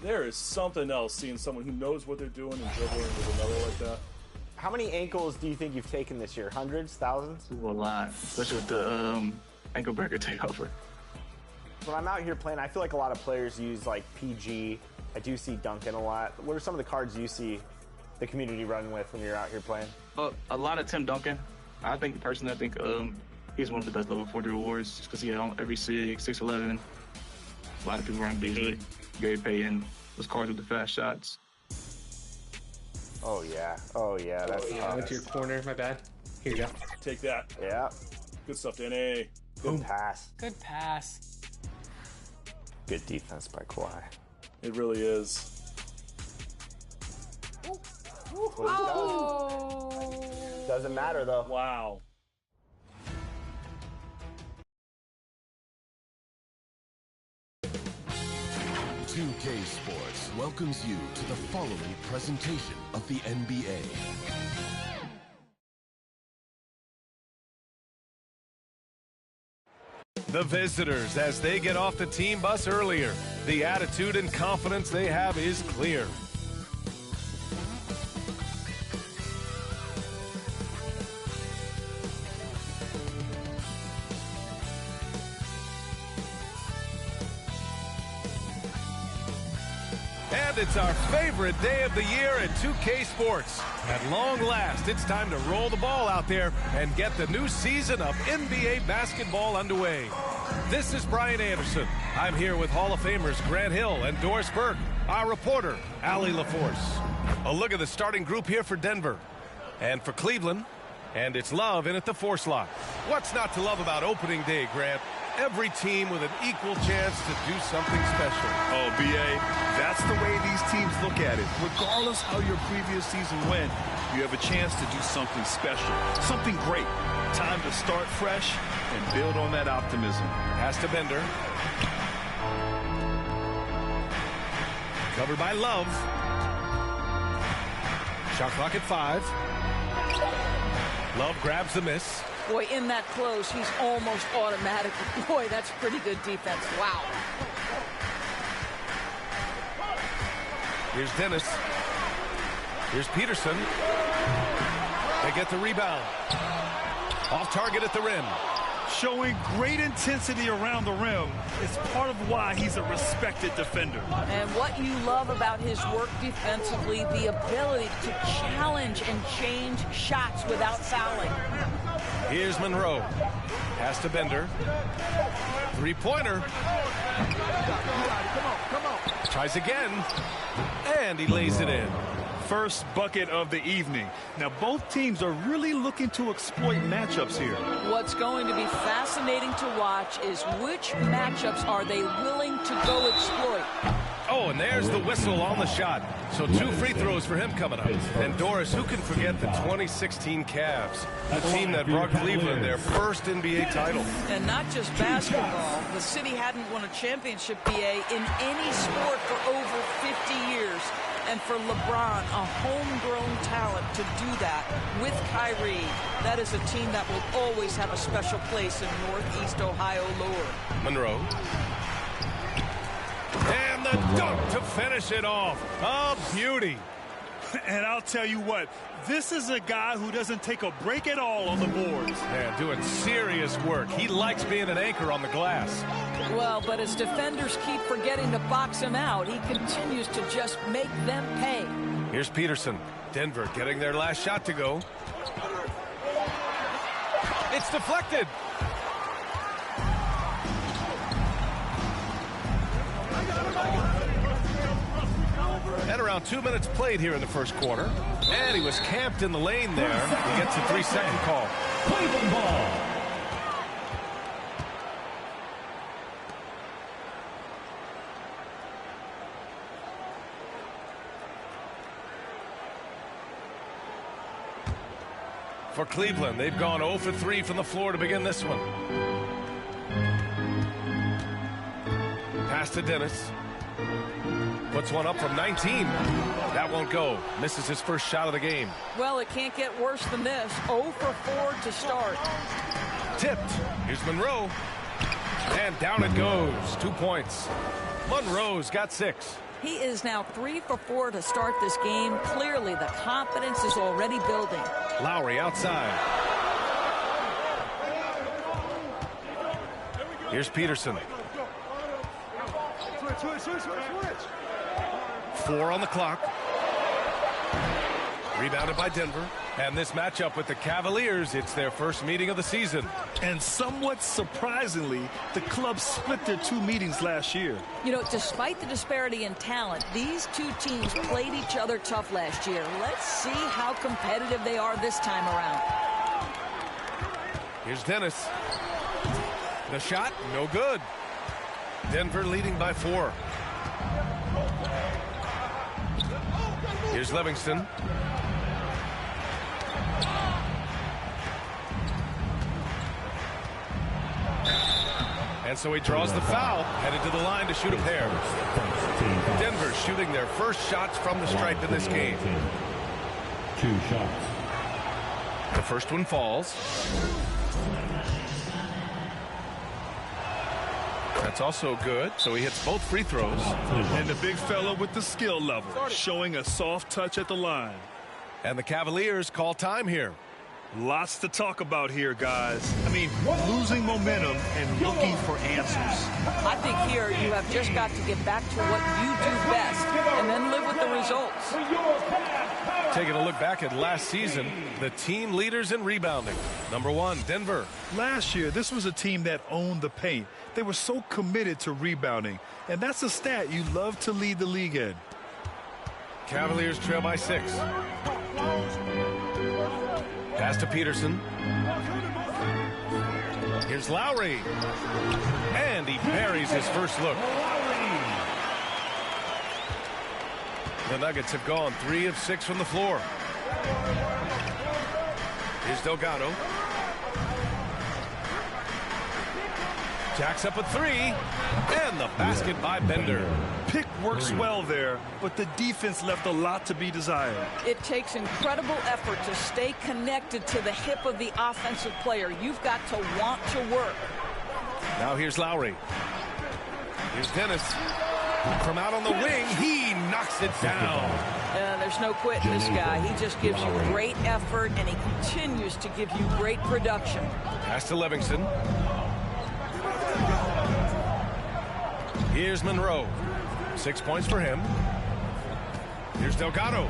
There is something else seeing someone who knows what they're doing and dribbling with another like that. How many ankles do you think you've taken this year? Hundreds? Thousands? A lot, especially with the ankle breaker takeover. When I'm out here playing, I feel like a lot of players use like PG. I do see Duncan a lot. What are some of the cards you see the community run with when you're out here playing? A lot of Tim Duncan. I think he's one of the best level 40 rewards just because he had on every 6'11". A lot of people run Beasley, Gary Payton, those cards with the fast shots. Oh yeah, that's I went to your corner, my bad. Here you go. Take that. Yeah. Good stuff, Danny. Good pass. Good pass. Good defense by Kawhi. It really is. Oh! Doesn't matter though. Wow. .2K Sports welcomes you to the following presentation of the NBA. The visitors, as they get off the team bus earlier, the attitude and confidence they have is clear. And it's our favorite day of the year at 2K Sports. At long last, it's time to roll the ball out there and get the new season of NBA basketball underway. This is Brian Anderson. I'm here with Hall of Famers Grant Hill and Doris Burke, our reporter, Allie LaForce. A look at the starting group here for Denver. And for Cleveland, and it's love in at the 4 slot. What's not to love about opening day, Grant? Every team with an equal chance to do something special. Oh, B.A., that's the way these teams look at it. Regardless how your previous season went, you have a chance to do something special, something great. Time to start fresh and build on that optimism. Pass to Bender. Covered by Love. Shot clock at 5. Love grabs the miss. Boy, in that close, he's almost automatic. Boy, that's pretty good defense. Wow. Here's Dennis. Here's Peterson. They get the rebound. Off target at the rim. Showing great intensity around the rim is part of why he's a respected defender. And what you love about his work defensively, the ability to challenge and change shots without fouling. Here's Monroe. Pass to Bender. Three-pointer. Come on. Tries again. And he lays it in. First bucket of the evening. Now, both teams are really looking to exploit matchups here. What's going to be fascinating to watch is which matchups are they willing to go exploit. Oh, and there's the whistle on the shot. So 2 free throws for him coming up. And Doris, who can forget the 2016 Cavs, the team that brought Cleveland their first NBA title. And not just basketball. The city hadn't won a championship, BA, in any sport for over 50 years. And for LeBron, a homegrown talent to do that with Kyrie, that is a team that will always have a special place in Northeast Ohio lore. Monroe. And the dunk to finish it off. A beauty. And I'll tell you what, this is a guy who doesn't take a break at all on the boards. Man, doing serious work. He likes being an anchor on the glass. Well, but as defenders keep forgetting to box him out, he continues to just make them pay. Here's Peterson. Denver getting their last shot to go. It's deflected. And around 2 minutes played here in the first quarter. And he was camped in the lane there. He gets a 3-second call. Cleveland ball. For Cleveland, they've gone 0 for 3 from the floor to begin this one. Pass to Dennis. Puts one up from 19. That won't go. Misses his first shot of the game. Well, it can't get worse than this. 0 for 4 to start. Tipped. Here's Monroe. And down it goes. 2 points. Monroe's got 6. He is now 3 for 4 to start this game. Clearly, the confidence is already building. Lowry outside. Here's Peterson. 4 on the clock. Rebounded by Denver. And this matchup with the Cavaliers, it's their first meeting of the season. And somewhat surprisingly, the club split their 2 meetings last year. You know, despite the disparity in talent, these two teams played each other tough last year. Let's see how competitive they are this time around. Here's Dennis. The shot, no good. Denver leading by 4. Here's Livingston. And so he draws the foul, headed to the line to shoot a pair. Denver shooting their first shots from the stripe in this game. 2 shots. The first one falls. That's also good, so he hits both free throws. And the big fella with the skill level, showing a soft touch at the line. And the Cavaliers call time here. Lots to talk about here, guys. I mean, losing momentum and looking for answers. I think here you have just got to get back to what you do best and then live with the results. Taking a look back at last season, the team leaders in rebounding. Number 1, Denver. Last year, this was a team that owned the paint. They were so committed to rebounding, and that's a stat you love to lead the league in. Cavaliers trail by 6. Pass to Peterson. Here's Lowry. And he buries his first look. The Nuggets have gone 3 of 6 from the floor. Here's Delgado. Jacks up a 3. And the basket by Bender. Pick works well there, but the defense left a lot to be desired. It takes incredible effort to stay connected to the hip of the offensive player. You've got to want to work. Now here's Lowry. Here's Dennis. From out on the wing, he knocks it down. There's no quitting this guy. He just gives you great effort, and he continues to give you great production. Pass to Livingston. Here's Monroe. 6 points for him. Here's Delgado.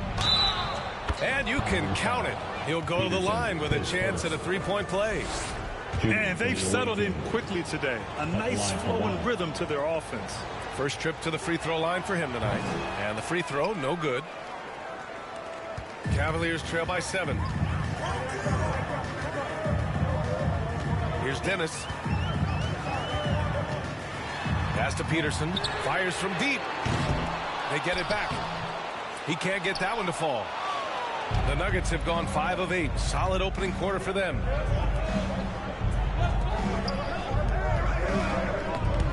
And you can count it. He'll go to the line with a chance at a 3-point play. And they've settled in quickly today. A nice flowing rhythm to their offense. First trip to the free throw line for him tonight. And the free throw, no good. Cavaliers trail by 7. Here's Dennis. Pass to Peterson. Fires from deep. They get it back. He can't get that one to fall. The Nuggets have gone 5 of 8. Solid opening quarter for them.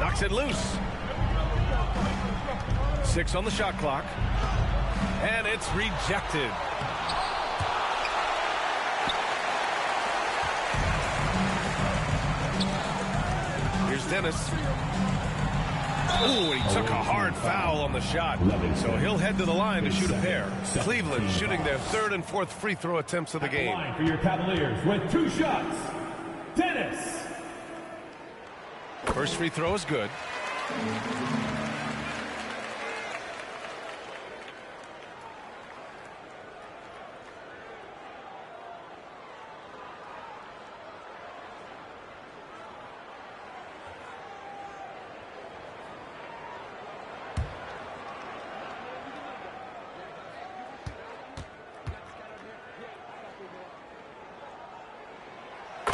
Knocks it loose. 6 on the shot clock. And it's rejected. Here's Dennis. Ooh, he took a hard foul on the shot. So he'll head to the line to shoot a pair. Cleveland shooting their 3rd and 4th free throw attempts of the game. Line for your Cavaliers with 2 shots. Dennis. First free throw is good.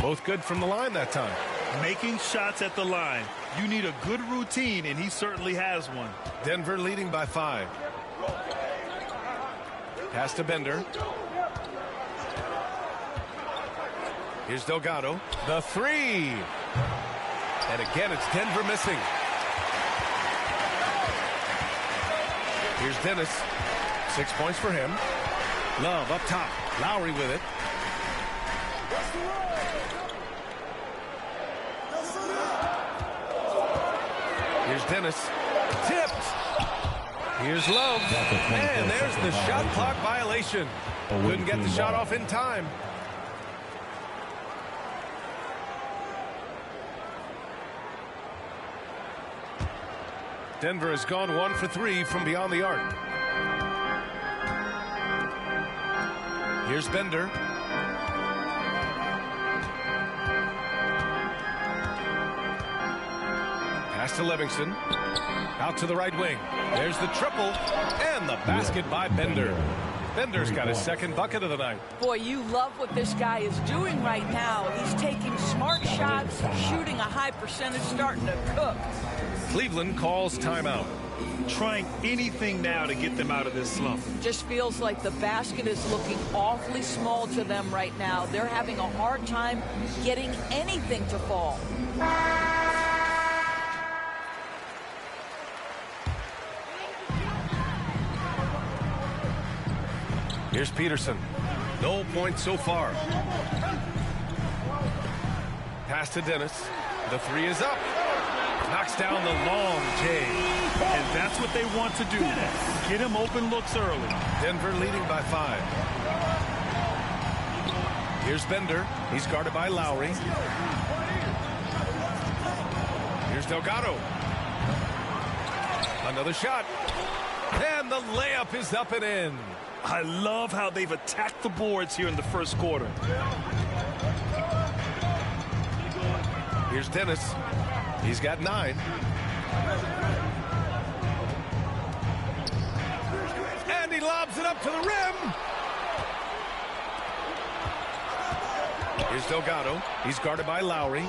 Both good from the line that time. Making shots at the line. You need a good routine, and he certainly has one. Denver leading by 5. Pass to Bender. Here's Delgado. The 3. And again, it's Denver missing. Here's Dennis. 6 points for him. Love up top. Lowry with it. Here's Dennis. Tipped. Here's Love. And there's the shot clock violation. Couldn't get the shot off in time. Denver has gone 1 for 3 from beyond the arc. Here's Bender. Pass to Livingston. Out to the right wing. There's the triple. And the basket by Bender. Bender's got his second bucket of the night. Boy, you love what this guy is doing right now. He's taking smart shots, shooting a high percentage, starting to cook. Cleveland calls timeout. Trying anything now to get them out of this slump. Just feels like the basket is looking awfully small to them right now. They're having a hard time getting anything to fall. Here's Peterson. No points so far. Pass to Dennis. The three is up. Knocks down the long J. And that's what they want to do. Get him open looks early. Denver leading by 5. Here's Bender. He's guarded by Lowry. Here's Delgado. Another shot. And the layup is up and in. I love how they've attacked the boards here in the first quarter. Here's Dennis. He's got 9. And he lobs it up to the rim. Here's Delgado. He's guarded by Lowry.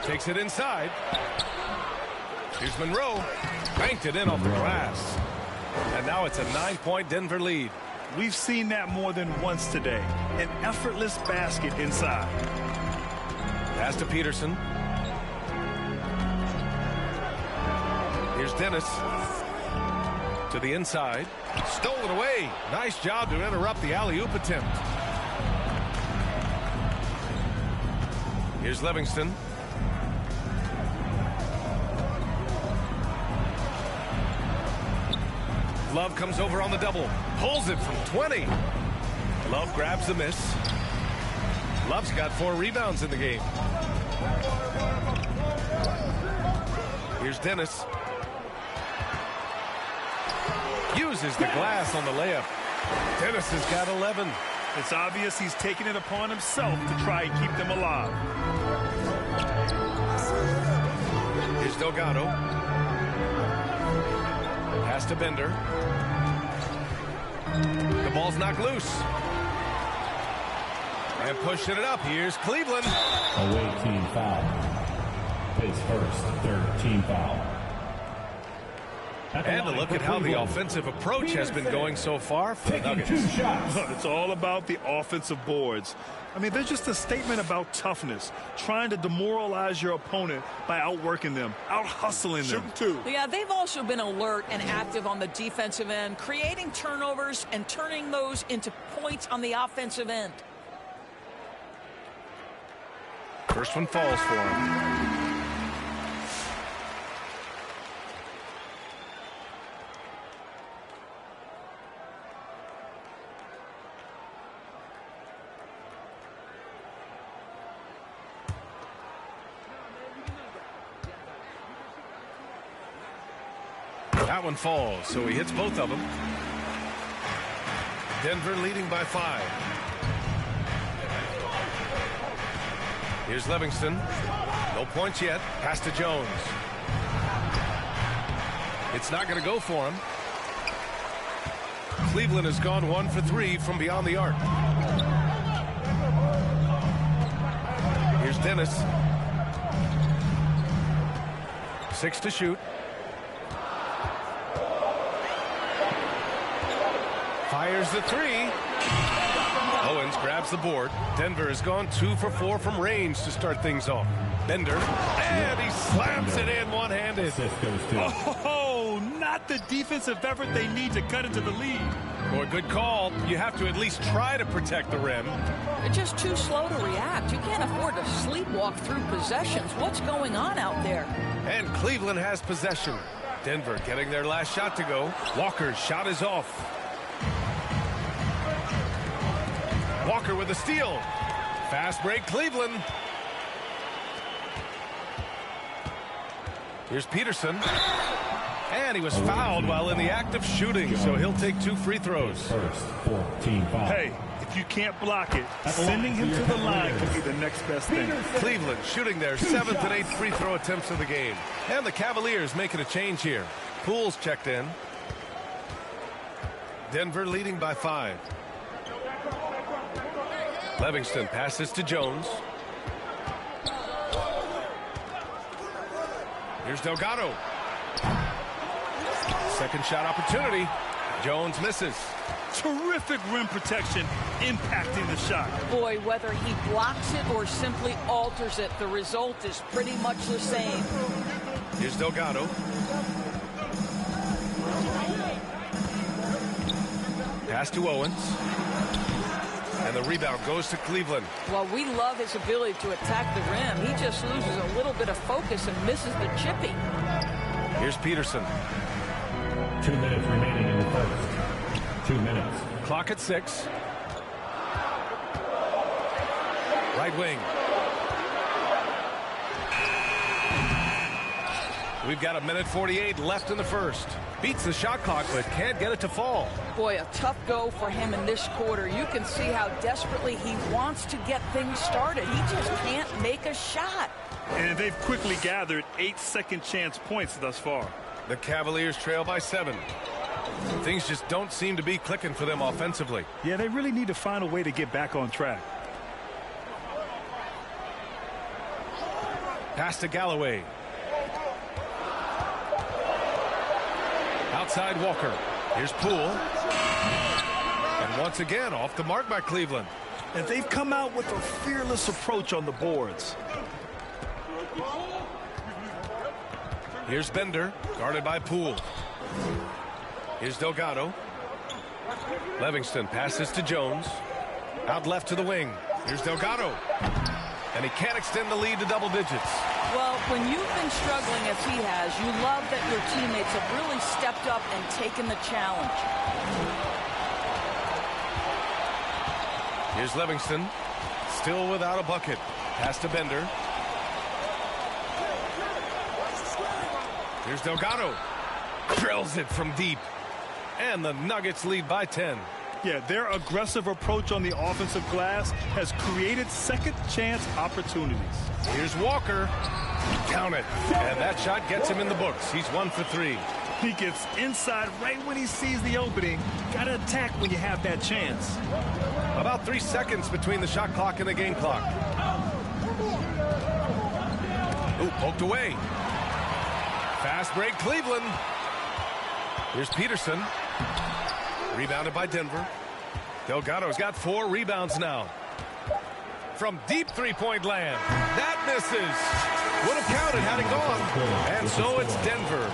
Takes it inside. Here's Monroe. Banked it in off the glass. And now it's a 9-point Denver lead. We've seen that more than once today. An effortless basket inside. Pass to Peterson. Here's Dennis. To the inside. Stolen away. Nice job to interrupt the alley-oop attempt. Here's Livingston. Love comes over on the double. Pulls it from 20. Love grabs the miss. Love's got 4 rebounds in the game. Here's Dennis. Uses the glass on the layup. Dennis has got 11. It's obvious he's taking it upon himself to try and keep them alive. Here's Delgado. Pass to Bender. The ball's knocked loose. And pushing it up. Here's Cleveland. Away team foul. His first, third team foul. And to look at how the offensive approach has been going so far for the Nuggets. It's all about the offensive boards. I mean, they're just a statement about toughness, trying to demoralize your opponent by outworking them, out-hustling them. Yeah, they've also been alert and active on the defensive end, creating turnovers and turning those into points on the offensive end. First one falls for him. That one falls, so he hits both of them. Denver leading by 5. Here's Livingston. No points yet. Pass to Jones. It's not going to go for him. Cleveland has gone 1 for 3 from beyond the arc. Here's Dennis. 6 to shoot. Fires the 3. Owens grabs the board. Denver has gone 2 for 4 from range to start things off. Bender, and he slams it in one-handed. Oh, not the defensive effort they need to cut into the lead. Boy, good call. You have to at least try to protect the rim. They're just too slow to react. You can't afford to sleepwalk through possessions. What's going on out there? And Cleveland has possession. Denver getting their last shot to go. Walker's shot is off. Walker with a steal. Fast break, Cleveland. Here's Peterson. And he was fouled while in the act of shooting, so he'll take 2 free throws. First, 14 foul. Hey, if you can't block it, sending him to the line could be the next best thing. Cleveland shooting their 7th and 8th free throw attempts of the game. And the Cavaliers making a change here. Poole's checked in. Denver leading by 5. Livingston passes to Jones. Here's Delgado. Second shot opportunity. Jones misses. Terrific rim protection impacting the shot. Boy, whether he blocks it or simply alters it, the result is pretty much the same. Here's Delgado. Pass to Owens. And the rebound goes to Cleveland. Well, we love his ability to attack the rim. He just loses a little bit of focus and misses the chipping. Here's Peterson. 2 minutes remaining in the first. 2 minutes. Clock at 6. Right wing. We've got 1:48 left in the first. Beats the shot clock, but can't get it to fall. Boy, a tough go for him in this quarter. You can see how desperately he wants to get things started. He just can't make a shot. And they've quickly gathered 8 second chance points thus far. The Cavaliers trail by 7. Things just don't seem to be clicking for them offensively. Yeah, they really need to find a way to get back on track. Pass to Galloway. Outside Walker. Here's Poole. And once again off the mark by Cleveland. And they've come out with a fearless approach on the boards. Here's Bender, guarded by Poole. Here's Delgado. Livingston passes to Jones. Out left to the wing. Here's Delgado. And he can't extend the lead to double digits. Well, when you've been struggling as he has, you love that your teammates have really stepped up and taken the challenge. Here's Livingston. Still without a bucket. Pass to Bender. Here's Delgado. Drills it from deep. And the Nuggets lead by 10. Yeah, their aggressive approach on the offensive glass has created second chance opportunities. Here's Walker. Count it. And that shot gets him in the books. He's 1 for 3. He gets inside right when he sees the opening. Got to attack when you have that chance. About 3 seconds between the shot clock and the game clock. Ooh, poked away. Fast break, Cleveland. Here's Peterson. Rebounded by Denver. Delgado's got 4 rebounds now. From deep three-point land. That misses. Would have counted had it gone. And so it's Denver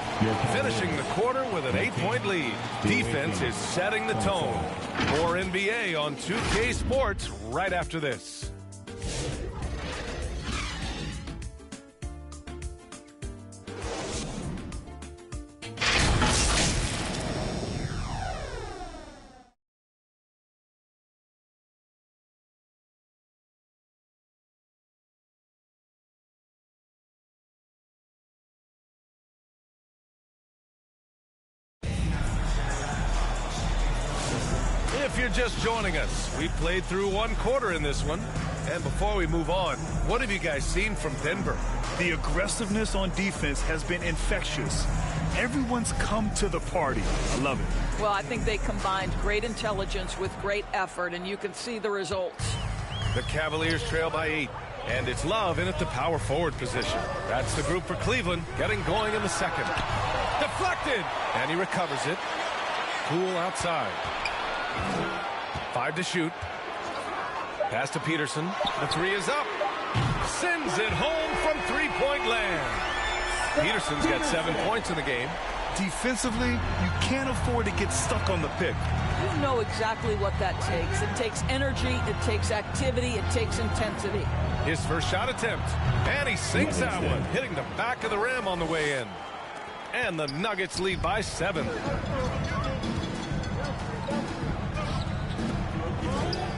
finishing the quarter with an 8-point lead. Defense is setting the tone. More NBA on 2K Sports right after this. If you're just joining us, we played through 1 quarter in this one. And before we move on, what have you guys seen from Denver? The aggressiveness on defense has been infectious. Everyone's come to the party. I love it. Well, I think they combined great intelligence with great effort, and you can see the results. The Cavaliers trail by 8. And it's Love in at the power forward position. That's the group for Cleveland, getting going in the second. Deflected! And he recovers it. Poole outside. 5 to shoot. Pass to Peterson. The 3 is up. Sends it home from three-point land. Peterson's got 7 points in the game. Defensively, you can't afford to get stuck on the pick. You know exactly what that takes. It takes energy, it takes activity, it takes intensity. His first shot attempt. And he sinks that one, hitting the back of the rim on the way in. And the Nuggets lead by 7.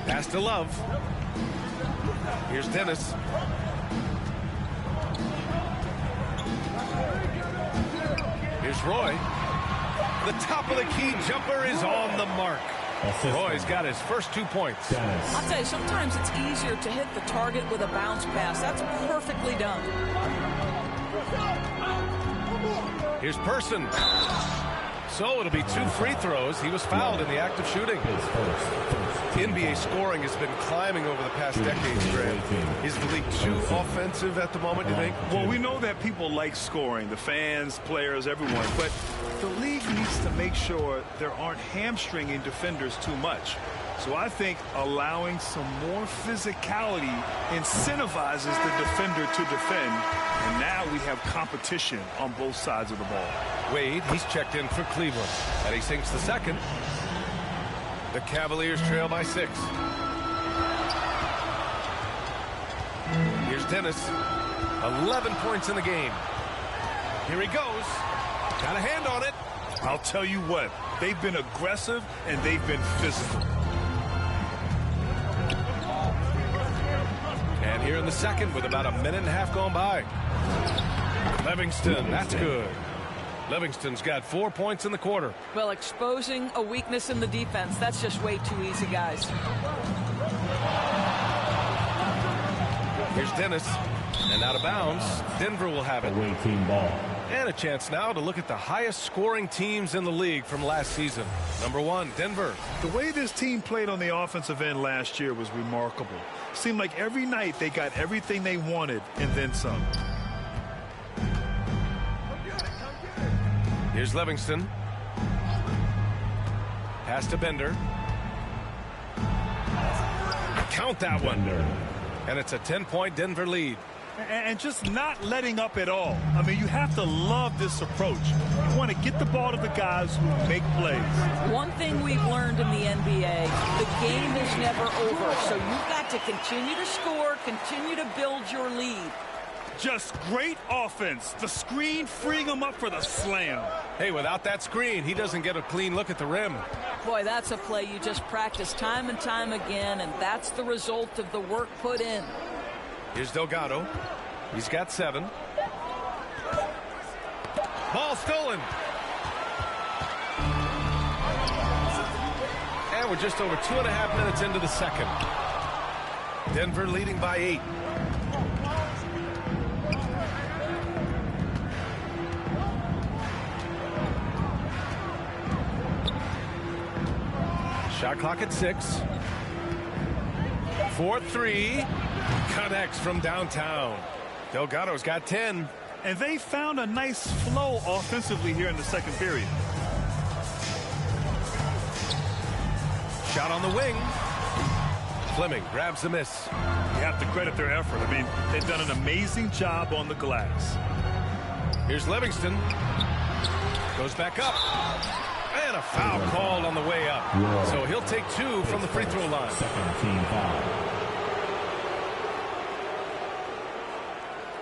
Pass to Love. Here's Dennis. Here's Roy. The top of the key jumper is on the mark. Roy's got his first 2 points. I'll tell you, sometimes it's easier to hit the target with a bounce pass. That's perfectly done. Here's Person. So it'll be 2 free throws. He was fouled in the act of shooting. NBA scoring has been climbing over the past decades, Graham. Is the league too offensive at the moment, do you think? Well, we know that people like scoring, the fans, players, everyone, but the league needs to make sure there aren't hamstringing defenders too much. So I think allowing some more physicality incentivizes the defender to defend, and now we have competition on both sides of the ball. Wade, he's checked in for Cleveland, and he sinks the second. The Cavaliers trail by 6. Here's Dennis. 11 points in the game. Here he goes. Got a hand on it. I'll tell you what, they've been aggressive and they've been physical. And here in the second with about a minute and a half gone by. Livingston, that's good. Livingston's got 4 points in the quarter. Well, exposing a weakness in the defense, that's just way too easy, guys. Here's Dennis. And out of bounds, Denver will have it. Away team ball. And a chance now to look at the highest scoring teams in the league from last season. Number 1, Denver. The way this team played on the offensive end last year was remarkable. Seemed like every night they got everything they wanted and then some. Here's Livingston. Pass to Bender. Count that one. And it's a 10-point Denver lead. And just not letting up at all. I mean, you have to love this approach. You want to get the ball to the guys who make plays. One thing we've learned in the NBA, the game is never over. So you've got to continue to score, continue to build your lead. Just great offense. The screen freeing him up for the slam. Hey, without that screen, he doesn't get a clean look at the rim. Boy, that's a play you just practice time and time again, and that's the result of the work put in. Here's Delgado. He's got 7. Ball stolen. And we're just over 2.5 minutes into the second. Denver leading by 8. Shot clock at 6. 4-3. Connects from downtown. Delgado's got 10. And they found a nice flow offensively here in the second period. Shot on the wing. Fleming grabs the miss. You have to credit their effort. I mean, they've done an amazing job on the glass. Here's Livingston. Goes back up. And a foul called on the way up. So he'll take 2 from the free throw line. Second team foul.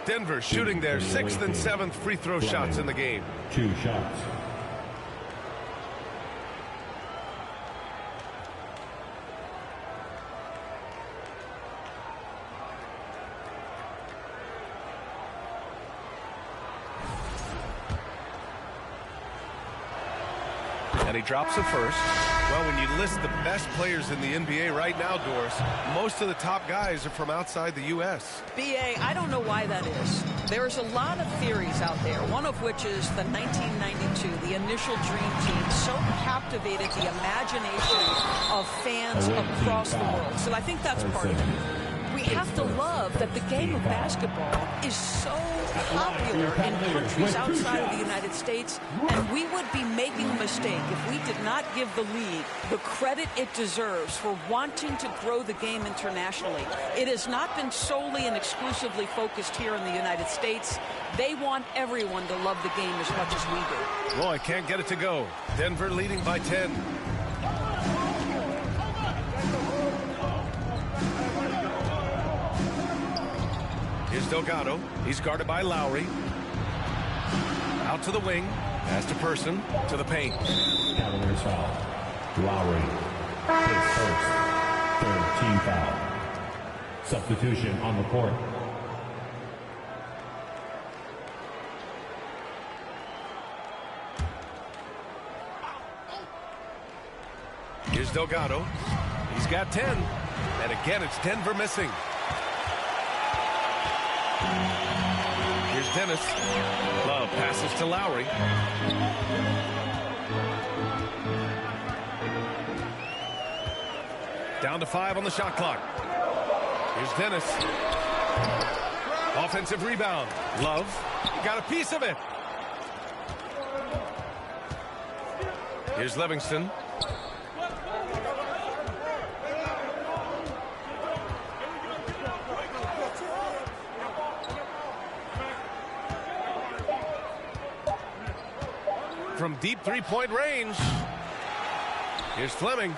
Denver shooting their 6th and 7th free throw shots in the game. 2 shots. And he drops the first. Well, when you list the best players in the NBA right now, Doris, most of the top guys are from outside the U.S. B.A., I don't know why that is. There's a lot of theories out there, one of which is the 1992, the initial Dream Team, so captivated the imagination of fans across the world. So I think that's part of it. We have to love that the game of basketball is so popular in countries outside of the United States, and we would be making a mistake if we did not give the league the credit it deserves for wanting to grow the game internationally. It has not been solely and exclusively focused here in the United States. They want everyone to love the game as much as we do. Boy, can't get it to go. Denver leading by 10. Here's Delgado. He's guarded by Lowry. Out to the wing. Pass to Person. To the paint. Cavaliers foul. Lowry. His first. Third team foul. Substitution on the court. Here's Delgado. He's got 10. And again, it's Denver missing. Here's Dennis. Love passes to Lowry. Down to 5 on the shot clock. Here's Dennis. Offensive rebound. Love. Got a piece of it. Here's Livingston. From deep three-point range. Here's Fleming.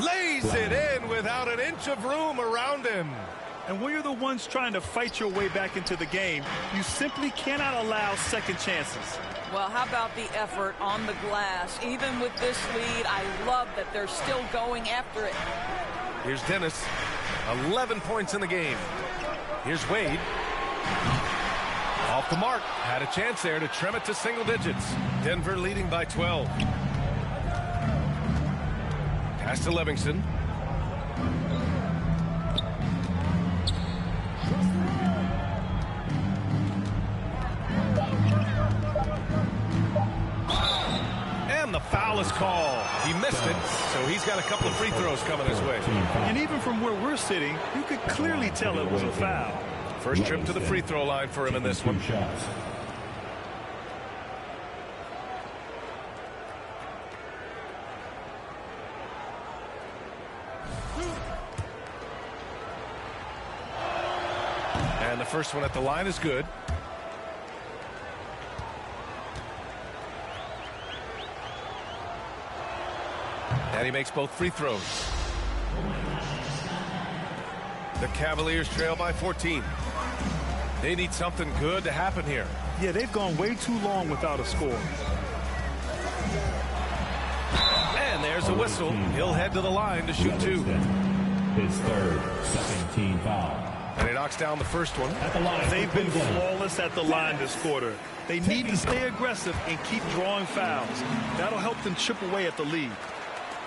Lays it in without an inch of room around him. And when you're the ones trying to fight your way back into the game, you simply cannot allow second chances. Well, how about the effort on the glass? Even with this lead, I love that they're still going after it. Here's Dennis. 11 points in the game. Here's Wade. Off the mark. Had a chance there to trim it to single digits. Denver leading by 12. Pass to Livingston. And the foul is called. He missed it, so he's got a couple of free throws coming his way. And even from where we're sitting, you could clearly tell it was a foul. First trip to the free throw line for him in this one. Shots. And the first one at the line is good. And he makes both free throws. The Cavaliers trail by 14. They need something good to happen here. Yeah, they've gone way too long without a score. And there's a whistle. He'll head to the line to shoot 2. His third, second team foul. And he knocks down the first one. At the line. They've been flawless at the line this quarter. They need to stay aggressive and keep drawing fouls. That'll help them chip away at the lead.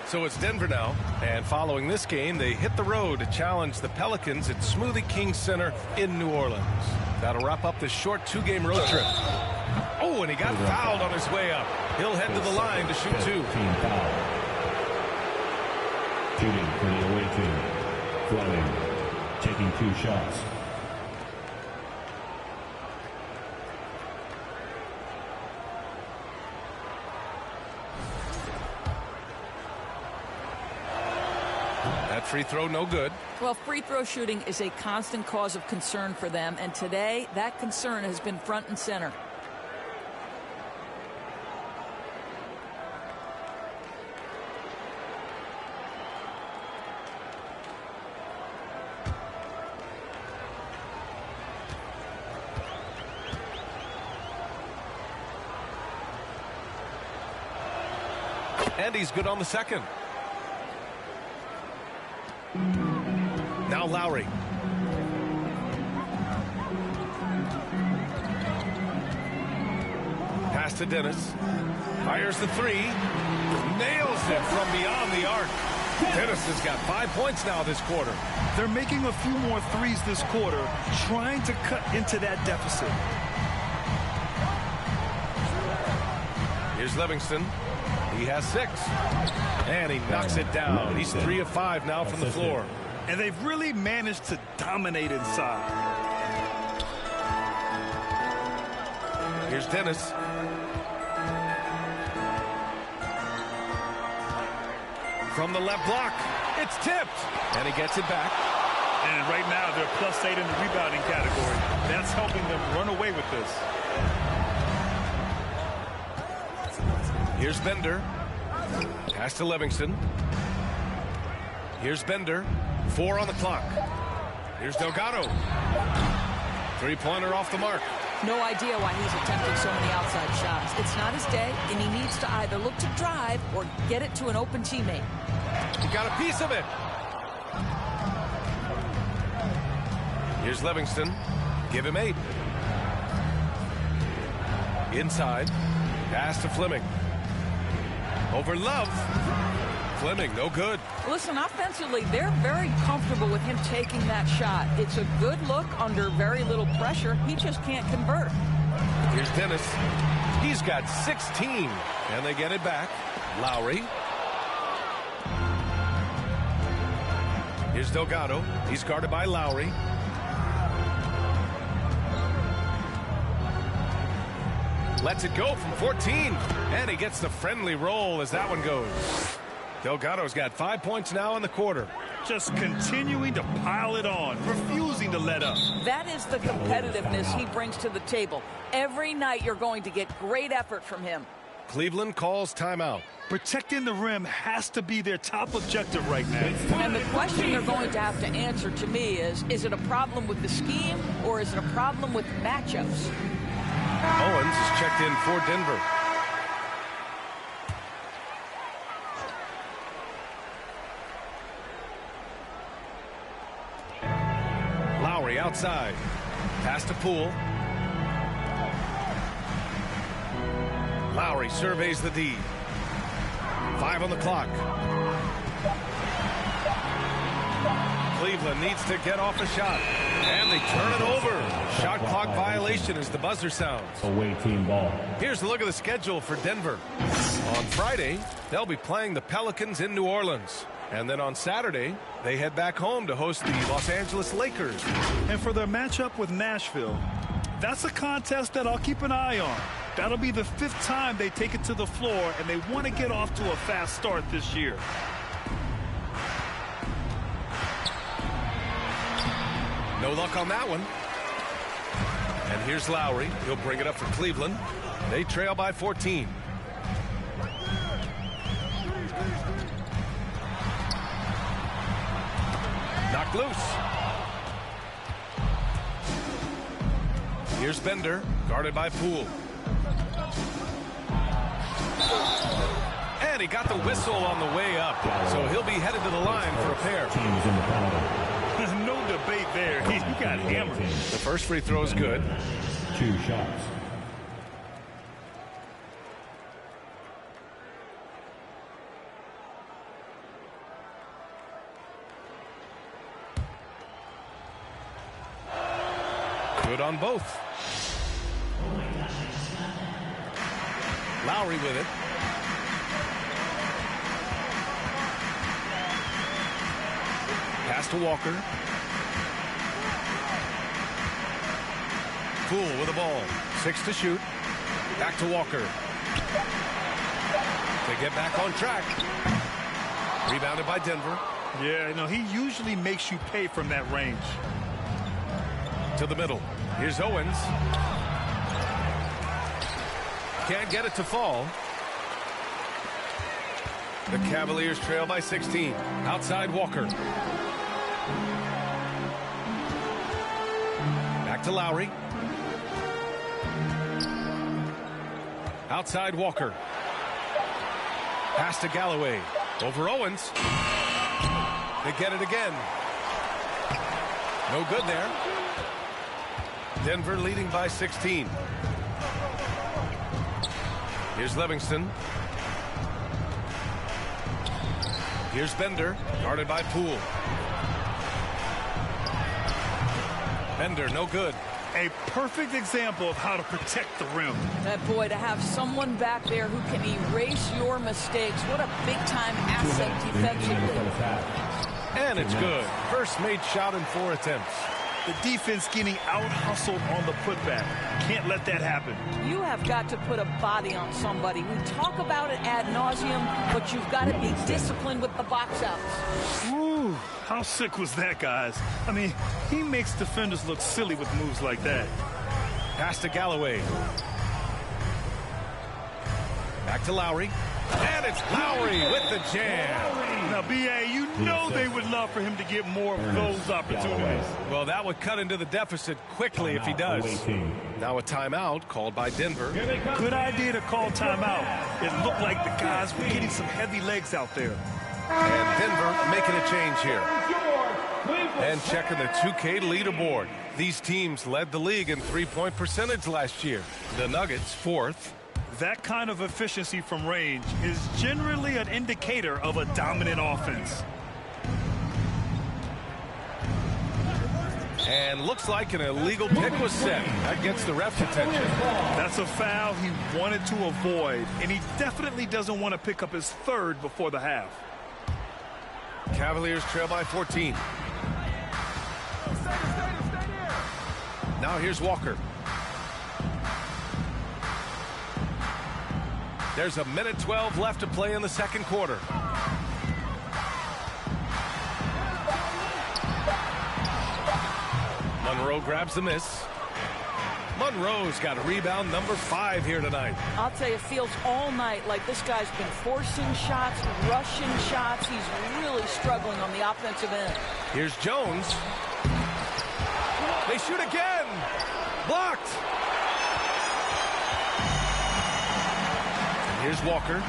So it's Denver now, and following this game, they hit the road to challenge the Pelicans at Smoothie King Center in New Orleans. That'll wrap up this short 2-game road trip. Oh, and he got fouled on his way up. He'll head to the line to shoot 2. Team foul. Shooting for the away team. Fleming taking 2 shots. That free throw no good. Well, free throw shooting is a constant cause of concern for them, and today that concern has been front and center. And he's good on the second. Now Lowry. Pass to Dennis. Fires the 3. Nails it from beyond the arc. Dennis has got 5 points now this quarter. They're making a few more threes this quarter, trying to cut into that deficit. Here's Livingston. He has 6. And he knocks it down. He's 3 of 5 now from the floor. And they've really managed to dominate inside. Here's Dennis. From the left block. It's tipped. And he gets it back. And right now they're +8 in the rebounding category. That's helping them run away with this. Here's Bender. Pass to Livingston. Here's Bender. 4 on the clock. Here's Delgado. 3-pointer off the mark. No idea why he's attempting so many outside shots. It's not his day, and he needs to either look to drive or get it to an open teammate. He got a piece of it. Here's Livingston. Give him 8. Inside. Pass to Fleming. Over Love. Fleming, no good. Listen, offensively, they're very comfortable with him taking that shot. It's a good look under very little pressure. He just can't convert. Here's Dennis. He's got 16. And they get it back. Lowry. Here's Delgado. He's guarded by Lowry. Lets it go from 14. And he gets the friendly roll as that one goes. Delgado's got 5 points now in the quarter. Just continuing to pile it on, refusing to let up. That is the competitiveness he brings to the table. Every night you're going to get great effort from him. Cleveland calls timeout. Protecting the rim has to be their top objective right now. And the question they're going to have to answer to me is it a problem with the scheme or is it a problem with matchups? Owens is checked in for Denver. Lowry outside. Pass to Poole. Lowry surveys the D. 5 on the clock. Cleveland needs to get off a shot. And they turn it over. Shot clock violation as the buzzer sounds. Away team ball. Here's a look at the schedule for Denver. On Friday, they'll be playing the Pelicans in New Orleans. And then on Saturday, they head back home to host the Los Angeles Lakers. And for their matchup with Nashville, that's a contest that I'll keep an eye on. That'll be the 5th time they take it to the floor, and they want to get off to a fast start this year. No luck on that one. And here's Lowry. He'll bring it up for Cleveland. They trail by 14. Knocked loose. Here's Bender, guarded by Poole. And he got the whistle on the way up, so he'll be headed to the line for a pair. Teams in the foul. No debate there. He got hammered. The first free throw is good. 2 shots. Good on both. Lowry with it. Pass to Walker. Poole with the ball. 6 to shoot. Back to Walker. They get back on track. Rebounded by Denver. Yeah, no, he usually makes you pay from that range. To the middle. Here's Owens. Can't get it to fall. The Cavaliers trail by 16. Outside Walker. Back to Lowry. Outside Walker. Pass to Galloway. Over Owens. They get it again. No good there. Denver leading by 16. Here's Livingston. Here's Bender, guarded by Poole. Bender, no good. A perfect example of how to protect the rim. That boy, to have someone back there who can erase your mistakes, what a big-time asset defensively. And it's good. First made shot in 4 attempts. The defense getting out-hustled on the putback. Can't let that happen. You have got to put a body on somebody. We talk about it ad nauseum, but you've got to be disciplined with the box outs. Ooh, how sick was that, guys? I mean, he makes defenders look silly with moves like that. Pass to Galloway. Back to Lowry. And it's Lowry with the jam. Now, B.A., you know they would love for him to get more of those opportunities. Well, that would cut into the deficit quickly if he does. Now a timeout called by Denver. Good idea to call timeout. It looked like the guys were getting some heavy legs out there. And Denver making a change here. And checking the 2K leaderboard. These teams led the league in three-point percentage last year. The Nuggets, fourth. That kind of efficiency from range is generally an indicator of a dominant offense. And looks like an illegal pick was set. That gets the ref's attention. That's a foul he wanted to avoid, and he definitely doesn't want to pick up his third before the half. Cavaliers trail by 14. Now here's Walker. There's a minute 12 left to play in the second quarter. Monroe grabs the miss. Monroe's got rebound number 5 here tonight. I'll tell you, it feels all night like this guy's been forcing shots, rushing shots. He's really struggling on the offensive end. Here's Jones. They shoot again. Blocked. Here's Walker.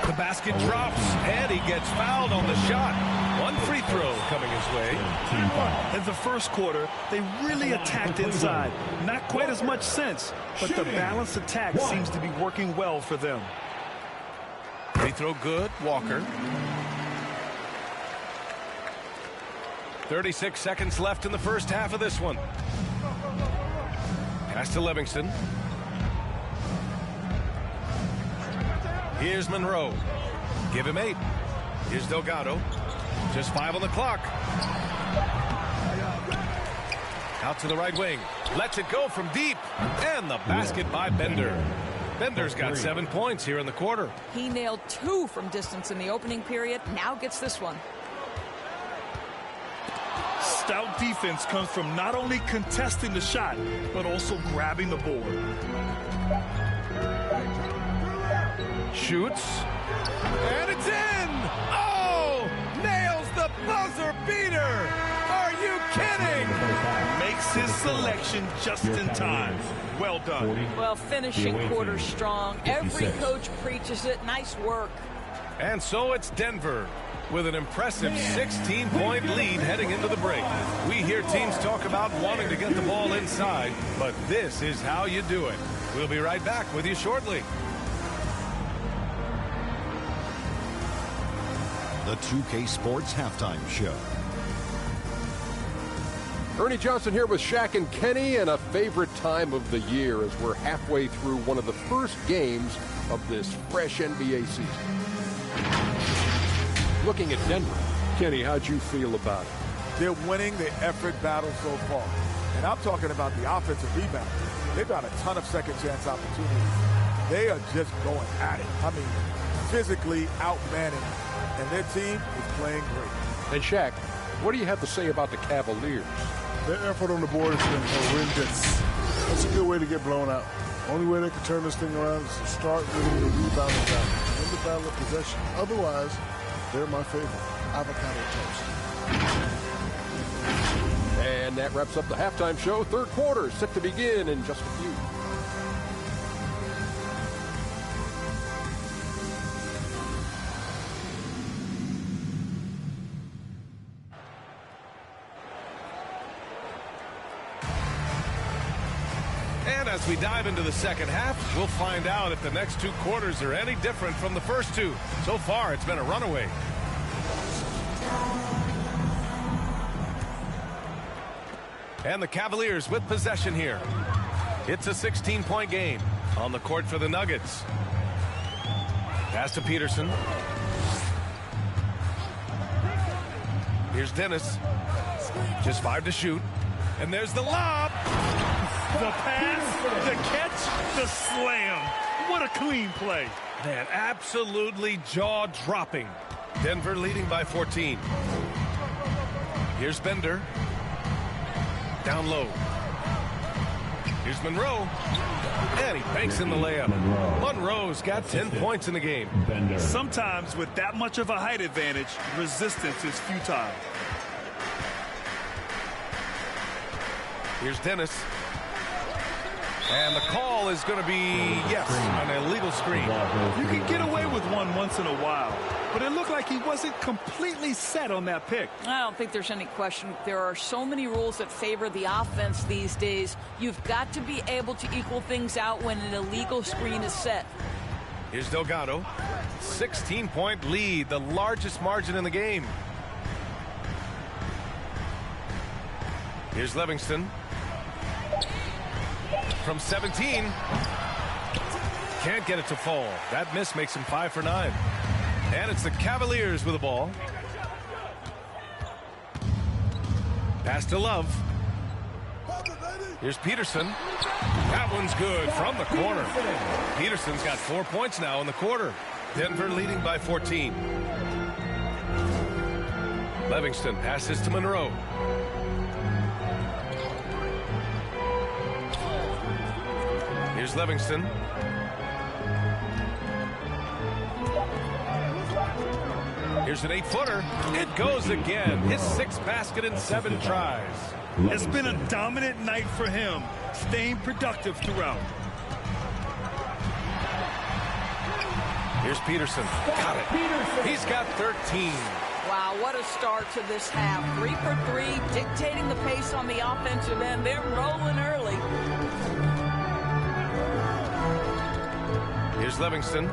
The basket drops, and he gets fouled on the shot. One free throw coming his way. In the first quarter, they really attacked inside. Not quite as much sense, but the balanced attack seems to be working well for them. Free throw good, Walker. 36 seconds left in the first half of this one. Pass to Livingston. Here's Monroe. Give him 8. Here's Delgado. Just 5 on the clock. Out to the right wing. Lets it go from deep. And the basket by Bender. Bender's got 7 points here in the quarter. He nailed 2 from distance in the opening period. Now gets this one. Stout defense comes from not only contesting the shot, but also grabbing the board. Shoots. And it's in! Oh! Nails the buzzer beater! Are you kidding? Makes his selection just in time. Well done. Well, finishing quarter strong. Every coach preaches it. Nice work. And so it's Denver with an impressive 16-point lead heading into the break. We hear teams talk about wanting to get the ball inside, but this is how you do it. We'll be right back with you shortly. The 2K Sports Halftime Show. Ernie Johnson here with Shaq and Kenny, and a favorite time of the year as we're halfway through one of the first games of this fresh NBA season. Looking at Denver, Kenny, how'd you feel about it? They're winning the effort battle so far. And I'm talking about the offensive rebound. They've got a ton of second chance opportunities. They are just going at it. I mean, physically outmanning. And their team is playing great. And Shaq, what do you have to say about the Cavaliers? Their effort on the board has been horrendous. That's a good way to get blown out. Only way they can turn this thing around is to start winning the rebounding battle. In the battle of possession. Otherwise, they're my favorite. Avocado toast. And that wraps up the halftime show. Third quarter set to begin in just a few. As we dive into the second half, we'll find out if the next 2 quarters are any different from the first 2. So far, it's been a runaway. And the Cavaliers with possession here. It's a 16-point game on the court for the Nuggets. Pass to Peterson. Here's Dennis. Just 5 to shoot. And there's the lob. The pass, the catch, the slam. What a clean play. Man, absolutely jaw-dropping. Denver leading by 14. Here's Bender. Down low. Here's Monroe. And he banks in the layup. Monroe's got 10 points in the game. Sometimes with that much of a height advantage, resistance is futile. Here's Dennis. And the call is going to be, yes, an illegal screen. You can get away with one once in a while, but it looked like he wasn't completely set on that pick. I don't think there's any question. There are so many rules that favor the offense these days. You've got to be able to equal things out when an illegal screen is set. Here's Delgado. 16-point lead, the largest margin in the game. Here's Livingston. From 17. Can't get it to fall. That miss makes him 5 for 9. And it's the Cavaliers with the ball. Pass to Love. Here's Peterson. That one's good from the corner. Peterson's got 4 points now in the quarter. Denver leading by 14. Livingston passes to Monroe. Here's Livingston. Here's an 8-footer. It goes again. His 6th basket in 7 tries. It's been a dominant night for him, staying productive throughout. Here's Peterson. Got it. He's got 13. Wow, what a start to this half. 3 for 3, dictating the pace on the offensive end. They're rolling early. Here's Livingston.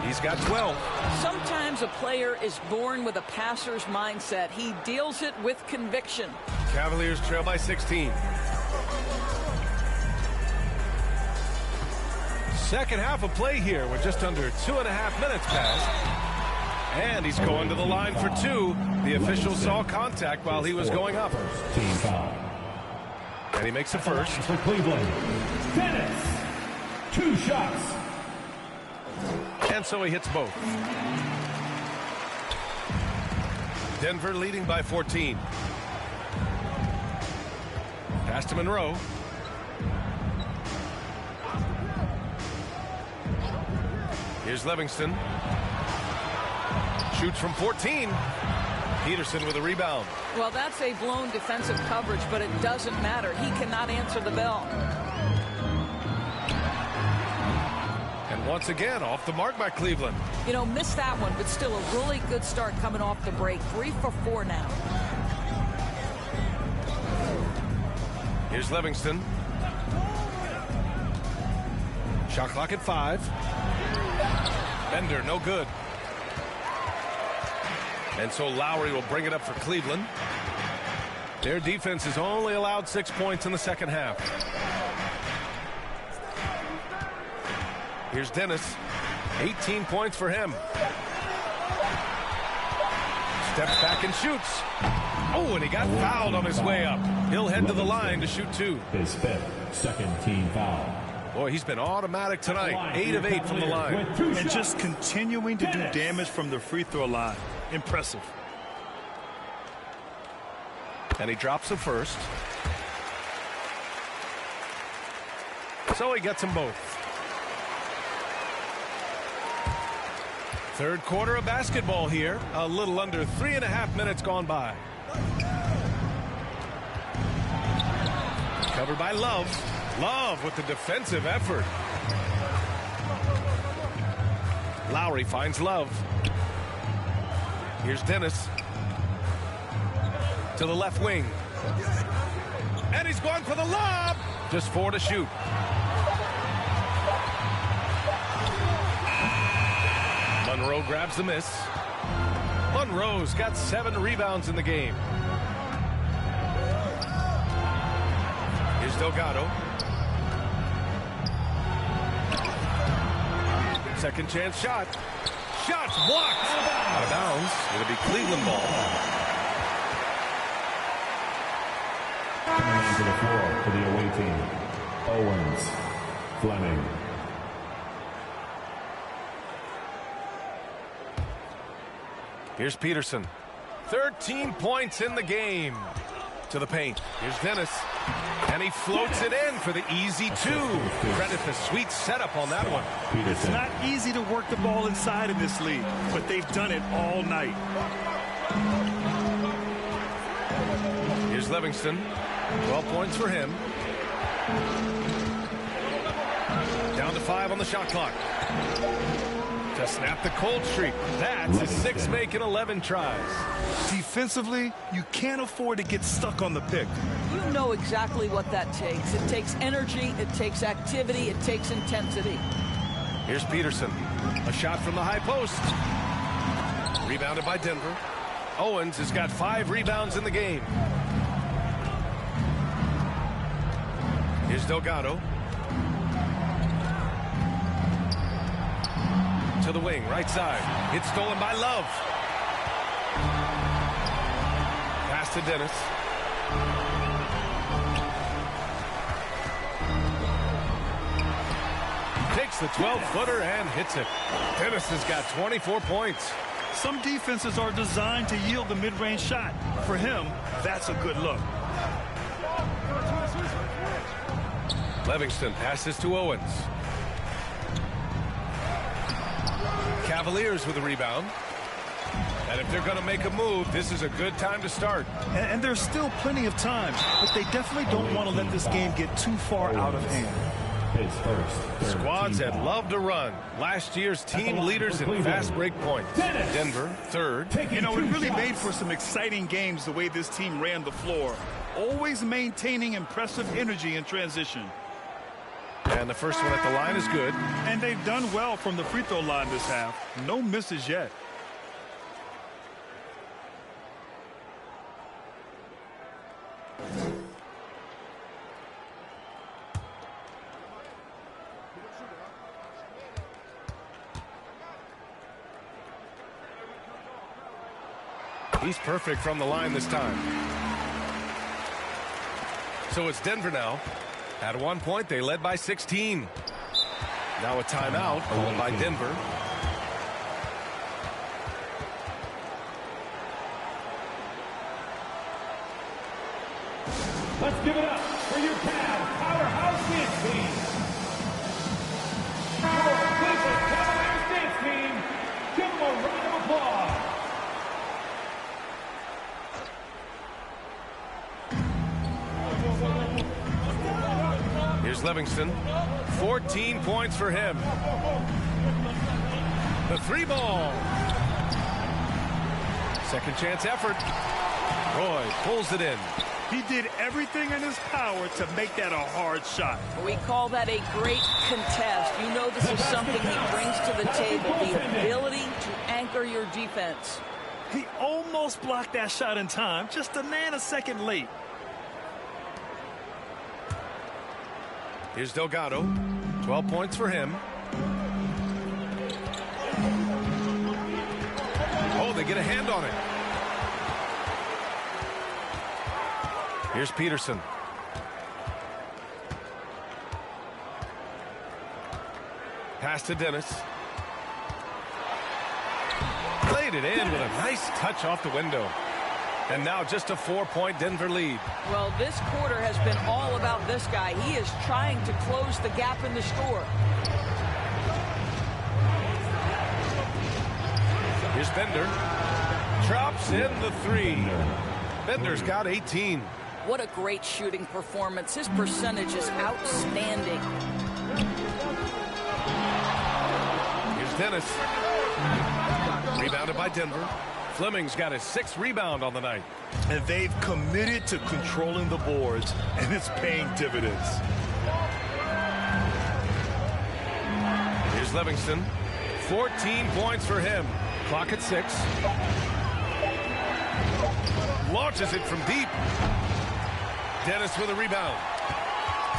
He's got 12. Sometimes a player is born with a passer's mindset. He deals it with conviction. Cavaliers trail by 16. Second half of play here with just under 2.5 minutes passed. And he's going to the line for 2. The official saw contact while he was going up. Team foul. And he makes the first. For Cleveland, Dennis. 2 shots. And so he hits both. Denver leading by 14. Pass to Monroe. Here's Livingston. Shoots from 14. Peterson with a rebound. Well, that's a blown defensive coverage, but it doesn't matter. He cannot answer the bell. Once again, off the mark by Cleveland. You know, missed that one, but still a really good start coming off the break. 3 for 4 now. Here's Livingston. Shot clock at 5. Bender, no good. And so Lowry will bring it up for Cleveland. Their defense has only allowed 6 points in the second half. Here's Dennis. 18 points for him. Steps back and shoots. Oh, and he got fouled on his way up. He'll head to the line to shoot 2. His 5th, second team foul. Boy, he's been automatic tonight. 8 of 8 from the line. And just continuing to do damage from the free throw line. Impressive. And he drops the first. So he gets them both. Third quarter of basketball here. A little under 3.5 minutes gone by. Covered by Love. Love with the defensive effort. Lowry finds Love. Here's Dennis. To the left wing. And he's going for the lob. Just 4 to shoot. Monroe grabs the miss. Monroe's got 7 rebounds in the game. Here's Delgado. Second chance shot. Shot's blocked. Out of bounds. It'll be Cleveland ball. Coming onto the floor for the away team, Owens, Fleming. Here's Peterson. 13 points in the game. To the paint. Here's Dennis. And he floats it in for the easy 2. Credit the sweet setup on that one. It's not easy to work the ball inside in this league, but they've done it all night. Here's Livingston. 12 points for him. Down to 5 on the shot clock. To snap the cold streak. That's his 6th make in 11 tries. Defensively, you can't afford to get stuck on the pick. You know exactly what that takes. It takes energy, it takes activity, it takes intensity. Here's Peterson. A shot from the high post. Rebounded by Denver. Owens has got 5 rebounds in the game. Here's Delgado. To the wing, right side. It's stolen by Love. Pass to Dennis. Takes the 12-footer and hits it. Dennis has got 24 points. Some defenses are designed to yield the mid-range shot. For him, that's a good look. Livingston passes to Owens. Cavaliers with a rebound. And if they're going to make a move, this is a good time to start. And there's still plenty of time, but they definitely don't want to let this game get too far out of hand. Squads that love to run. Last year's team leaders in fast break points. Denver, 3rd. You know, it really made for some exciting games the way this team ran the floor. Always maintaining impressive energy in transition. And the first one at the line is good. And they've done well from the free throw line this half. No misses yet. He's perfect from the line this time. So it's Denver now. At one point, they led by 16. Now a timeout called by Denver. Let's give it up for your Cavs powerhouse dance team. Your Cleveland Cavaliers dance team. Give them a round of applause. Here's Livingston. 14 points for him. The 3 ball. Second chance effort. Roy pulls it in. He did everything in his power to make that a hard shot. We call that a great contest. You know this is something he brings to the table, the ability to anchor your defense. He almost blocked that shot in time, just a nanosecond late. Here's Delgado. 12 points for him. Oh, they get a hand on it. Here's Peterson. Pass to Dennis. Played it in with a nice touch off the window. And now just a 4-point Denver lead. Well, this quarter has been all about this guy. He is trying to close the gap in the score. Here's Bender. Drops in the 3. Bender's got 18. What a great shooting performance. His percentage is outstanding. Here's Dennis. Rebounded by Denver. Fleming's got his 6th rebound on the night. And they've committed to controlling the boards, and it's paying dividends. Here's Livingston. 14 points for him. Clock at 6. Launches it from deep. Dennis with a rebound.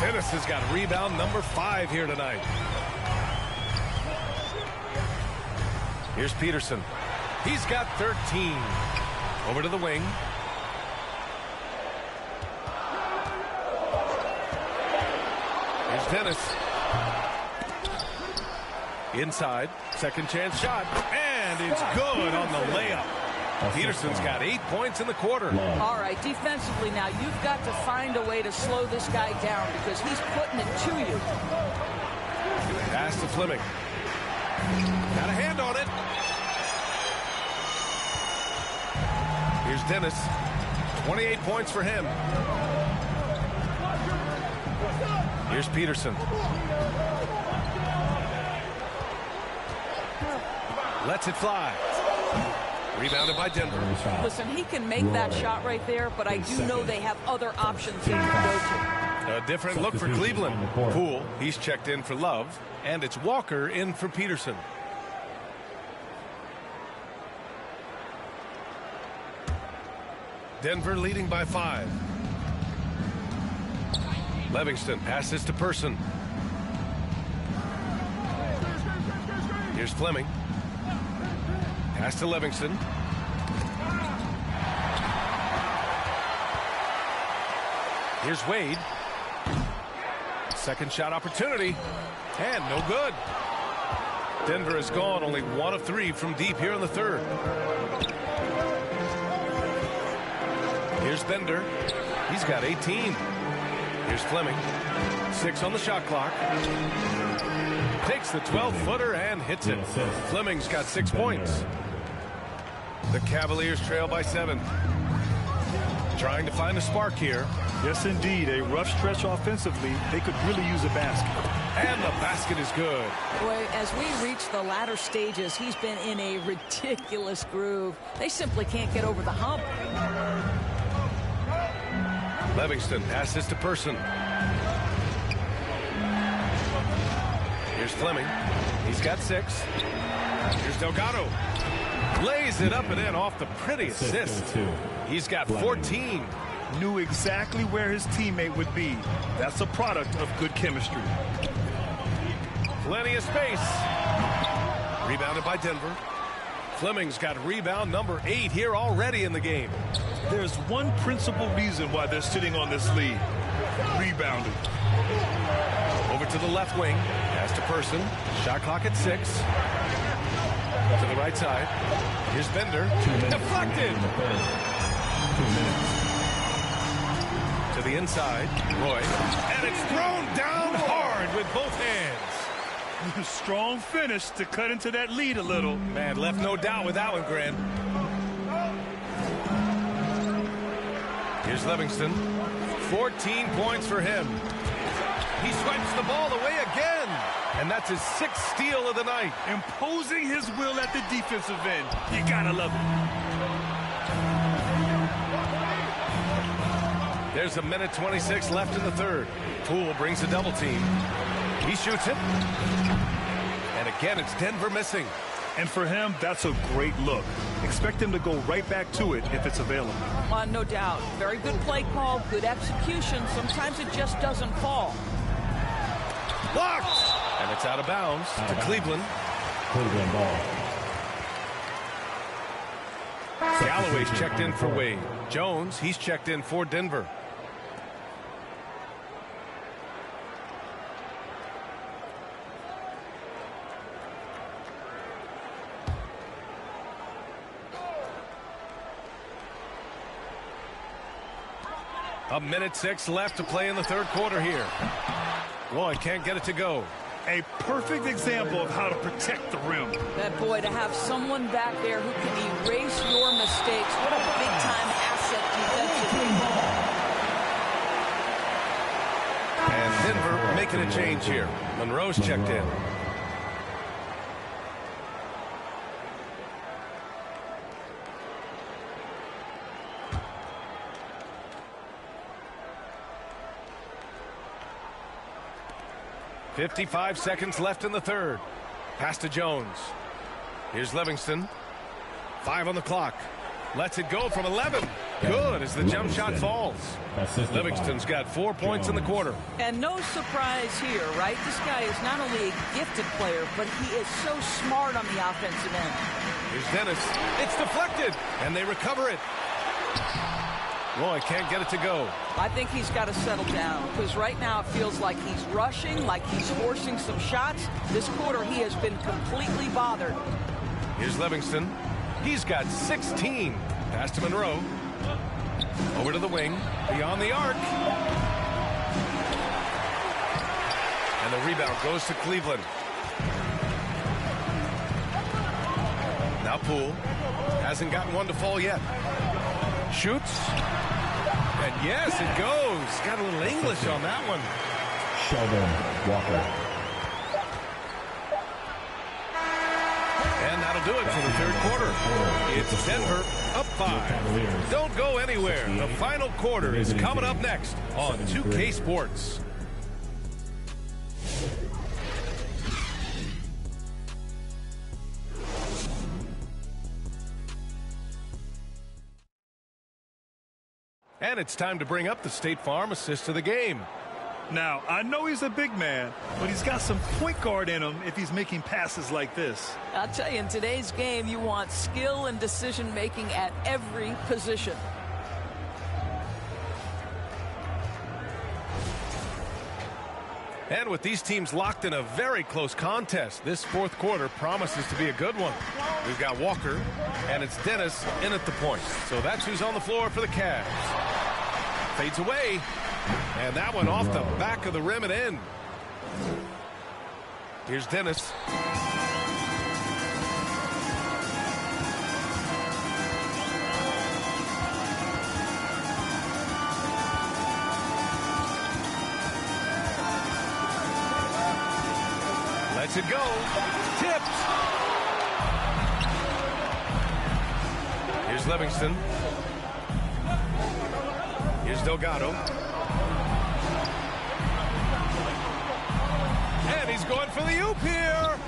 Dennis has got rebound number 5 here tonight. Here's Peterson. He's got 13. Over to the wing. Here's Dennis. Inside. Second chance shot. And it's good on the layup. Peterson's got 8 points in the quarter. All right, defensively now, you've got to find a way to slow this guy down because he's putting it to you. Pass to Fleming. Got a hand on it. Here's Dennis. 28 points for him. Here's Peterson. Lets it fly. Rebounded by Denver. Listen, he can make that shot right there, but I do know they have other options he can go to. A different look for Cleveland. Poole, he's checked in for Love, and it's Walker in for Peterson. Denver leading by 5. Livingston passes to Person. Here's Fleming. Pass to Livingston. Here's Wade. Second shot opportunity. And no good. Denver has gone only 1 of 3 from deep here in the third. Here's Bender. He's got 18. Here's Fleming. 6 on the shot clock. Takes the 12-footer and hits it. Fleming's got 6 points. The Cavaliers trail by 7. Trying to find a spark here. Yes, indeed. A rough stretch offensively. They could really use a basket. And the basket is good. Boy, as we reach the latter stages, he's been in a ridiculous groove. They simply can't get over the hump. Livingston passes to Person. Here's Fleming. He's got 6. Here's Delgado. Lays it up and in off the pretty assist. He's got 14. Knew exactly where his teammate would be. That's a product of good chemistry. Plenty of space. Rebounded by Denver. Fleming's got rebound number 8 here already in the game. There's one principal reason why they're sitting on this lead. Rebounding. Over to the left wing. Pass to Person. Shot clock at 6. To the right side. Here's Bender. Deflected. 2 minutes. To the inside. Roy. And it's thrown down hard with both hands. Strong finish to cut into that lead a little. Man, left no doubt with that one, Grant. Here's Livingston. 14 points for him. He swipes the ball away again. And that's his 6th steal of the night. Imposing his will at the defensive end. You gotta love it. There's a minute 26 left in the third. Poole brings a double team. He shoots it. And again, it's Denver missing. And for him, that's a great look. Expect him to go right back to it if it's available. No doubt. Very good play call, good execution. Sometimes it just doesn't fall. Blocked! And it's out of bounds to Cleveland. Cleveland ball. Galloway's checked in for Wade. Jones, he's checked in for Denver. A minute 6 left to play in the third quarter here. Roy can't get it to go. A perfect example of how to protect the rim. That boy, to have someone back there who can erase your mistakes. What a big-time asset defensively. And Denver making a change here. Monroe's checked in. .55 seconds left in the third. Pass to Jones. Here's Livingston. 5 on the clock. Lets it go from 11. Good as the jump shot falls. Livingston's got 4 points in the quarter. And no surprise here, right? This guy is not only a gifted player, but he is so smart on the offensive end. Here's Dennis. It's deflected, and they recover it. Roy can't get it to go. I think he's got to settle down because right now it feels like he's rushing, like he's forcing some shots. This quarter he has been completely bothered. Here's Livingston. He's got 16. Pass to Monroe. Over to the wing. Beyond the arc. And the rebound goes to Cleveland. Now Poole. Hasn't gotten one to fall yet. Shoots. And yes, it goes. Got a little English on that one. Sheldon Walker. And that'll do it for the third quarter. It's Denver up 5. Don't go anywhere. The final quarter is coming up next on 2K Sports. And it's time to bring up the State Farm assist of the game. Now, I know he's a big man, but he's got some point guard in him if he's making passes like this. I'll tell you, in today's game, you want skill and decision-making at every position. And with these teams locked in a very close contest, this fourth quarter promises to be a good one. We've got Walker, and it's Dennis in at the point. So that's who's on the floor for the Cavs. Fades away, and that one off the back of the rim and in. Here's Dennis. Lets it go. Tipped. Here's Livingston. Here's Delgado. And he's going for the oop here.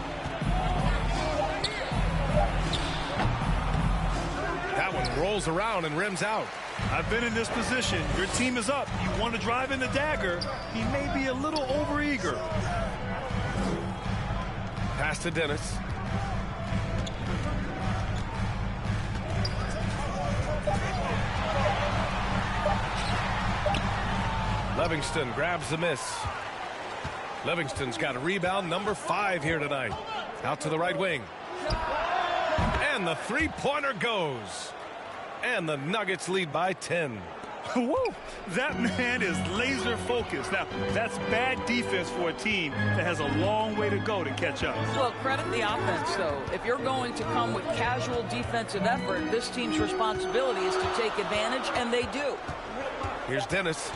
That one rolls around and rims out. I've been in this position. Your team is up. You want to drive in the dagger. He may be a little overeager. Pass to Dennis. Livingston grabs the miss. Livingston's got a rebound, number 5 here tonight. Out to the right wing. And the three-pointer goes. And the Nuggets lead by 10. Woo! That man is laser focused. Now, that's bad defense for a team that has a long way to go to catch up. Well, credit the offense, though. If you're going to come with casual defensive effort, this team's responsibility is to take advantage, and they do. Here's Dennis.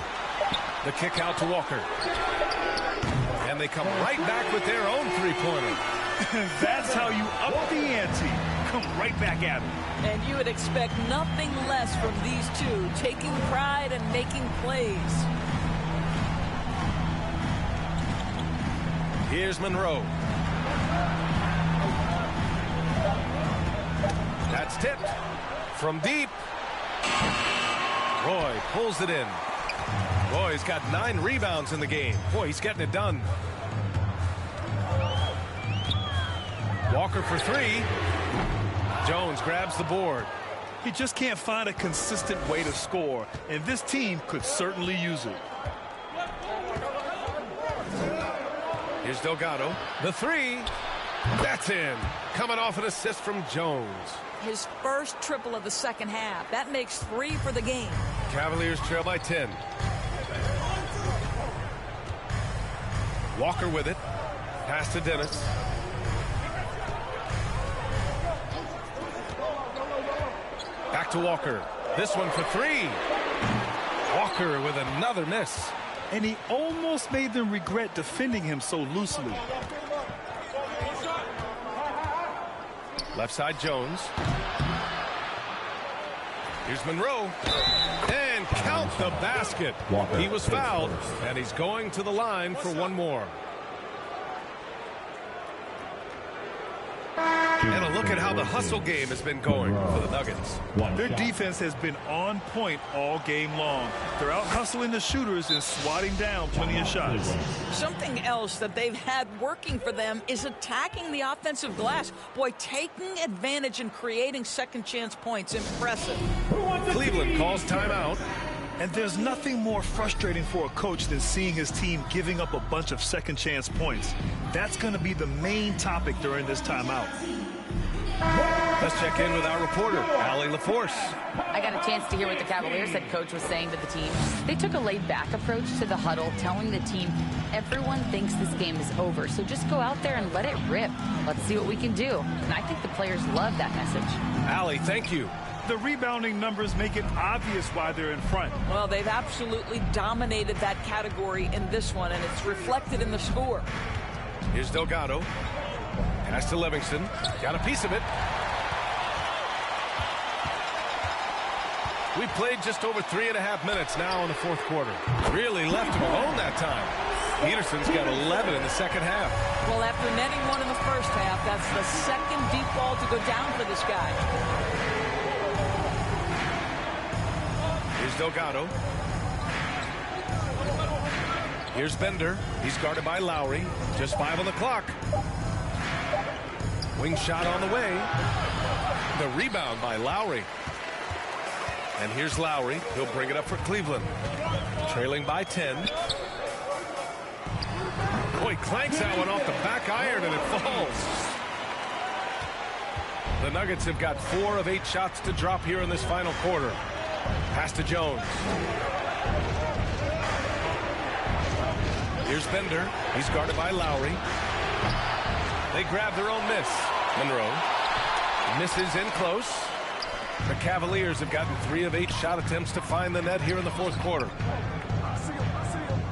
The kick out to Walker. And they come right back with their own three-pointer. That's how you up the ante. Come right back at him. And you would expect nothing less from these two, taking pride and making plays. Here's Monroe. That's tipped from deep. Roy pulls it in. Roy's got 9 rebounds in the game. Boy, he's getting it done. Walker for 3. Jones grabs the board. He just can't find a consistent way to score, and this team could certainly use it. Here's Delgado. The 3. That's in. Coming off an assist from Jones. His first triple of the second half. That makes 3 for the game. Cavaliers trail by 10. Walker with it. Pass to Dennis. Back to Walker. This one for 3. Walker with another miss. And he almost made them regret defending him so loosely. Left side Jones. Here's Monroe. And count the basket. Walker He was fouled, and he's going to the line for one more. And a look at how the hustle game has been going for the Nuggets. Their defense has been on point all game long. They're out hustling the shooters and swatting down plenty of shots. Something else that they've had working for them is attacking the offensive glass. Boy, taking advantage and creating second chance points. Impressive. Cleveland calls timeout. And there's nothing more frustrating for a coach than seeing his team giving up a bunch of second chance points. That's going to be the main topic during this timeout. Let's check in with our reporter, Allie LaForce. I got a chance to hear what the Cavaliers head coach was saying to the team. They took a laid-back approach to the huddle, telling the team, everyone thinks this game is over, so just go out there and let it rip. Let's see what we can do. And I think the players love that message. Allie, thank you. The rebounding numbers make it obvious why they're in front. Well, they've absolutely dominated that category in this one, and it's reflected in the score. Here's Delgado. Pass to Livingston. Got a piece of it. We played just over 3.5 minutes now in the fourth quarter. Really left him alone that time. Peterson's got 11 in the second half. Well, after netting one in the first half, that's the second deep ball to go down for this guy. Here's Delgado. Here's Bender. He's guarded by Lowry. Just 5 on the clock. Wing shot on the way. The rebound by Lowry. And here's Lowry. He'll bring it up for Cleveland. Trailing by 10. Boy, clanks that one off the back iron and it falls. The Nuggets have got 4 of 8 shots to drop here in this final quarter. Pass to Jones. Here's Bender. He's guarded by Lowry. They grab their own miss. Monroe misses in close. The Cavaliers have gotten 3 of 8 shot attempts to find the net here in the fourth quarter.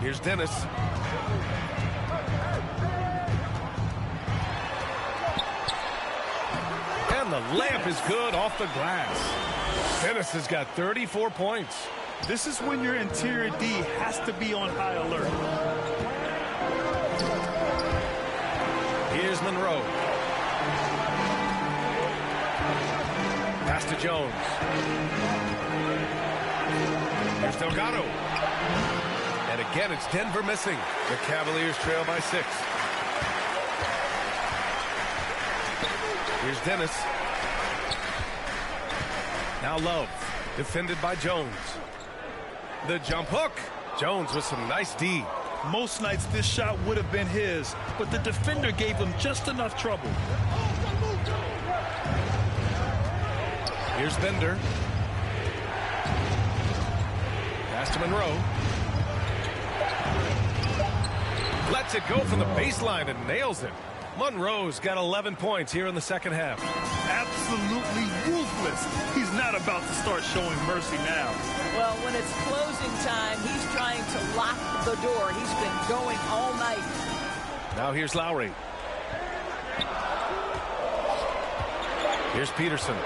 Here's Dennis. And the layup is good off the glass. Dennis has got 34 points. This is when your interior D has to be on high alert. Here's Monroe. Pass to Jones. Here's Delgado. And again, it's Denver missing. The Cavaliers trail by 6. Here's Dennis. Now Love. Defended by Jones. The jump hook. Jones with some nice D. Most nights this shot would have been his, but the defender gave him just enough trouble. Here's Bender. Pass to Monroe. Lets it go from the baseline and nails it. Monroe's got 11 points here in the second half. Absolutely ruthless. He's not about to start showing mercy now. Well, when it's closing time, he's trying to lock the door. He's been going all night. Now here's Lowry. Here's Peterson.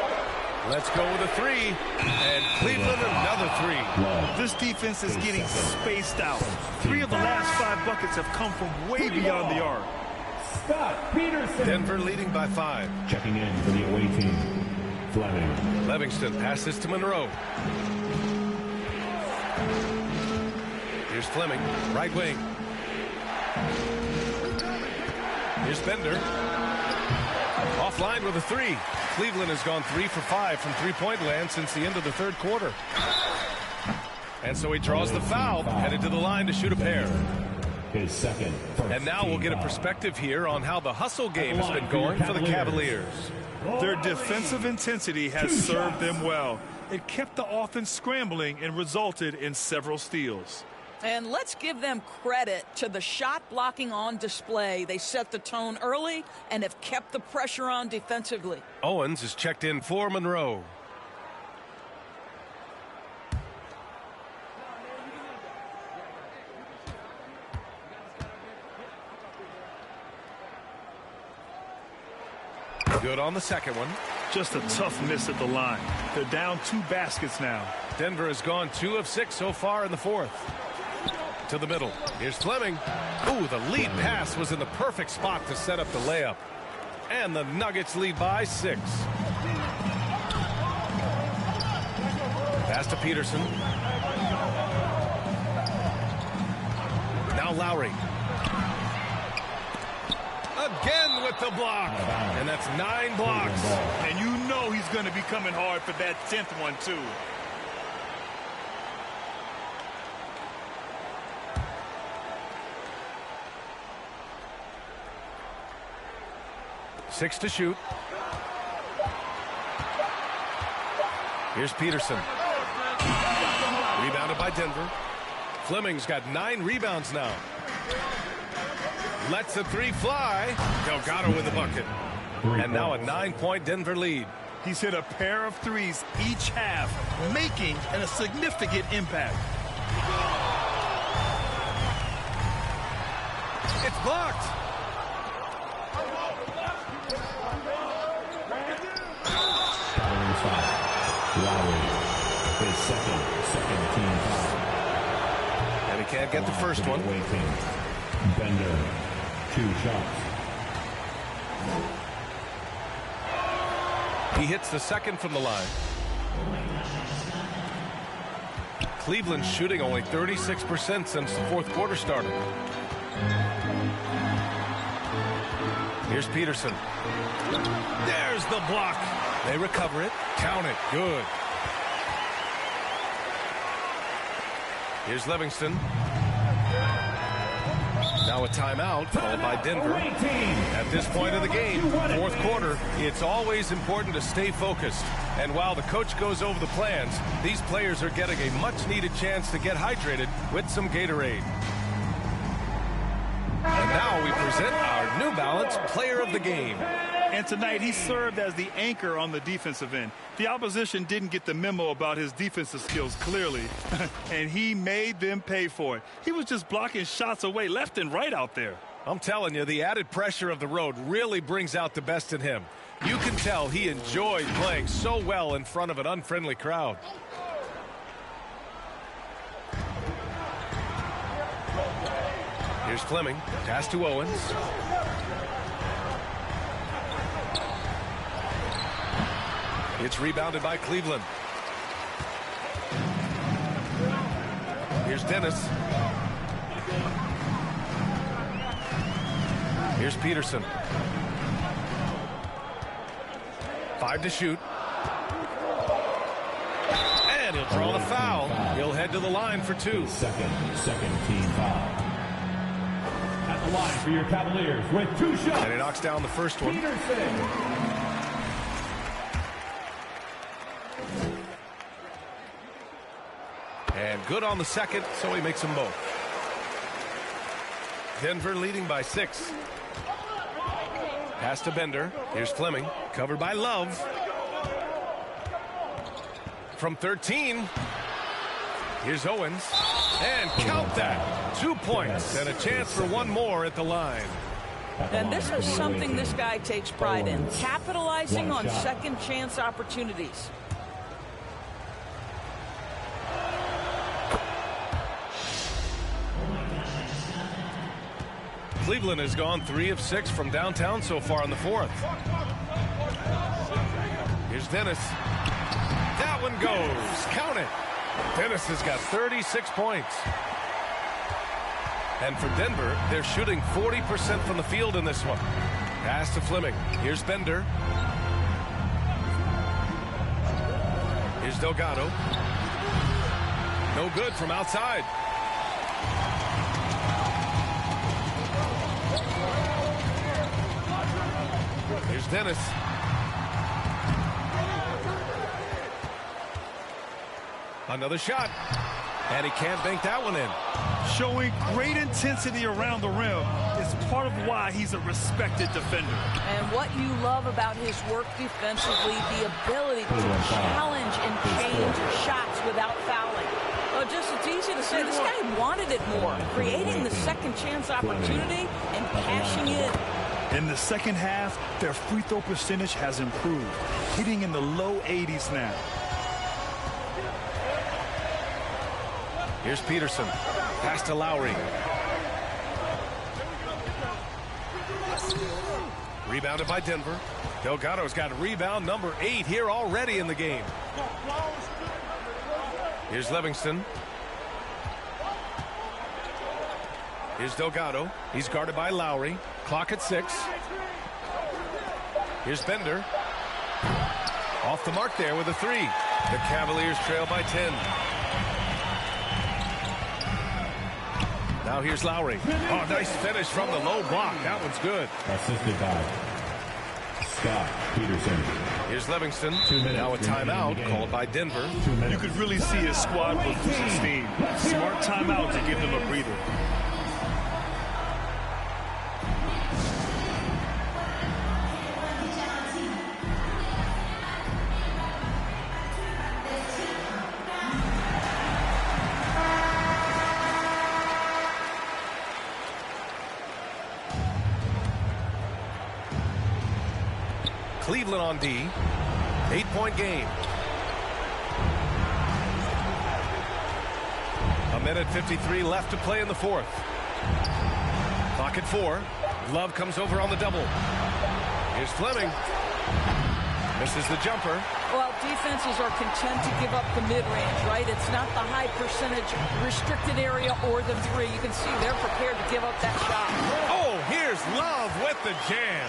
Let's go with a 3. And Cleveland another 3. This defense is getting spaced out. 3 of the last 5 buckets have come from way beyond the arc. Scott Peterson. Denver leading by 5. Checking in for the away team, Fleming. Livingston passes to Monroe. Here's Fleming, right wing. Here's Bender. Offline with a 3. Cleveland has gone 3 for 5 from three-point land since the end of the third quarter. And so he draws the foul, headed to the line to shoot a pair. His second. And now we'll get a perspective here on how the hustle game has been going for the Cavaliers. Their defensive intensity has served them well. It kept the offense scrambling and resulted in several steals. And let's give them credit to the shot blocking on display. They set the tone early and have kept the pressure on defensively. Owens is checked in for Monroe. Good on the second one. Just a tough miss at the line. They're down 2 baskets now. Denver has gone 2 of 6 so far in the fourth. To the middle. Here's Fleming. Ooh, the lead pass was in the perfect spot to set up the layup. And the Nuggets lead by 6. Pass to Peterson. Now Lowry. Again with the block. And that's 9 blocks. And you know he's going to be coming hard for that 10th one, too. Six to shoot. Here's Peterson. Rebounded by Denver. Fleming's got 9 rebounds now. Lets the 3 fly. Delgado with the bucket. And now a 9-point Denver lead. He's hit a pair of threes each half, making a significant impact. It's blocked. Lowry, his second team foul. And he can't get the first one. Bender, 2 shots. He hits the second from the line. Cleveland's shooting only 36% since the 4th quarter started. Here's Peterson. There's the block. They recover it. Count it. Good. Here's Livingston. Now a timeout called by Denver. At this point of the game, 4th quarter, it's always important to stay focused. And while the coach goes over the plans, these players are getting a much-needed chance to get hydrated with some Gatorade. And now we present our New Balance Player of the Game. And tonight he served as the anchor on the defensive end. The opposition didn't get the memo about his defensive skills clearly, and he made them pay for it. He was just blocking shots away left and right out there. I'm telling you, the added pressure of the road really brings out the best in him. You can tell he enjoyed playing so well in front of an unfriendly crowd. Here's Fleming. Pass to Owens. It's rebounded by Cleveland. Here's Dennis. Here's Peterson. 5 to shoot. And he'll draw the foul. He'll head to the line for 2. Second team foul. At the line for your Cavaliers with 2 shots. And he knocks down the first one. Peterson. And good on the second, so he makes them both. Denver leading by 6. Pass to Bender. Here's Fleming. Covered by Love. From 13. Here's Owens. And count that. 2 points and a chance for one more at the line. And this is something this guy takes pride in. Capitalizing on second chance opportunities. Cleveland has gone 3 of 6 from downtown so far in the 4th. Here's Dennis. That one goes. Count it. Dennis has got 36 points. And for Denver, they're shooting 40% from the field in this one. Pass to Fleming. Here's Bender. Here's Delgado. No good from outside. Here's Dennis. Another shot. And he can't bank that one in. Showing great intensity around the rim is part of why he's a respected defender. And what you love about his work defensively, the ability to challenge and change shots without fouling. It's easy to say this guy wanted it more, creating the second chance opportunity and cashing in. In the second half, their free throw percentage has improved, hitting in the low 80s now. Here's Peterson. Pass to Lowry. Rebounded by Denver. Delgado's got rebound number 8 here already in the game. Here's Livingston. Here's Delgado. He's guarded by Lowry. Clock at 6. Here's Bender. Off the mark there with a 3. The Cavaliers trail by 10. Now here's Lowry. Oh, nice finish from the low block. That one's good. Assisted by Scott Peterson. Here's Livingston. 2 minutes Now a timeout remaining in the game. called by Denver. 2 minutes. You could really see his squad was losing steam. Smart timeout to give them a breather. Cleveland on D. 8-point game. A minute 53 left to play in the fourth. Clock at 4. Love comes over on the double. Here's Fleming. Misses the jumper. Well, defenses are content to give up the mid-range, right? It's not the high percentage restricted area or the three. You can see they're prepared to give up that shot. Oh, here's Love with the jam.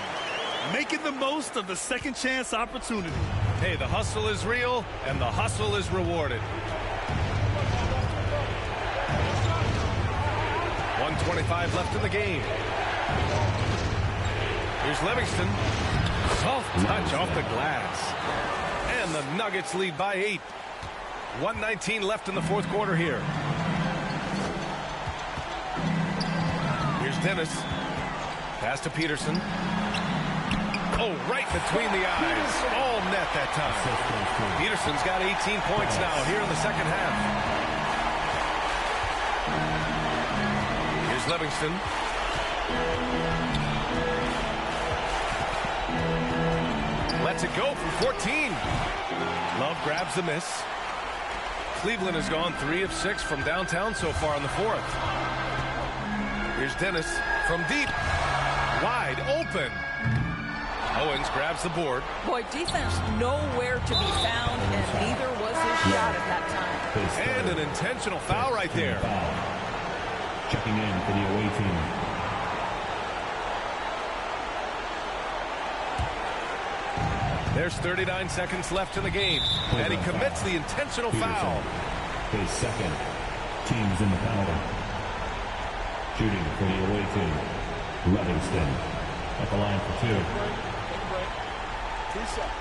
Making the most of the second chance opportunity. Hey, the hustle is real, and the hustle is rewarded. 1:25 left in the game. Here's Livingston. Soft touch off the glass. And the Nuggets lead by 8. 1:19 left in the fourth quarter here. Here's Dennis. Pass to Peterson. Oh, right between the eyes. All net that time. Peterson's got 18 points now here in the second half. Here's Livingston. Lets it go from 14. Love grabs the miss. Cleveland has gone 3 of 6 from downtown so far in the fourth. Here's Dennis from deep. Wide open. Owens grabs the board. Boy, defense nowhere to be found, and neither was his shot at that time. And an intentional foul right there. Checking in for the away team. There's 39 seconds left in the game. And he commits the intentional foul. His second. Teams in the penalty. Shooting for the away team. Livingston at the line for 2. 2 seconds.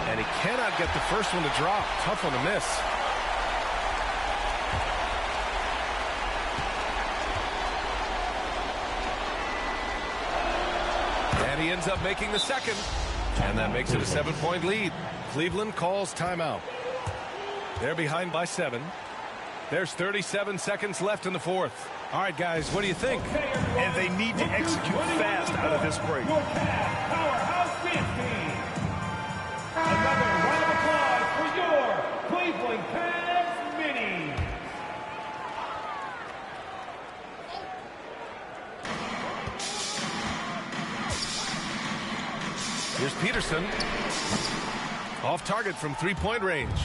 And he cannot get the first one to drop. Tough one to miss. And he ends up making the second. And that makes it a 7-point lead. Cleveland calls timeout. They're behind by 7. There's 37 seconds left in the fourth. All right, guys, what do you think? And they need to execute fast out of this break. Your Powerhouse Band Team. Another round of applause for your Cleveland Cavs Minis. Here's Peterson. Off target from 3-point range.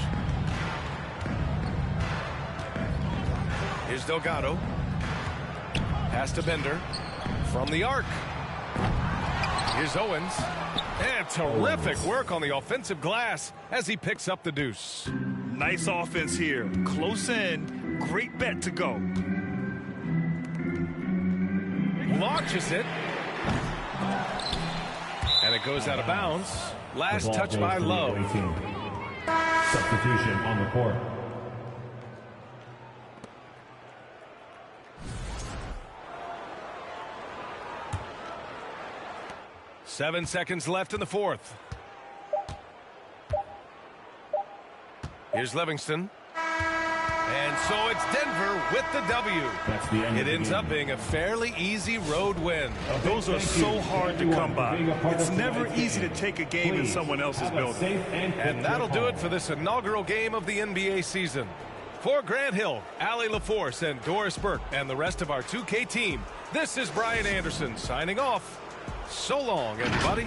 Here's Delgado. Pass to Bender. From the arc. Here's Owens. And terrific work on the offensive glass as he picks up the deuce. Nice offense here. Close in. Great bet to go. Launches it. And it goes out of bounds. Last touch by Love. Substitution on the court. Seven seconds left in the fourth. Here's Livingston. And so it's Denver with the W. That's the end It ends game. up being a fairly easy road win. Those are so hard to come by. It's never easy to take a game in someone else's building. And that'll do it for this inaugural game of the NBA season. For Grant Hill, Allie LaForce, and Doris Burke, and the rest of our 2K team, this is Brian Anderson signing off. So long, everybody.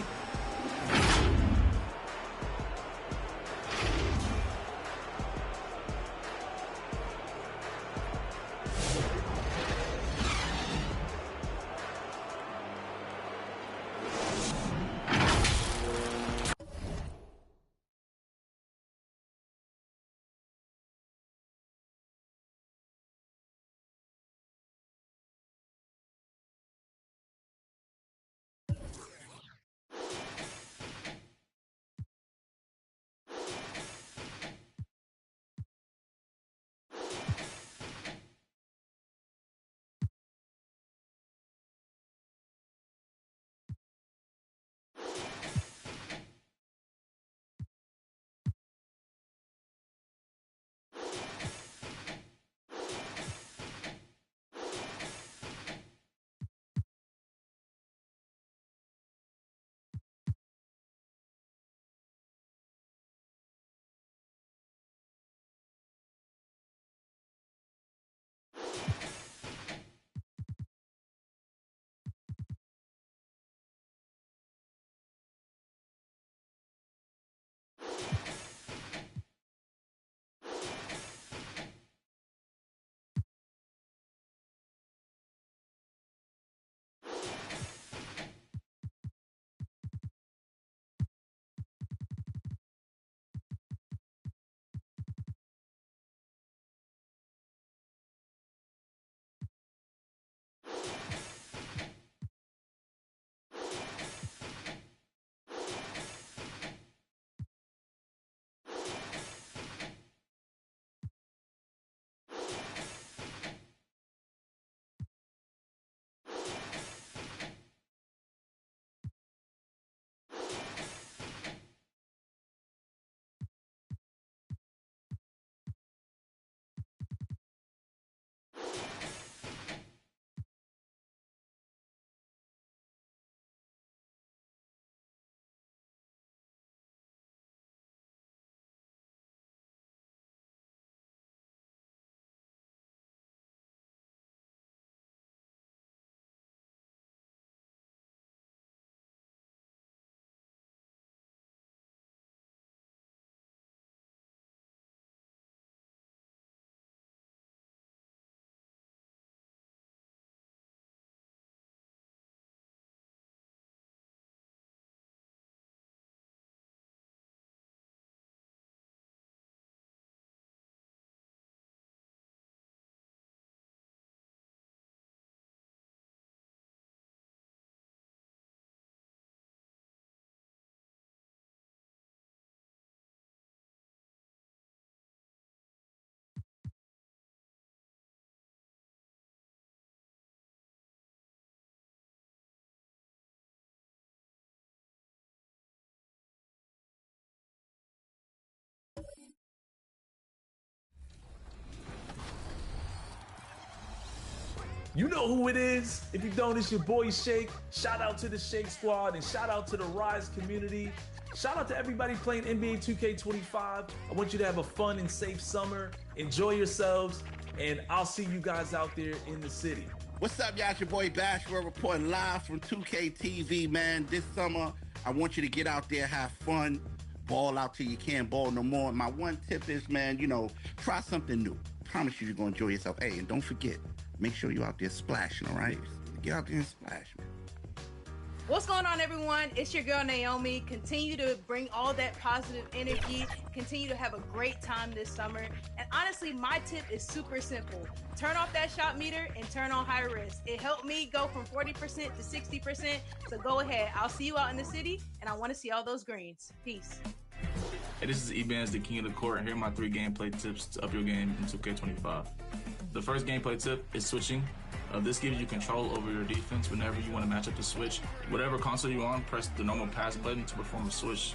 You know who it is. If you don't, it's your boy Shake. Shout out to the Shake Squad and shout out to the Rise community. Shout out to everybody playing NBA 2K25. I want you to have a fun and safe summer. Enjoy yourselves, and I'll see you guys out there in the city. What's up, y'all? It's your boy Bashford reporting live from 2K TV, man. This summer, I want you to get out there, have fun, ball out till you can't ball no more. My one tip is, man, try something new. Promise you're going to enjoy yourself. Hey, and don't forget, make sure you're out there splashing, all right? Get out there and splash, man. What's going on, everyone? It's your girl, Naomi. Continue to bring all that positive energy. Continue to have a great time this summer. And honestly, my tip is super simple. Turn off that shot meter and turn on high risk. It helped me go from 40% to 60%. So go ahead. I'll see you out in the city, and I want to see all those greens. Peace. Hey, this is Ebans, the king of the court, and here are my 3 gameplay tips to up your game in 2K25. The first gameplay tip is switching. This gives you control over your defense whenever you want to match up the switch. Whatever console you're on, press the normal pass button to perform a switch.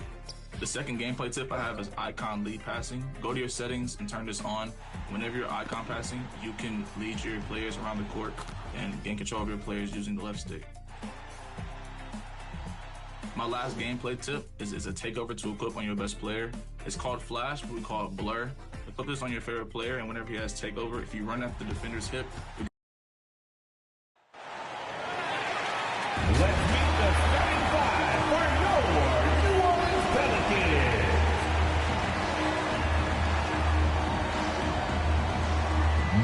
The second gameplay tip I have is icon lead passing. Go to your settings and turn this on. Whenever you're icon passing, you can lead your players around the court and gain control of your players using the left stick. My last gameplay tip is a takeover to equip on your best player. It's called Flash, but we call it Blur. Equip this on your favorite player, and whenever he has takeover, if you run at the defender's hip, Let's meet the starting 5 for your New Orleans Pelicans.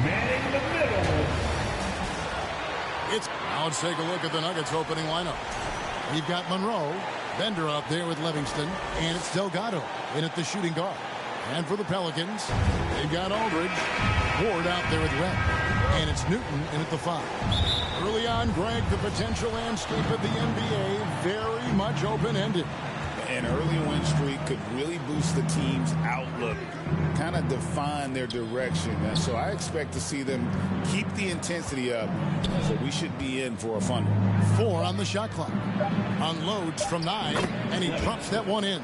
Manning the middle. Now let's take a look at the Nuggets opening lineup. We've got Monroe, Bender up there with Livingston, and it's Delgado in at the shooting guard. And for the Pelicans, they've got Aldridge, Ward out there with Red, and it's Newton in at the 5. Early on, Greg, the potential landscape of the NBA very much open-ended. An early win streak could really boost the team's outlook, kind of define their direction. And so I expect to see them keep the intensity up. So we should be in for a fun one. 4 on the shot clock. Unloads from 9, and he drops that one in.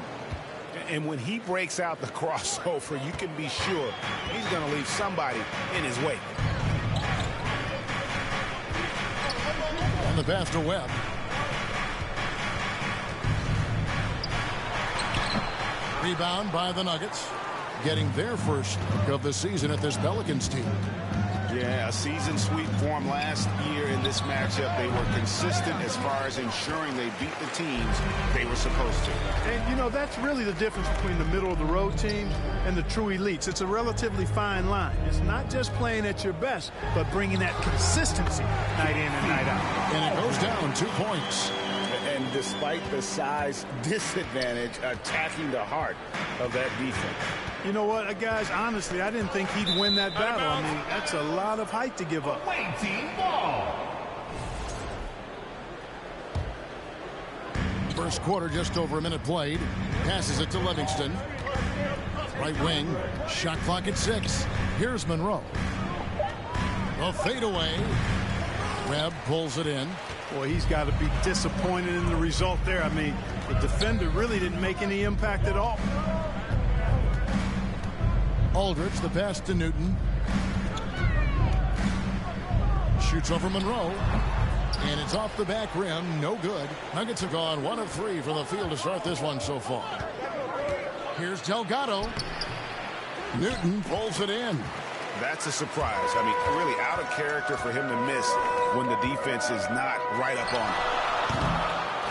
And when he breaks out the crossover, you can be sure he's going to leave somebody in his wake. And the pass to Webb. Rebound by the Nuggets, getting their first of the season at this Pelicans team. Yeah, a season sweep form last year in this matchup. They were consistent as far as ensuring they beat the teams they were supposed to. And, that's really the difference between the middle-of-the-road teams and the true elites. It's a relatively fine line. It's not just playing at your best, but bringing that consistency night in and night out. And it goes down 2 points. And despite the size disadvantage, attacking the heart of that defense. You know what, guys, honestly, I didn't think he'd win that battle. I mean, that's a lot of height to give up. Waiting ball. First quarter, just over a minute played. Passes it to Livingston. Right wing, shot clock at 6. Here's Monroe. A fadeaway. Webb pulls it in. Boy, he's got to be disappointed in the result there. I mean, the defender really didn't make any impact at all. Aldridge, the pass to Newton. Shoots over Monroe. And it's off the back rim. No good. Nuggets have gone 1 of 3 from the field to start this one so far. Here's Delgado. Newton pulls it in. That's a surprise. I mean, really out of character for him to miss when the defense is not right up on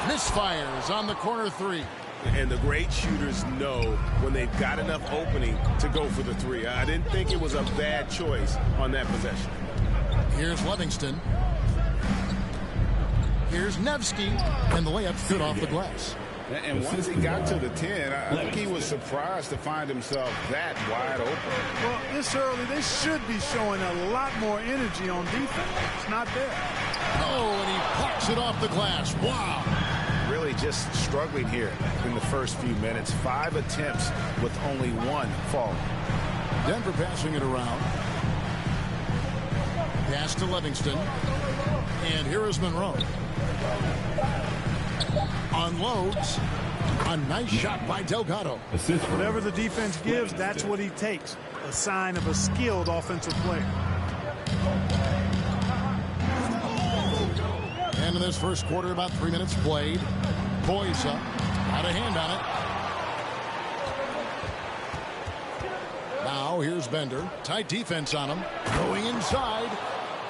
him. Misfires on the corner 3. And the great shooters know when they've got enough opening to go for the 3. I didn't think it was a bad choice on that possession. Here's Livingston. Here's Nevsky. And the layup's good off the glass. And once he got to the 10, I think he was surprised to find himself that wide open. Well, this early, they should be showing a lot more energy on defense. It's not there. Oh, and he pucks it off the glass. Wow. Really just struggling here in the first few minutes. 5 attempts with only 1 fall. Denver passing it around. Pass to Livingston. And here is Monroe. Unloads. A nice shot by Delgado. Whatever the defense gives, that's what he takes. A sign of a skilled offensive player. this first quarter, about 3 minutes played. Boys up. Got a hand on it. Now here's Bender. Tight defense on him. Going inside.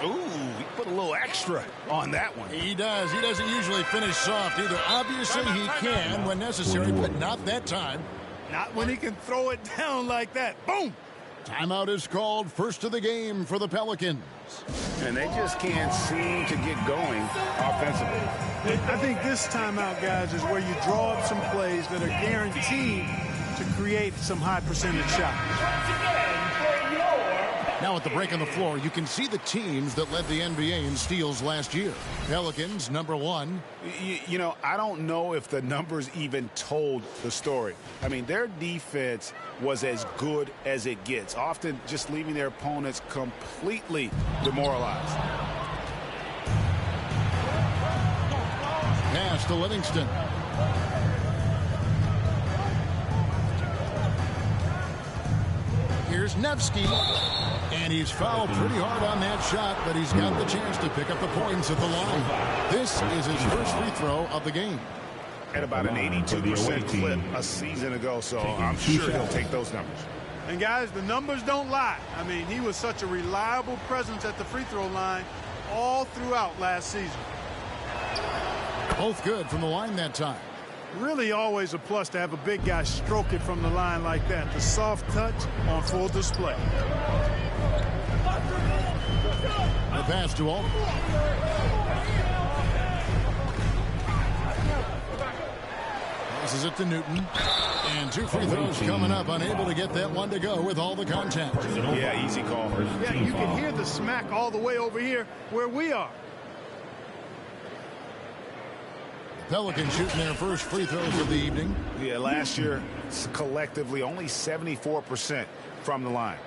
Ooh, he put a little extra on that one. He does. He doesn't usually finish soft either. Obviously, he can when necessary, but not that time. Not when he can throw it down like that. Boom! Timeout is called, first of the game for the Pelicans. And they just can't seem to get going offensively. I think this timeout, guys, is where you draw up some plays that are guaranteed to create some high percentage shots. Now at the break on the floor, you can see the teams that led the NBA in steals last year. Pelicans, number 1. You know, I don't know if the numbers even told the story. I mean, their defense was as good as it gets, often just leaving their opponents completely demoralized. Pass to Livingston. Here's Nevsky. And he's fouled pretty hard on that shot, but he's got the chance to pick up the points at the line. This is his first free throw of the game. At about an 82% clip a season ago, so I'm sure he'll take those numbers. And guys, the numbers don't lie. I mean, he was such a reliable presence at the free throw line all throughout last season. Both good from the line that time. Really always a plus to have a big guy stroke it from the line like that. The soft touch on full display. The pass to Aldridge. Passes it to Newton. And 2 free throws coming up. Unable to get that one to go with all the contact. Yeah, easy call. Yeah, you can hear the smack all the way over here where we are. Pelicans shooting their first free throws of the evening. Yeah, last year, collectively, only 74% from the line.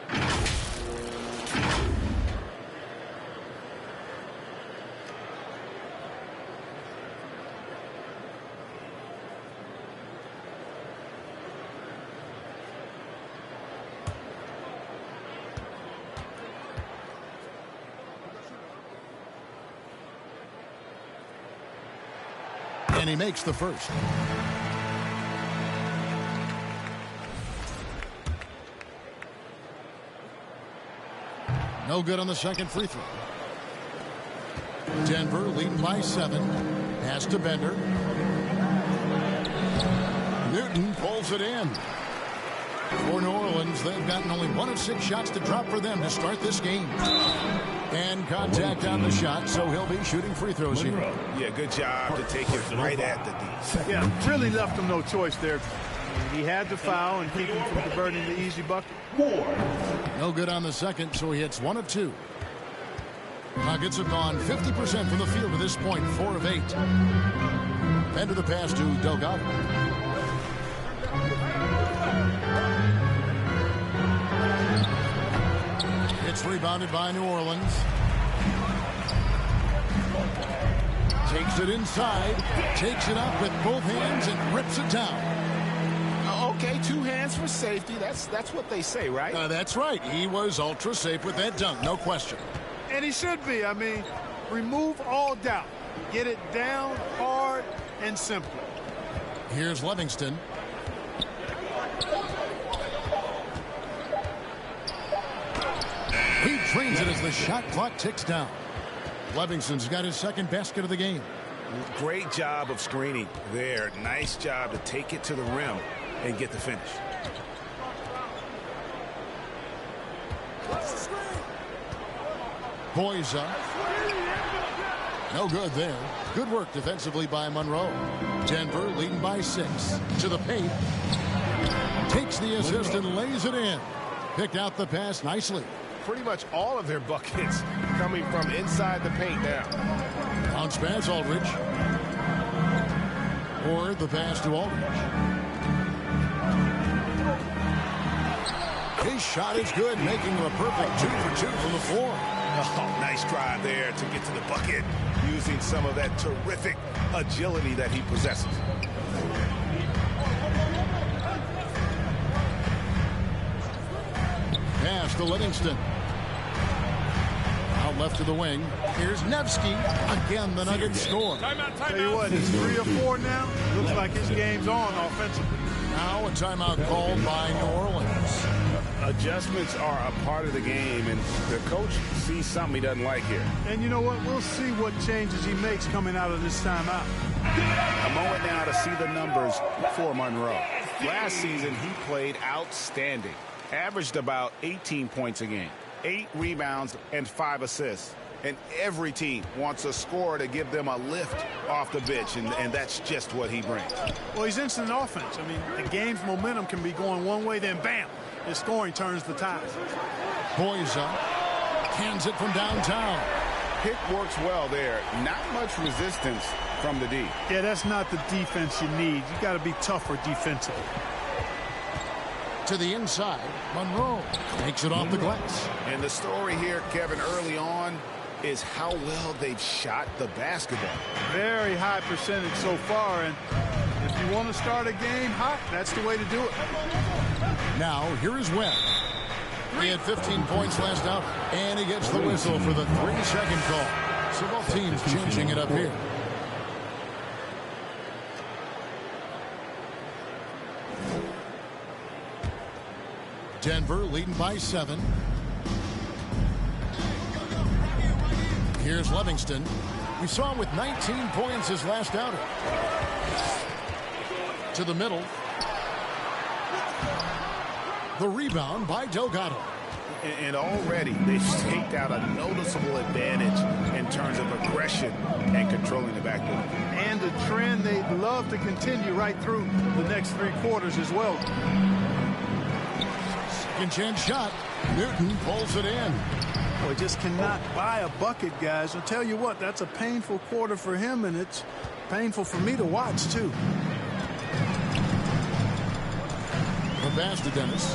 And he makes the first. No good on the second free throw. Denver leading by 7. Pass to Bender. Newton pulls it in. For New Orleans, they've gotten only 1 of 6 shots to drop for them to start this game. And contact on the shot, so he'll be shooting free throws here. Yeah, good job to take it right at the D. Yeah, really left him no choice there. He had to foul and keep him from converting the easy bucket. No good on the second, so he hits 1 of 2. Nuggets have gone 50% from the field to this point, 4 of 8. Bender the pass to Delgado. It's rebounded by New Orleans. Takes it inside, takes it up with both hands and rips it down. Okay, 2 hands for safety. That's what they say, right? That's right. He was ultra safe with that dunk, no question. And he should be. I mean, remove all doubt. Get it down hard and simple. Here's Livingston. He drains it as the shot clock ticks down. Livingston's got his second basket of the game. Great job of screening there. Nice job to take it to the rim and get the finish. Boys up. No good there. Good work defensively by Monroe. Denver leading by 6. To the paint. Takes the assist and lays it in. Picked out the pass nicely. Pretty much all of their buckets coming from inside the paint now. Bounce pass, Aldridge. Or the pass to Aldridge. His shot is good, making him a perfect 2 for 2 from the floor. Oh, nice drive there to get to the bucket, using some of that terrific agility that he possesses. Pass to Livingston. Now out left to the wing. Here's Nevsky. Again, the Nuggets score. Tell you what, he's 3 or 4 now. Looks like his game's on offensively. Now a timeout called by New Orleans. Adjustments are a part of the game, and the coach sees something he doesn't like here. And you know what? We'll see what changes he makes coming out of this timeout. A moment now to see the numbers for Monroe. Last season, he played outstanding. Averaged about 18 points a game, 8 rebounds, and 5 assists. And every team wants a scorer to give them a lift off the bench, and that's just what he brings. Well, he's instant offense. I mean, the game's momentum can be going one way, then bam, his scoring turns the tide. Boyza cans it from downtown. Pick works well there. Not much resistance from the D. Yeah, that's not the defense you need. You got to be tougher defensively. To the inside, Monroe takes it off the glass. And the story here, Kevin, early on is how well they've shot the basketball. Very high percentage so far, and if you want to start a game hot, that's the way to do it. Now, here is Webb. He had 15 points last out, and he gets the whistle for the 3-second call. So both teams changing it up here. Denver leading by 7. Here's Livingston. We saw him with 19 points his last outing. To the middle. The rebound by Delgado. And already they've staked out a noticeable advantage in terms of aggression and controlling the backcourt. And the trend they'd love to continue right through the next 3 quarters as well. Second chance shot. Newton pulls it in. Boy, just cannot buy a bucket, guys. I'll tell you what, that's a painful quarter for him, and it's painful for me to watch, too. The pass to Dennis.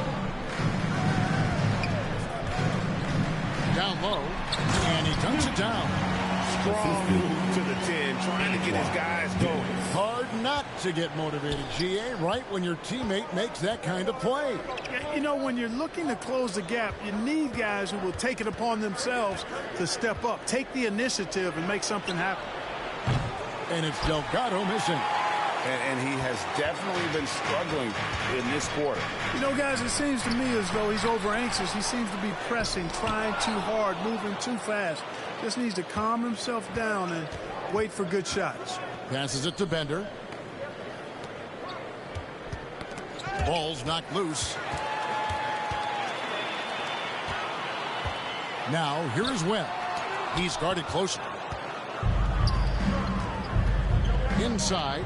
Down low, and he dunks it down. Strong move to the 10, trying to get his guys going. Hard not to get motivated, GA, right when your teammate makes that kind of play. You know, when you're looking to close the gap, you need guys who will take it upon themselves to step up, take the initiative, and make something happen. And it's Delgado missing. And he has definitely been struggling in this quarter. You know, guys, it seems to me as though he's over anxious. He seems to be pressing, trying too hard, moving too fast. Just needs to calm himself down and wait for good shots. Passes it to Bender. Ball's knocked loose. Now, here is Webb. He's guarded closely. Inside.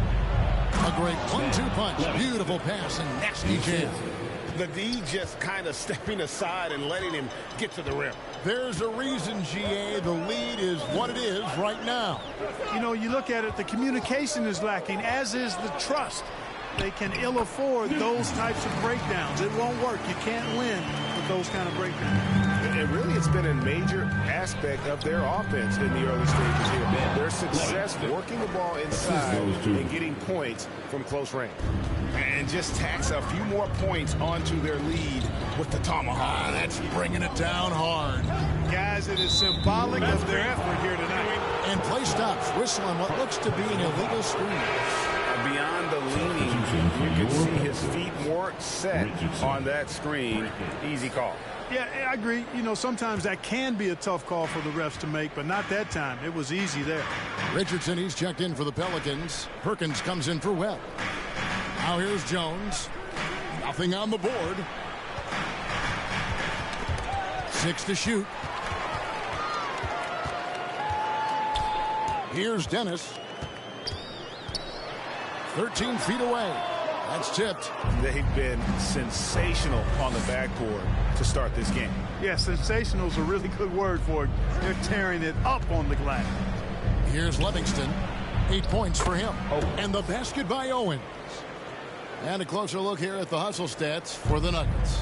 A great 1-2 punch. Beautiful pass and nasty jam. The D just kind of stepping aside and letting him get to the rim. There's a reason, GA, the lead is what it is right now. You know, you look at it, the communication is lacking, as is the trust. They can ill afford those types of breakdowns. It won't work. You can't win with those kind of breakdowns. And really, it's been a major aspect of their offense in the early stages here. Their success working the ball inside and getting points from close range. And just tacks a few more points onto their lead with the tomahawk. That's bringing it down hard. Guys, it is symbolic of their effort here tonight. And play stops. Whistle on what looks to be an illegal screen. Beyond the leaning, you can see his feet weren't set on that screen. Easy call. Yeah, I agree. You know, sometimes that can be a tough call for the refs to make, but not that time. It was easy there. Richardson, he's checked in for the Pelicans. Perkins comes in for Webb. Now here's Jones. Nothing on the board. 6 to shoot. Here's Dennis. 13 feet away. That's tipped. They've been sensational on the backboard to start this game. Yeah, sensational is a really good word for it. They're tearing it up on the glass. Here's Livingston. 8 points for him. And the basket by Owens. And a closer look here at the hustle stats for the Nuggets.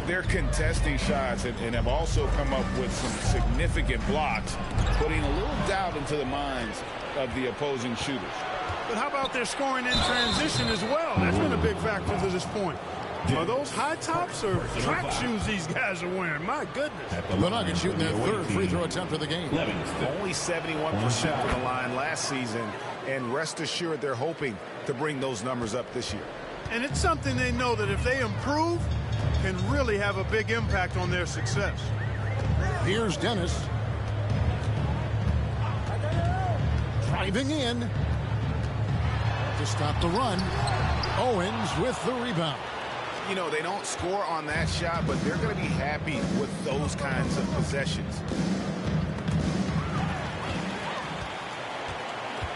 They're contesting shots and have also come up with some significant blocks, putting a little doubt into the minds of the opposing shooters. But how about their scoring in transition as well? That's been a big factor to this point. Are those high tops or track shoes these guys are wearing? My goodness. The Nuggets shooting their third free throw attempt of the game. Only 71% from the line last season, and rest assured they're hoping to bring those numbers up this year. And it's something they know that if they improve, can really have a big impact on their success. Here's Dennis. Driving in to stop the run. Owens with the rebound. You know, they don't score on that shot, but they're going to be happy with those kinds of possessions.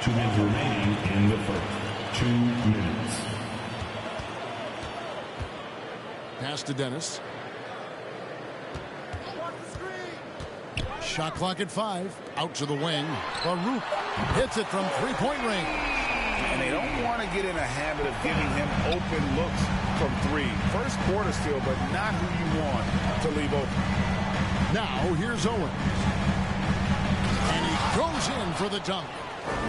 2 minutes remaining in the first. 2 minutes. Pass to Dennis. Shot clock at 5. Out to the wing. Baruch hits it from three-point range. And they don't want to get in a habit of giving him open looks from 3. First quarter still, but not who you want to leave open. Now here's Owens. And he goes in for the dunk.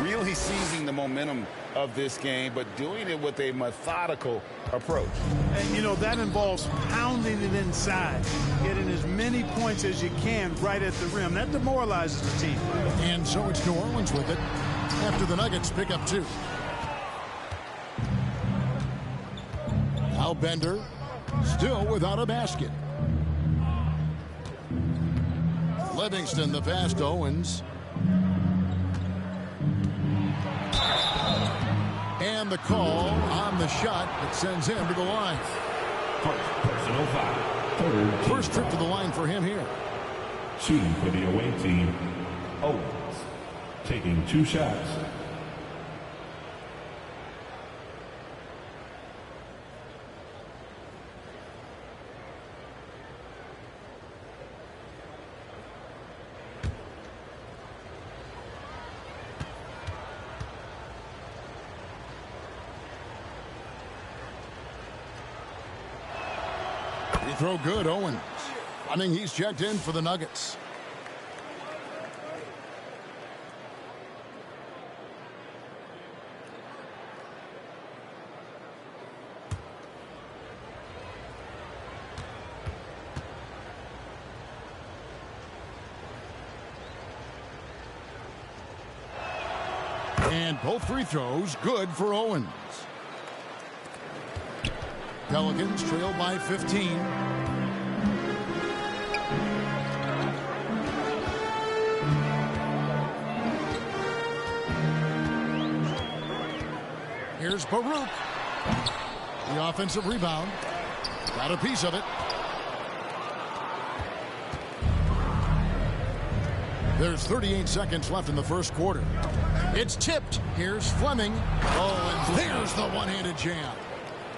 Really seizing the momentum of this game, but doing it with a methodical approach. And, you know, that involves pounding it inside, getting as many points as you can right at the rim. That demoralizes the team. And so it's New Orleans with it after the Nuggets pick up 2. Now Bender still without a basket. Livingston the pass to Owens. And the call on the shot that sends him to the line. Personal foul. First trip to the line for him here. Shooting for the away team, Owens. Taking 2 shots. Throw good, Owens. I mean, he's checked in for the Nuggets. And both free throws good for Owens. Pelicans trail by 15. Here's Baruch. The offensive rebound. Got a piece of it. There's 38 seconds left in the first quarter. It's tipped. Here's Fleming. Oh, and there's the one-handed jam.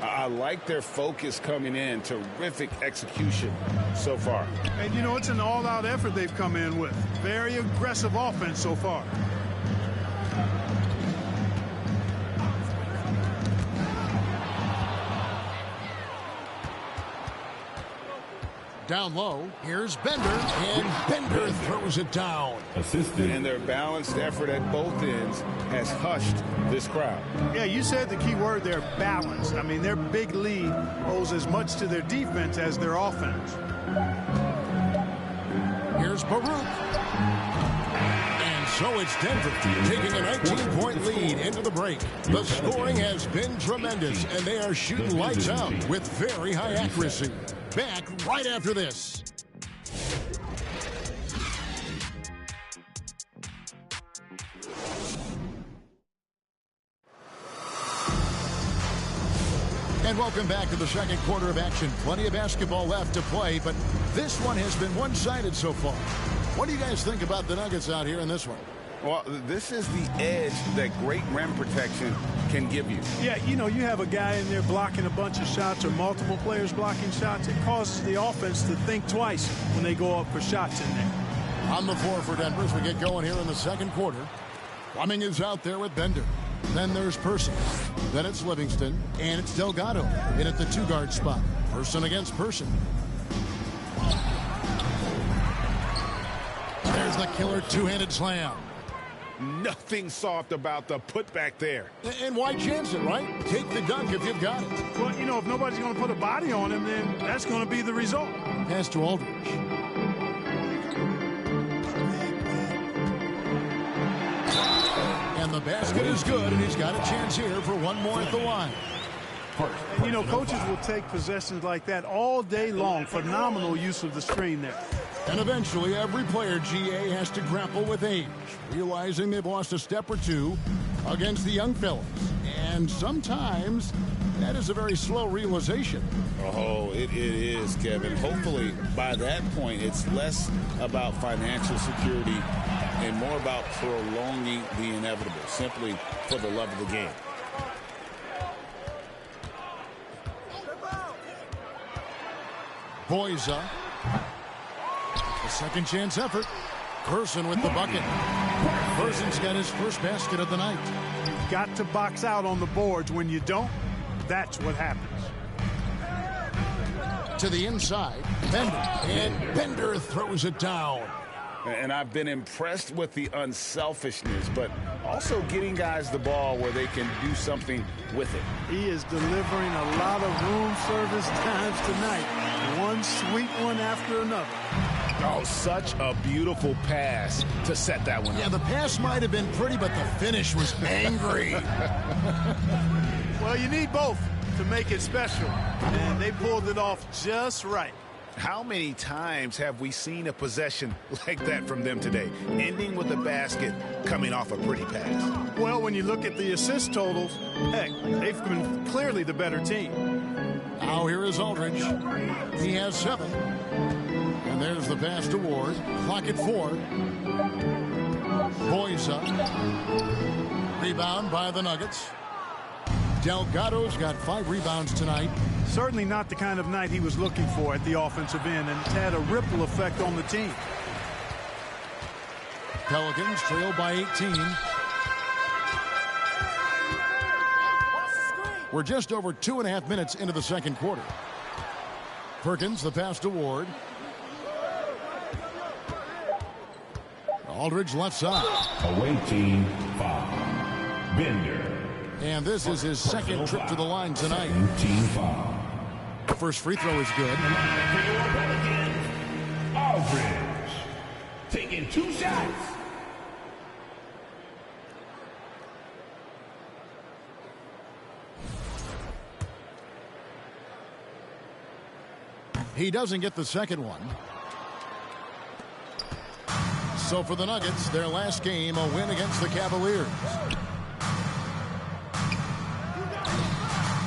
I like their focus coming in. Terrific execution so far. And, you know, it's an all-out effort they've come in with. Very aggressive offense so far. Down low, here's Bender, and Bender throws it down. Assisted. And their balanced effort at both ends has hushed this crowd. Yeah, you said the key word there, balanced. I mean, their big lead owes as much to their defense as their offense. Here's Baruch. And so it's Denver taking a 19-point lead into the break. The scoring has been tremendous, and they are shooting lights out with very high accuracy. Back right after this. And welcome back to the second quarter of action. Plenty of basketball left to play, but this one has been one-sided so far. What do you guys think about the Nuggets out here in this one? Well, this is the edge that great rim protection can give you. Yeah, you know, you have a guy in there blocking a bunch of shots or multiple players blocking shots. It causes the offense to think twice when they go up for shots in there. On the floor for Denver as we get going here in the second quarter. Fleming is out there with Bender. Then there's Person. Then it's Livingston. And it's Delgado in at the 2-guard spot. Person against Person. There's the killer two-handed slam. Nothing soft about the putback there. And why chance it, right? Take the dunk if you've got it. Well, you know, if nobody's going to put a body on him, then that's going to be the result. Pass to Aldridge. And the basket is good, and he's got a chance here for one more at the line. And, you know, coaches will take possessions like that all day long. Phenomenal use of the screen there. And eventually, every player, GA, has to grapple with age, realizing they've lost a step or two against the young fellas. And sometimes that is a very slow realization. Oh, it is, Kevin. Hopefully, by that point, it's less about financial security and more about prolonging the inevitable, simply for the love of the game. Boyza. A second chance effort. Person with the bucket. Person's got his first basket of the night. You've got to box out on the boards. When you don't, that's what happens. To the inside, Bender. And Bender throws it down. And I've been impressed with the unselfishness, but also getting guys the ball where they can do something with it. He is delivering a lot of room service times tonight. One sweet one after another. Oh, such a beautiful pass to set that one up. Yeah, the pass might have been pretty, but the finish was angry. Well, you need both to make it special, and they pulled it off just right. How many times have we seen a possession like that from them today, ending with a basket coming off a pretty pass? Well, when you look at the assist totals, heck, they've been clearly the better team. Now here is Aldridge. He has 7. And there's the pass to Ward. Clock at 4. Boyza. Rebound by the Nuggets. Delgado's got 5 rebounds tonight. Certainly not the kind of night he was looking for at the offensive end, and it's had a ripple effect on the team. Pelicans trail by 18. We're just over 2.5 minutes into the second quarter. Perkins, the pass to Ward. Aldridge left side. Away team foul. Bender. And this is his second trip to the line tonight. Team foul. First free throw is good. Aldridge taking 2 shots. He doesn't get the second one. So for the Nuggets, their last game, a win against the Cavaliers.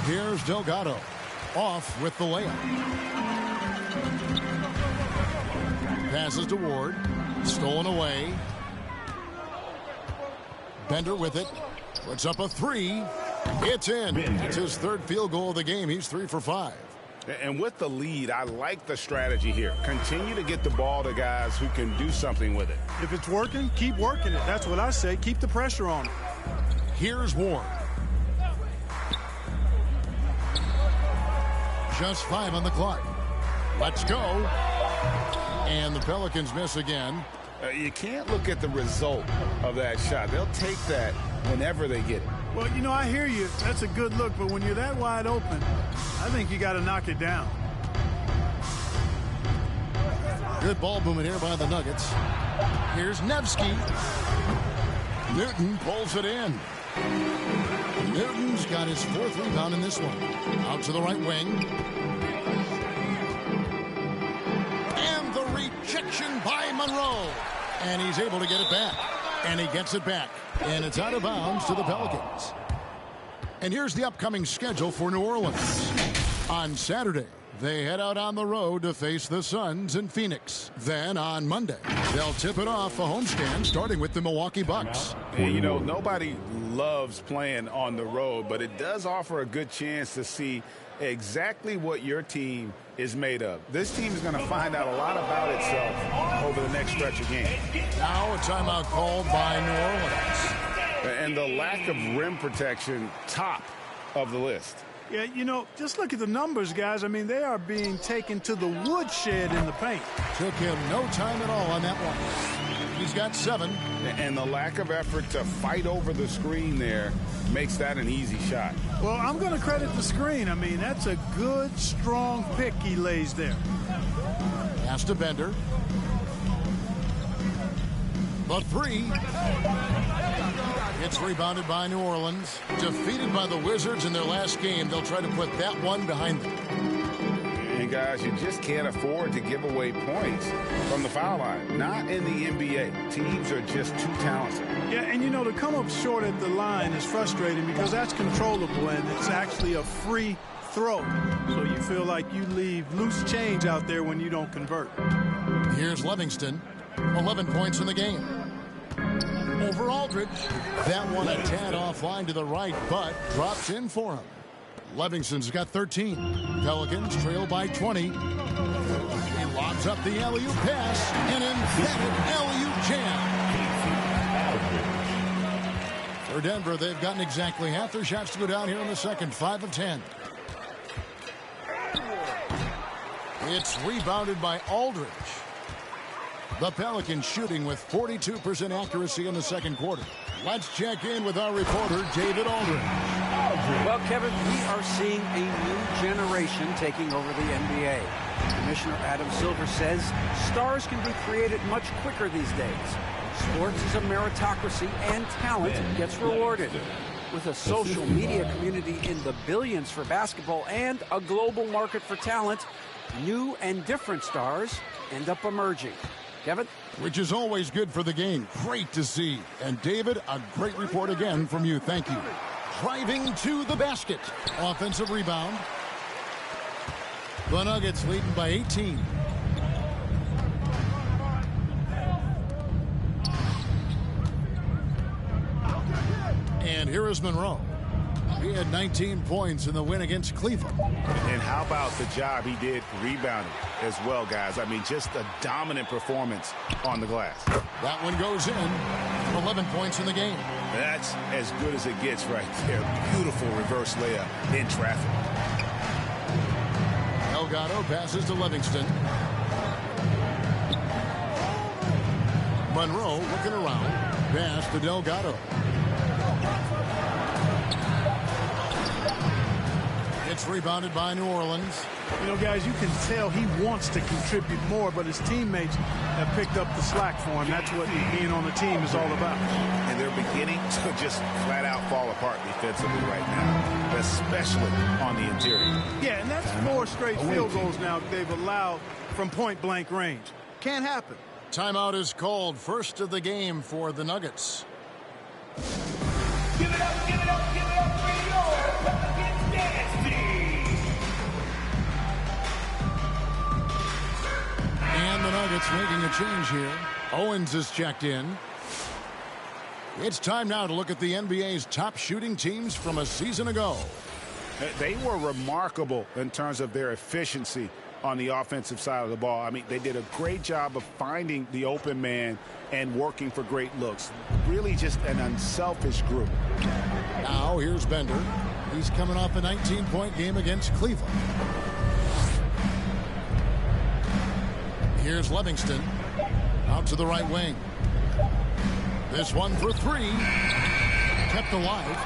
Here's Delgado. Off with the layup. Passes to Ward. Stolen away. Bender with it. Puts up a 3. It's in. It's his third field goal of the game. He's 3 for 5. And with the lead, I like the strategy here. Continue to get the ball to guys who can do something with it. If it's working, keep working it. That's what I say. Keep the pressure on it. Here's Ward. Just 5 on the clock. Let's go. And the Pelicans miss again. You can't look at the result of that shot. They'll take that whenever they get it. Well, you know, I hear you. That's a good look, but when you're that wide open, I think you got to knock it down. Good ball movement here by the Nuggets. Here's Nevsky. Newton pulls it in. Newton's got his 4th rebound in this one. Out to the right wing. And the rejection by Monroe. And he's able to get it back. And he gets it back. And it's out of bounds to the Pelicans. And here's the upcoming schedule for New Orleans. On Saturday, they head out on the road to face the Suns in Phoenix. Then on Monday, they'll tip it off a homestand starting with the Milwaukee Bucks. And, you know, nobody loves playing on the road, but it does offer a good chance to see exactly what your team is made of. This team is going to find out a lot about itself over the next stretch of games. Now a timeout called by New Orleans. And the lack of rim protection, top of the list. Yeah, you know, just look at the numbers, guys. I mean, they are being taken to the woodshed in the paint. Took him no time at all on that one. He's got 7. And the lack of effort to fight over the screen there makes that an easy shot. Well, I'm going to credit the screen. I mean, that's a good, strong pick he lays there. Pass to Bender. The 3. It's rebounded by New Orleans. Defeated by the Wizards in their last game, they'll try to put that one behind them. And guys, you just can't afford to give away points from the foul line. Not in the NBA. Teams are just too talented. Yeah, and you know, to come up short at the line is frustrating because that's controllable and it's actually a free throw. So you feel like you leave loose change out there when you don't convert. Here's Livingston. 11 points in the game. Over Aldridge. That one a tad offline to the right, but drops in for him. Livingston's got 13. Pelicans trail by 20. He lobs up the alley-oop pass. An emphatic alley-oop jam. For Denver, they've gotten exactly half their shots to go down here in the second. 5 of 10. It's rebounded by Aldridge. The Pelicans shooting with 42% accuracy in the second quarter. Let's check in with our reporter, David Aldridge. Well, Kevin, we are seeing a new generation taking over the NBA. Commissioner Adam Silver says stars can be created much quicker these days. Sports is a meritocracy and talent gets rewarded. With a social media community in the billions for basketball and a global market for talent, new and different stars end up emerging. Kevin? Which is always good for the game. Great to see. And David, a great report again from you. Thank you. Driving to the basket. Offensive rebound. The Nuggets leading by 18. And here is Monroe. He had 19 points in the win against Cleveland. And how about the job he did rebounding as well, guys? I mean, just a dominant performance on the glass. That one goes in. 11 points in the game. That's as good as it gets right there. Beautiful reverse layup in traffic. Delgado passes to Livingston. Monroe looking around. Pass to Delgado. It's rebounded by New Orleans. You know, guys, you can tell he wants to contribute more, but his teammates have picked up the slack for him. That's what being on the team is all about. And they're beginning to just flat out fall apart defensively right now, especially on the interior. Yeah, and that's 4 straight field goals now they've allowed from point-blank range. Can't happen. Timeout is called. First of the game for the Nuggets. Give it up, give it up, give it up for your Pelicans dance team. And the Nuggets making a change here. Owens is checked in. It's time now to look at the NBA's top shooting teams from a season ago. They were remarkable in terms of their efficiency on the offensive side of the ball. I mean, they did a great job of finding the open man and working for great looks. Really just an unselfish group. Now here's Bender. He's coming off a 19-point game against Cleveland. Here's Livingston. Out to the right wing. This one for 3. Kept alive.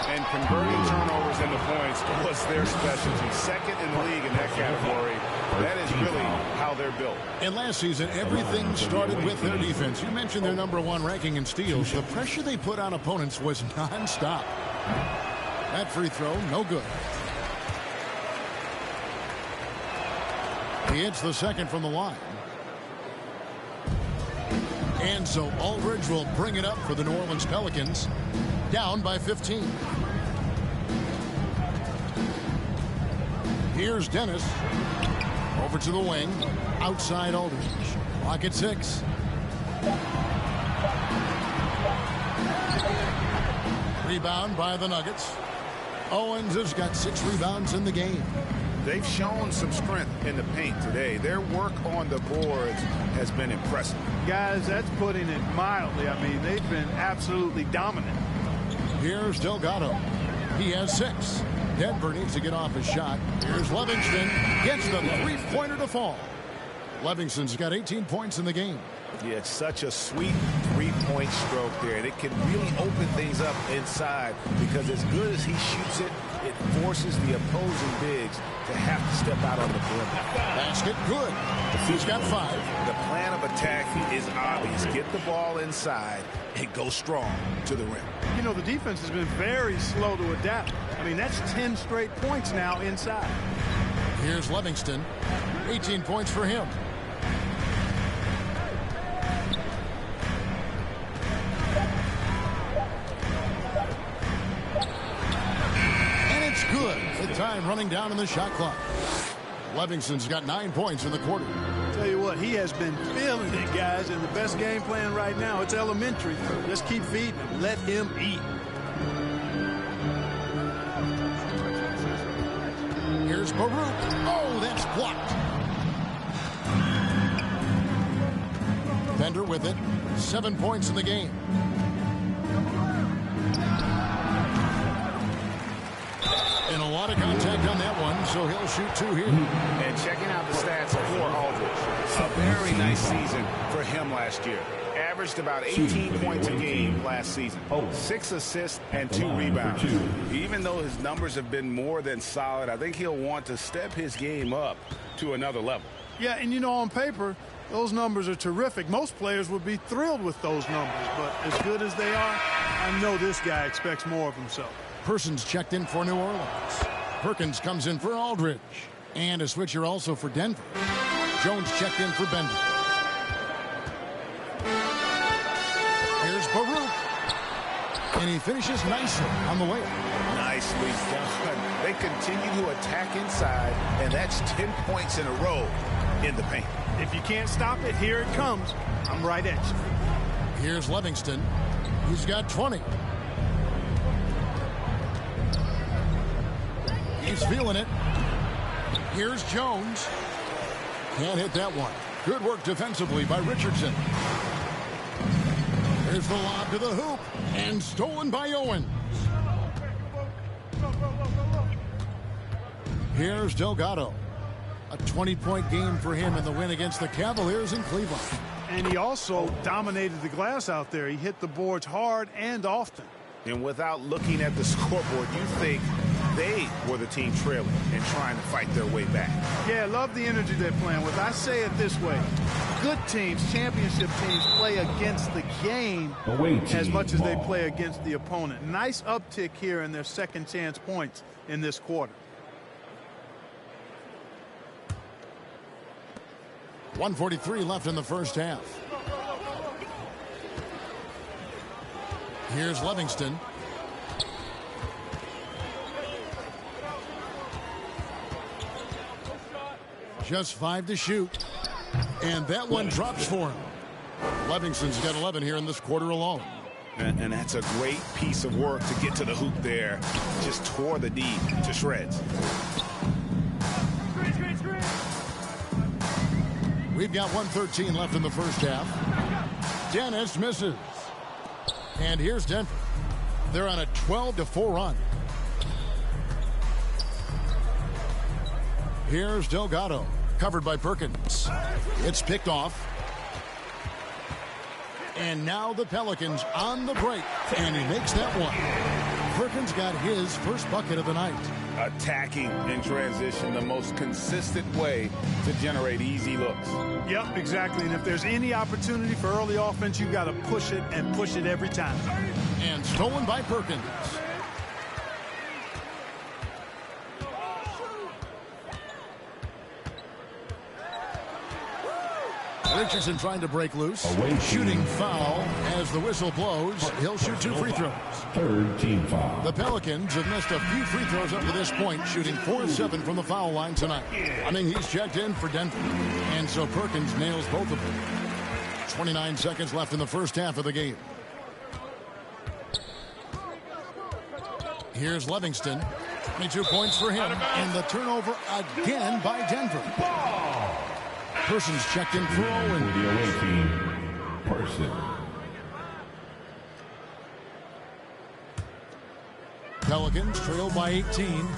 And converting turnovers into points was their specialty. Second in the league in that category. That is really how they're built. And last season, everything started with their defense. You mentioned their #1 ranking in steals. The pressure they put on opponents was nonstop. That free throw, no good. He hits the second from the line. And so Aldridge will bring it up for the New Orleans Pelicans. Down by 15. Here's Dennis. Over to the wing. Outside Aldridge. Clock at 6. Rebound by the Nuggets. Owens has got 6 rebounds in the game. They've shown some strength in the paint today. Their work on the boards has been impressive. Guys, that's putting it mildly. I mean, they've been absolutely dominant. Here's Delgado. He has 6. Denver needs to get off his shot. Here's Livingston. Gets the 3-pointer to fall. Livingston's got 18 points in the game. Yeah, it's such a sweet three-point stroke there, and it can really open things up inside because as good as he shoots it, it forces the opposing bigs to have to step out on the perimeter. Basket good. He's got 5. The plan of attack is obvious. Get the ball inside and go strong to the rim. You know, the defense has been very slow to adapt. I mean, that's 10 straight points now inside. Here's Livingston. 18 points for him. Good. The time running down in the shot clock. Livingston's got 9 points in the quarter. Tell you what, he has been feeling it, guys, and the best game plan right now, it's elementary. Just keep feeding him. Let him eat. Here's Baruch. Oh, that's blocked. Bender with it. 7 points in the game. And a lot of contact on that one, so he'll shoot 2 here. And checking out the stats for Aldridge. A very nice season for him last year. Averaged about 18 points a game last season. 6 assists and 2 rebounds. Even though his numbers have been more than solid, I think he'll want to step his game up to another level. Yeah, and you know, on paper, those numbers are terrific. Most players would be thrilled with those numbers, but as good as they are, I know this guy expects more of himself. Persons checked in for New Orleans. Perkins comes in for Aldridge. And a switcher also for Denver. Jones checked in for Bender. Here's Baruch. And he finishes nicely on the way. Nicely done. They continue to attack inside, and that's 10 points in a row in the paint. If you can't stop it, here it comes. I'm right at you. Here's Livingston. He's got 20. He's feeling it. Here's Jones. Can't hit that one. Good work defensively by Richardson. Here's the lob to the hoop. And stolen by Owens. Here's Delgado. A 20-point game for him in the win against the Cavaliers in Cleveland. And he also dominated the glass out there. He hit the boards hard and often. And without looking at the scoreboard, you think they were the team trailing and trying to fight their way back. Yeah, I love the energy they're playing with. I say it this way. Good teams, championship teams, play against the game as much as they play against the opponent. Nice uptick here in their second chance points in this quarter. 1:43 left in the first half. Here's Livingston. Just 5 to shoot. And that one drops for him. Livingston's got 11 here in this quarter alone. And that's a great piece of work to get to the hoop there. Just tore the D to shreds. We've got 1:13 left in the first half. Dennis misses. And here's Denver. They're on a 12-4 run. Here's Delgado. Covered by Perkins. It's picked off. And now the Pelicans on the break. And he makes that one. Perkins got his first bucket of the night. Attacking in transition, the most consistent way to generate easy looks. Yep, exactly. And if there's any opportunity for early offense, you got to push it and push it every time. And stolen by Perkins. Richardson trying to break loose. Shooting foul as the whistle blows. He'll shoot 2 free throws. Third team foul. The Pelicans have missed a few free throws up to this point, shooting 4 of 7 from the foul line tonight. I mean, he's checked in for Denver. And so Perkins nails both of them. 29 seconds left in the first half of the game. Here's Livingston. 22 points for him. And the turnover again by Denver. Persons checked in for Owen. For the away team, Person. Pelicans trail by 18.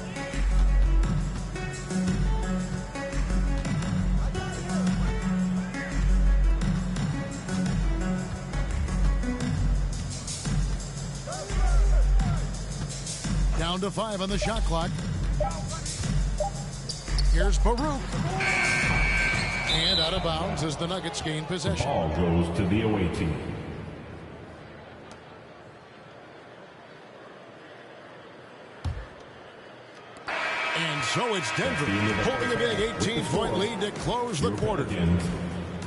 Down to 5 on the shot clock. Here's Baruch. And out of bounds as the Nuggets gain possession. Ball goes to the away team. And so it's Denver holding a big 18-point lead to close the quarter. 44,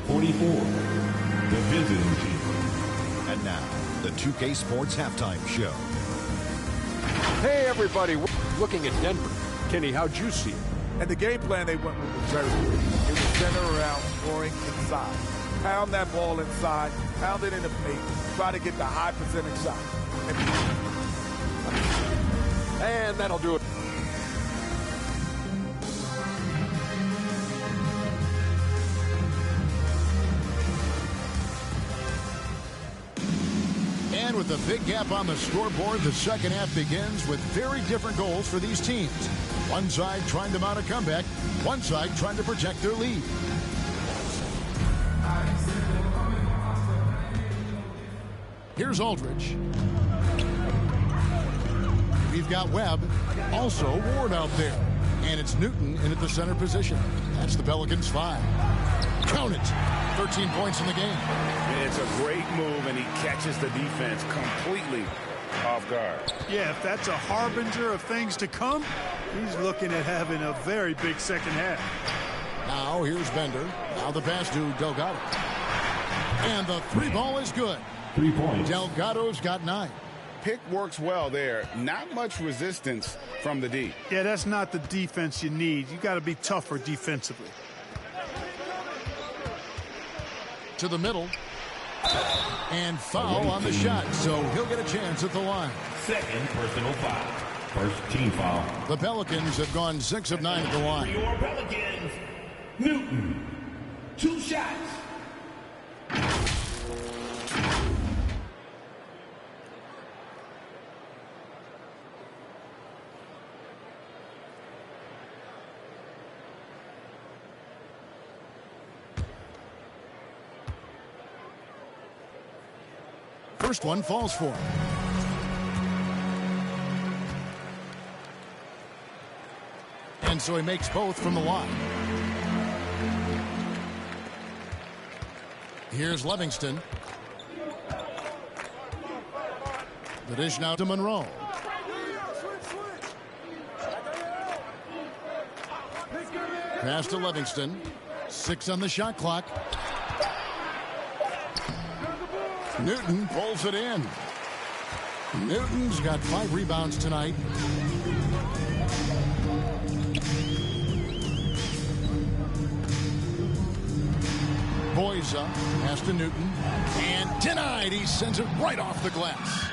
the visiting team. And now, the 2K Sports Halftime Show. Hey, everybody. We're looking at Denver. Kenny, how'd you see it? And the game plan they went with was very good. It was center around, scoring inside. Pound that ball inside, pound it in the paint, try to get the high percentage shot. And that'll do it. And with a big gap on the scoreboard, the second half begins with very different goals for these teams. One side trying to mount a comeback, one side trying to protect their lead. Here's Aldridge. We've got Webb, also Ward out there. And it's Newton in at the center position. That's the Pelicans' 5. Count it. 13 points in the game. It's a great move, and he catches the defense completely off guard. Yeah, if that's a harbinger of things to come, he's looking at having a very big second half. Now here's Bender. Now the pass to Delgado. And the three ball is good. 3 points. Delgado's got 9. Pick works well there. Not much resistance from the D. Yeah, that's not the defense you need. You got to be tougher defensively. To the middle. And foul on the shot, so he'll get a chance at the line. Second personal foul. First team foul. The Pelicans have gone 6 of 9 at the line. Your Pelicans, Newton, 2 shots. First one falls for him. And so he makes both from the line. Here's Livingston. The dish now to Monroe. Pass to Livingston. 6 on the shot clock. Newton pulls it in. Newton's got 5 rebounds tonight. Boyza pass to Newton. And denied. He sends it right off the glass.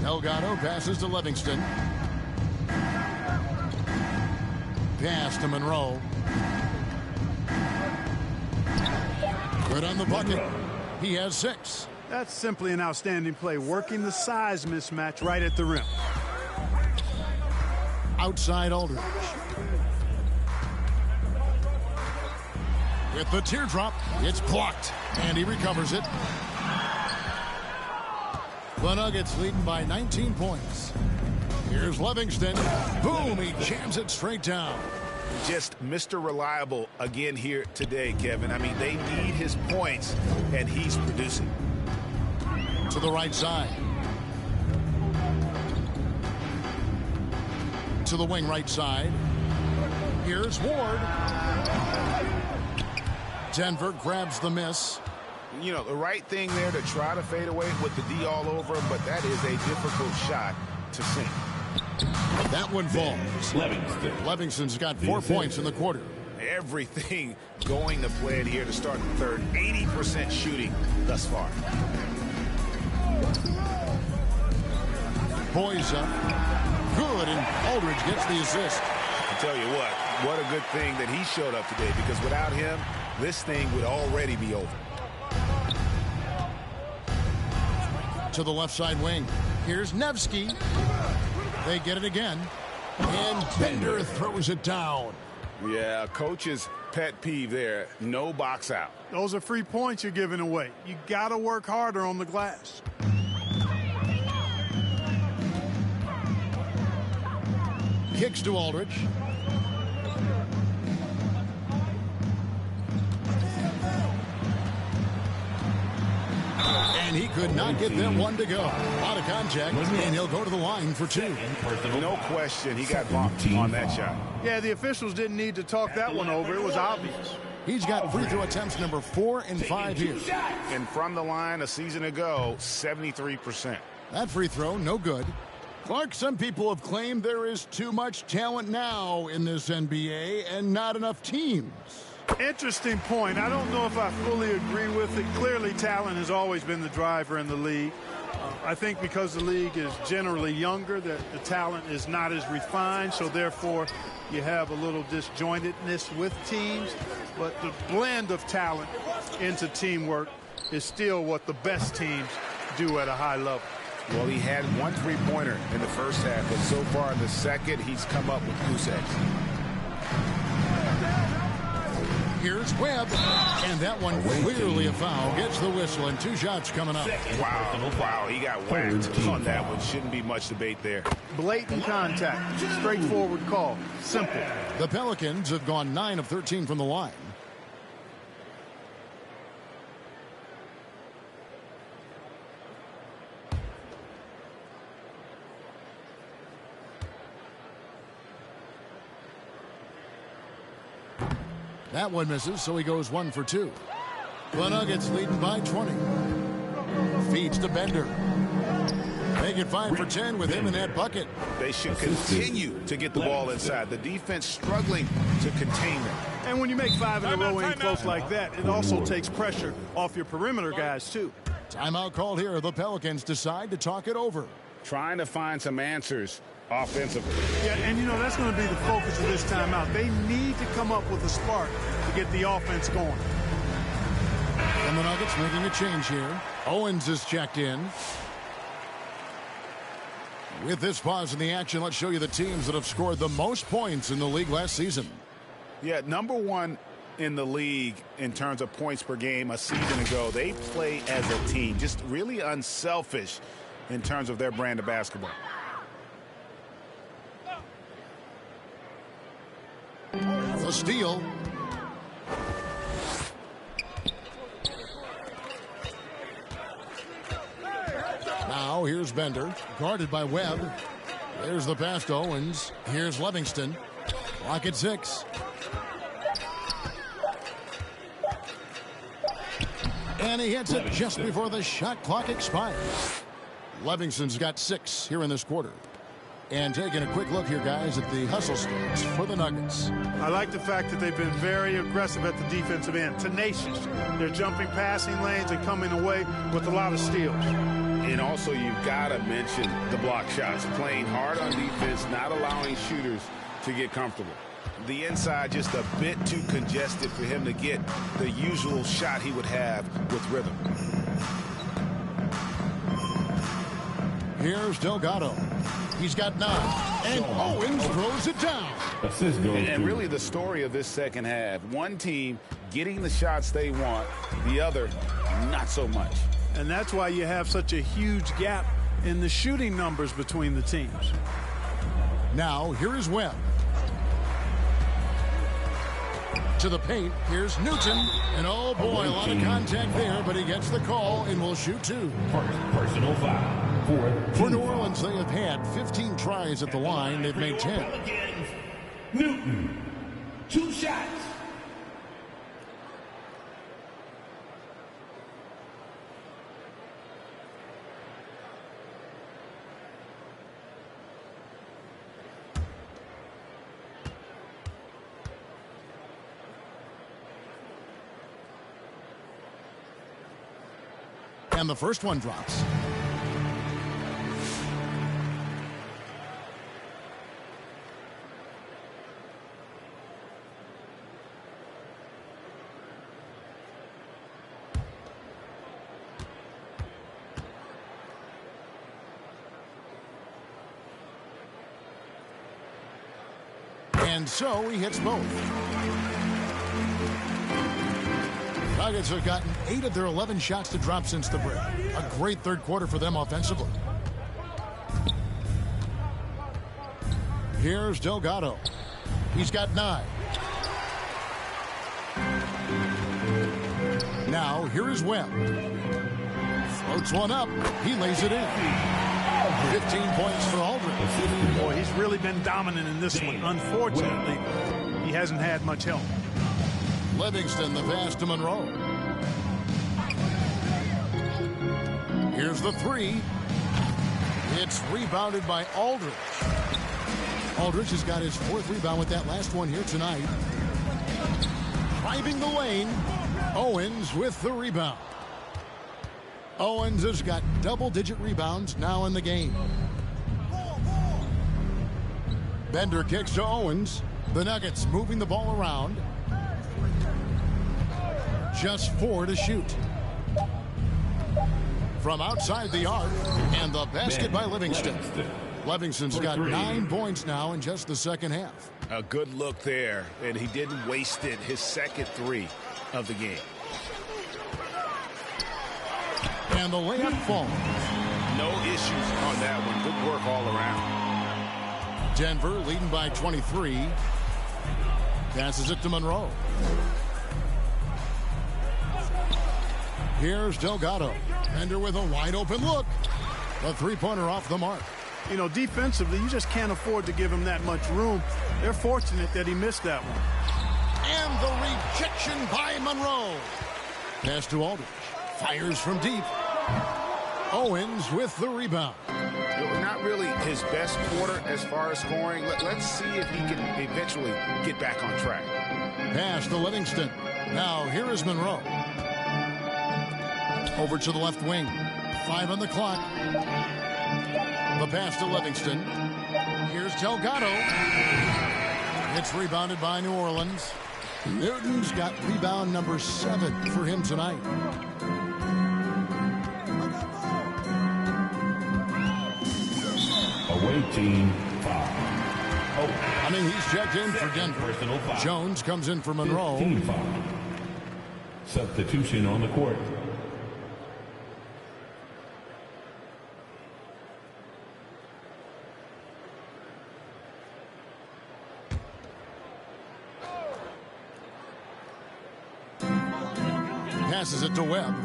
Delgado passes to Livingston. Pass to Monroe. Good on the bucket. He has 6. That's simply an outstanding play, working the size mismatch right at the rim. Outside Aldridge. With the teardrop, it's blocked, and he recovers it. The Nuggets leading by 19 points. Here's Livingston. Boom, he jams it straight down. Just Mr. Reliable again here today, Kevin. I mean, they need his points, and he's producing. To the right side. To the wing right side. Here's Ward. Denver grabs the miss. You know, the right thing there to try to fade away with the D all over him, but that is a difficult shot to sink. That one falls. Livingston's got 4 points in the quarter. Everything going to plan here to start the third. 80% shooting thus far. Boyza. Good, and Aldridge gets the assist. I tell you what a good thing that he showed up today, because without him, this thing would already be over. To the left side wing. Here's Nevsky. They get it again. And Bender throws it down. Yeah, coach's pet peeve there. No box out. Those are free points you're giving away. You got to work harder on the glass. kicks to Aldridge. And he could not get that one to go. Out of contact, and he'll go to the line for two. No question, he got bumped on that shot. Yeah, the officials didn't need to talk that one over. It was obvious. He's got free throw attempts number 4 and 5 here. And from the line a season ago, 73%. That free throw, no good. Clark, some people have claimed there is too much talent now in this NBA and not enough teams. Interesting point. I don't know if I fully agree with it. Clearly, talent has always been the driver in the league. I think because the league is generally younger, that the talent is not as refined, so therefore you have a little disjointedness with teams. But the blend of talent into teamwork is still what the best teams do at a high level. Well, he had one three-pointer in the first half, but so far in the second, he's come up with goose eggs. Here's Webb, and that one clearly a foul. Gets the whistle, and 2 shots coming up. Wow, he got whacked on that one. Shouldn't be much debate there. Blatant contact, straightforward call, simple. The Pelicans have gone 9 of 13 from the line. That one misses, so he goes 1 for 2. The Nuggets leading by 20. Feeds to Bender. Make it 5 for 10 with him in that bucket. They should continue to get the ball inside. The defense struggling to contain them. And when you make 5 in a row in close like that, it also takes pressure off your perimeter guys, too. Timeout called here. The Pelicans decide to talk it over. Trying to find some answers offensively. Yeah, and you know, that's going to be the focus of this timeout. They need to come up with a spark to get the offense going. And the Nuggets making a change here. Owens is checked in. With this pause in the action, let's show you the teams that have scored the most points in the league last season. Yeah, number 1 in the league in terms of points per game a season ago. They play as a team, just really unselfish in terms of their brand of basketball. The steal. Now here's Bender, guarded by Webb. There's the pass to Owens. Here's Livingston. Clock at 6. And he hits it just before the shot clock expires. Livingston's got 6 here in this quarter. And taking a quick look here, guys, at the hustle stats for the Nuggets. I like the fact that they've been very aggressive at the defensive end, tenacious. They're jumping passing lanes and coming away with a lot of steals. And also, you've got to mention the block shots. Playing hard on defense, not allowing shooters to get comfortable. The inside just a bit too congested for him to get the usual shot he would have with rhythm. Here's Delgado. He's got 9. And Owens throws it down. And really the story of this second half. One team getting the shots they want, the other not so much. And that's why you have such a huge gap in the shooting numbers between the teams. Now, here is Webb. To the paint, here's Newton. And oh boy, a lot of contact there, but he gets the call and will shoot 2. Personal foul. For New Orleans, they have had 15 tries at the line. They've made 10. Newton, 2 shots. And the first one drops. And so he hits both. Nuggets have gotten 8 of their 11 shots to drop since the break. A great third quarter for them offensively. Here's Delgado. He's got 9. Now, here is Webb. Floats one up. He lays it in. 15 points for Aldridge. Boy, he's really been dominant in this one. Unfortunately, he hasn't had much help. Livingston, the pass to Monroe. Here's the 3. It's rebounded by Aldridge. Aldridge has got his 4th rebound with that last one here tonight. Driving the lane. Owens with the rebound. Owens has got double-digit rebounds now in the game. Bender kicks to Owens. The Nuggets moving the ball around. Just 4 to shoot. From outside the arc, and the basket by Livingston. Livingston's got 9 points now in just the second half. A good look there, and he didn't waste it. His second 3 of the game. And the layup falls. No issues on that one. Good work all around. Denver leading by 23. Passes it to Monroe. Here's Delgado. Bender with a wide open look. The 3-pointer off the mark. You know, defensively, you just can't afford to give him that much room. They're fortunate that he missed that one. And the rejection by Monroe. Pass to Aldridge. Fires from deep. Owens with the rebound. Not really his best quarter as far as scoring. Let's see if he can eventually get back on track. Pass to Livingston. Now here is Monroe. Over to the left wing. 5 on the clock. The pass to Livingston. Here's Delgado. It's rebounded by New Orleans. Newton's got rebound number 7 for him tonight. Away team foul. I mean, he's checked in for Denver. Jones comes in for Monroe. Team foul. Substitution on the court. Passes it to Webb.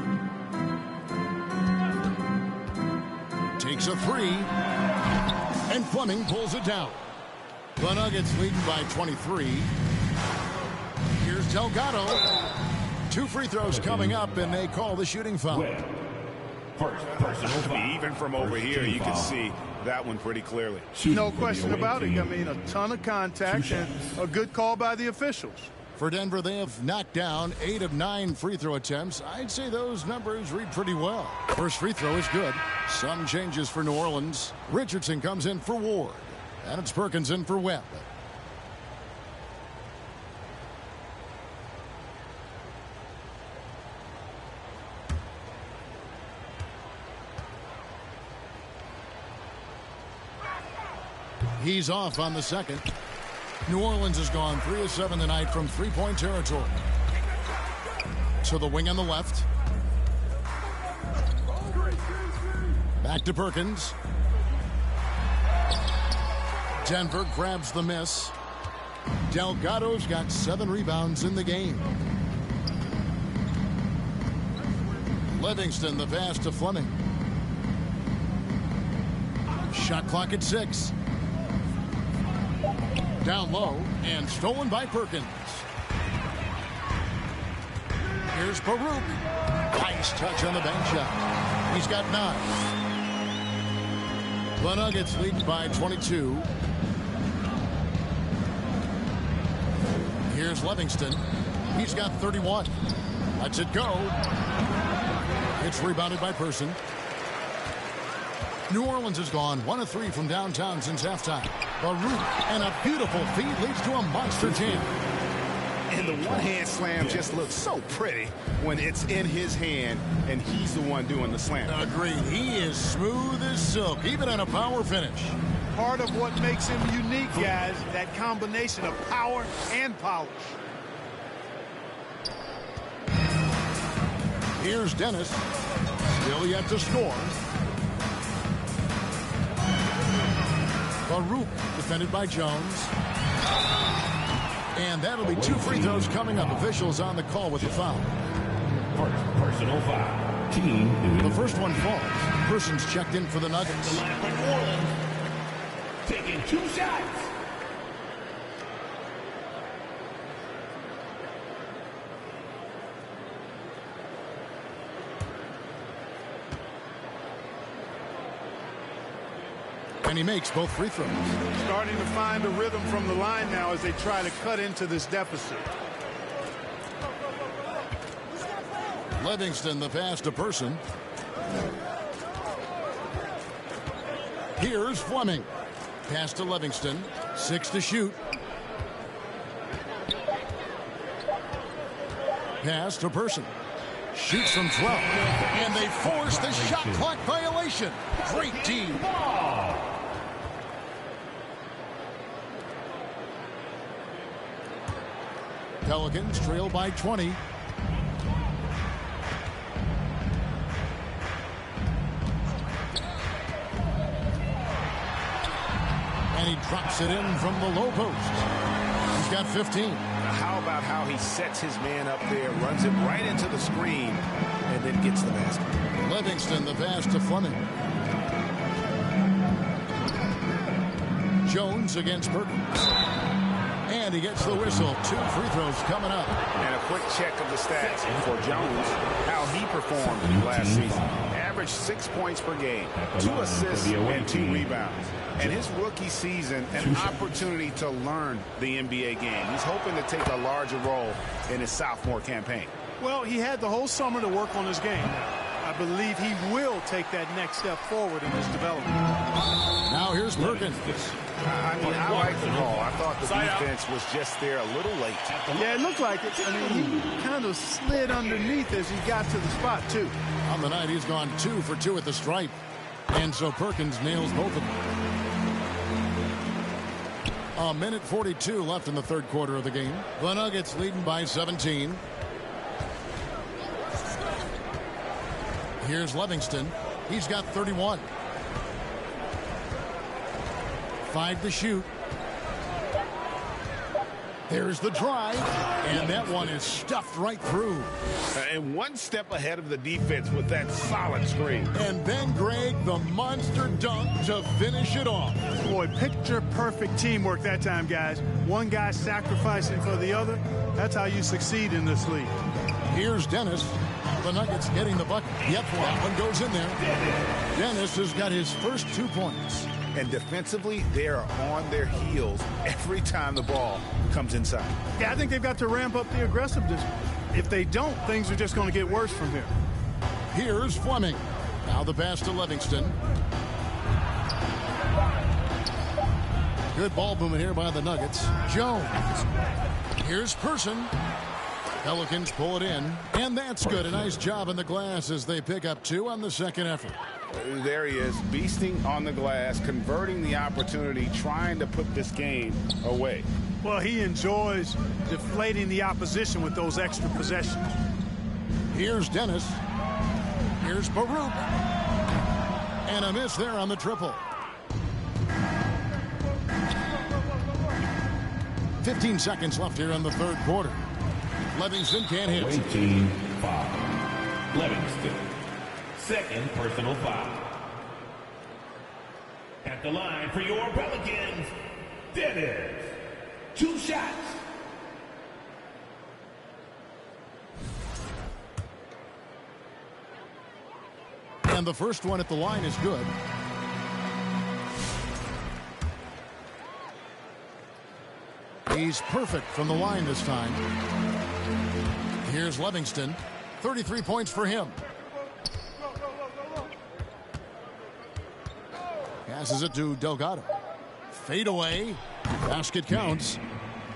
Takes a 3. And Fleming pulls it down. The Nuggets leading by 23. Here's Delgado. 2 free throws coming up, and they call the shooting foul. First personal foul. Even from over here, you can see that one pretty clearly. No question about it. I mean, a ton of contact and a good call by the officials. For Denver, they have knocked down 8 of 9 free throw attempts. I'd say those numbers read pretty well. First free throw is good. Some changes for New Orleans. Richardson comes in for Ward. And it's Perkins in for Webb. He's off on the second. New Orleans has gone 3 of 7 tonight from 3-point territory. To the wing on the left. Back to Perkins. Denver grabs the miss. Delgado's got 7 rebounds in the game. Livingston, the pass to Fleming. Shot clock at 6. Down low and stolen by Perkins. Here's Baruch. Nice touch on the bank shot. He's got 9. The Nuggets lead by 22. Here's Livingston. He's got 31. Lets it go. It's rebounded by Person. New Orleans has gone 1 of 3 from downtown since halftime. Baruch, and a beautiful feed leads to a monster jam. And the one-hand slam just looks so pretty when it's in his hand and he's the one doing the slam. Agreed. He is smooth as silk, even on a power finish. Part of what makes him unique, guys, that combination of power and polish. Here's Dennis. Still yet to score. Baruch defended by Jones. And that'll be 2 free throws coming up. Officials on the call with the foul. Personal foul. Team. The first one falls. Person's checked in for the Nuggets. The line for New Orleans. Taking 2 shots. And he makes both free throws. Starting to find a rhythm from the line now as they try to cut into this deficit. Livingston, the pass to Person. Here's Fleming. Pass to Livingston. 6 to shoot. Pass to Person. Shoots from 12. And they force the shot clock violation. Great team. Pelicans trail by 20. And he drops it in from the low post. He's got 15. How about how he sets his man up there, runs it right into the screen, and then gets the basket. Livingston, the pass to Fleming. Jones against Perkins. And he gets the whistle. 2 free throws coming up. And a quick check of the stats for Jones, how he performed last season. Averaged 6 points per game, 2 assists and 2 rebounds. And his rookie season, an opportunity to learn the NBA game. He's hoping to take a larger role in his sophomore campaign. Well, he had the whole summer to work on his game. I believe he will take that next step forward in his development. Now here's Perkins. I like the call. I thought the defense was just there a little late. Yeah, it looked like it. I mean, he kind of slid underneath as he got to the spot, too. On the night, he's gone 2 for 2 at the stripe. And so Perkins nails both of them. 1:42 left in the third quarter of the game. The Nuggets leading by 17. Here's Livingston. He's got 31. 5 to shoot. There's the drive, and that one is stuffed right through. And one step ahead of the defense with that solid screen. And then Greg, the monster dunk to finish it off. Boy, picture-perfect teamwork that time, guys. One guy sacrificing for the other. That's how you succeed in this league. Here's Dennis. The Nuggets getting the bucket. Yep, that one goes in there. Dennis has got his first 2 points. And defensively, they are on their heels every time the ball comes inside. Yeah, I think they've got to ramp up the aggressiveness. If they don't, things are just going to get worse from here. Here's Fleming. Now the pass to Livingston. Good ball movement here by the Nuggets. Jones. Here's Person. Pelicans pull it in. And that's good. A nice job in the glass as they pick up 2 on the second effort. There he is, beasting on the glass, converting the opportunity, trying to put this game away. Well, he enjoys deflating the opposition with those extra possessions. Here's Dennis. Here's Baruch. And a miss there on the triple. 15 seconds left here in the third quarter. Livingston can't hit. Team foul. Livingston. Second personal foul. At the line for your Pelicans, Dennis. 2 shots. And the first one at the line is good. He's perfect from the line this time. Here's Livingston. 33 points for him. Passes it to Delgado. Fade away. Basket counts.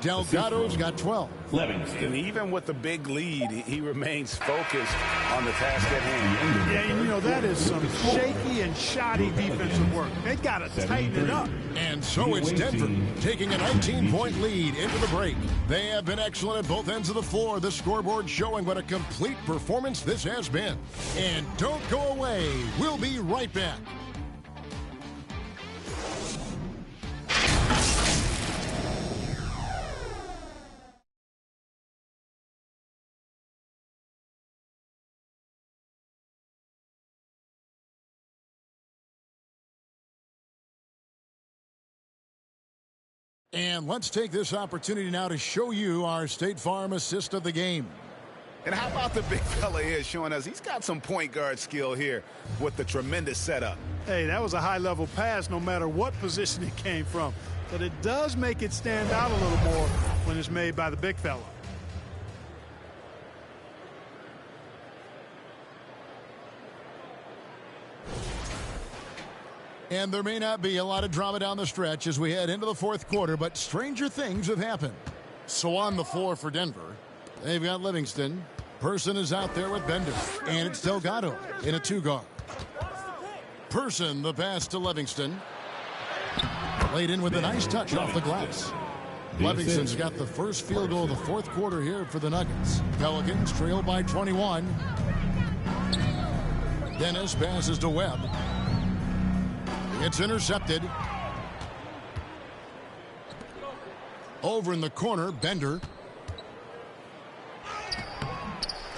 Delgado's got 12. And even with the big lead, he remains focused on the task at hand. Yeah, and you know, that is some shaky and shoddy defensive work. They got to tighten it up. And so it's Denver taking a 19-point lead into the break. They have been excellent at both ends of the floor. The scoreboard showing what a complete performance this has been. And don't go away. We'll be right back. And let's take this opportunity now to show you our State Farm assist of the game. And how about the big fella here showing us he's got some point guard skill here with the tremendous setup. Hey, that was a high-level pass no matter what position it came from. But it does make it stand out a little more when it's made by the big fella. And there may not be a lot of drama down the stretch as we head into the fourth quarter, but stranger things have happened. So on the floor for Denver, they've got Livingston. Person is out there with Bender, and it's Delgado in a 2-guard. Person, the pass to Livingston. Laid in with a nice touch off the glass. Livingston's got the first field goal of the fourth quarter here for the Nuggets. Pelicans trail by 21. Dennis passes to Webb. It's intercepted. Over in the corner, Bender.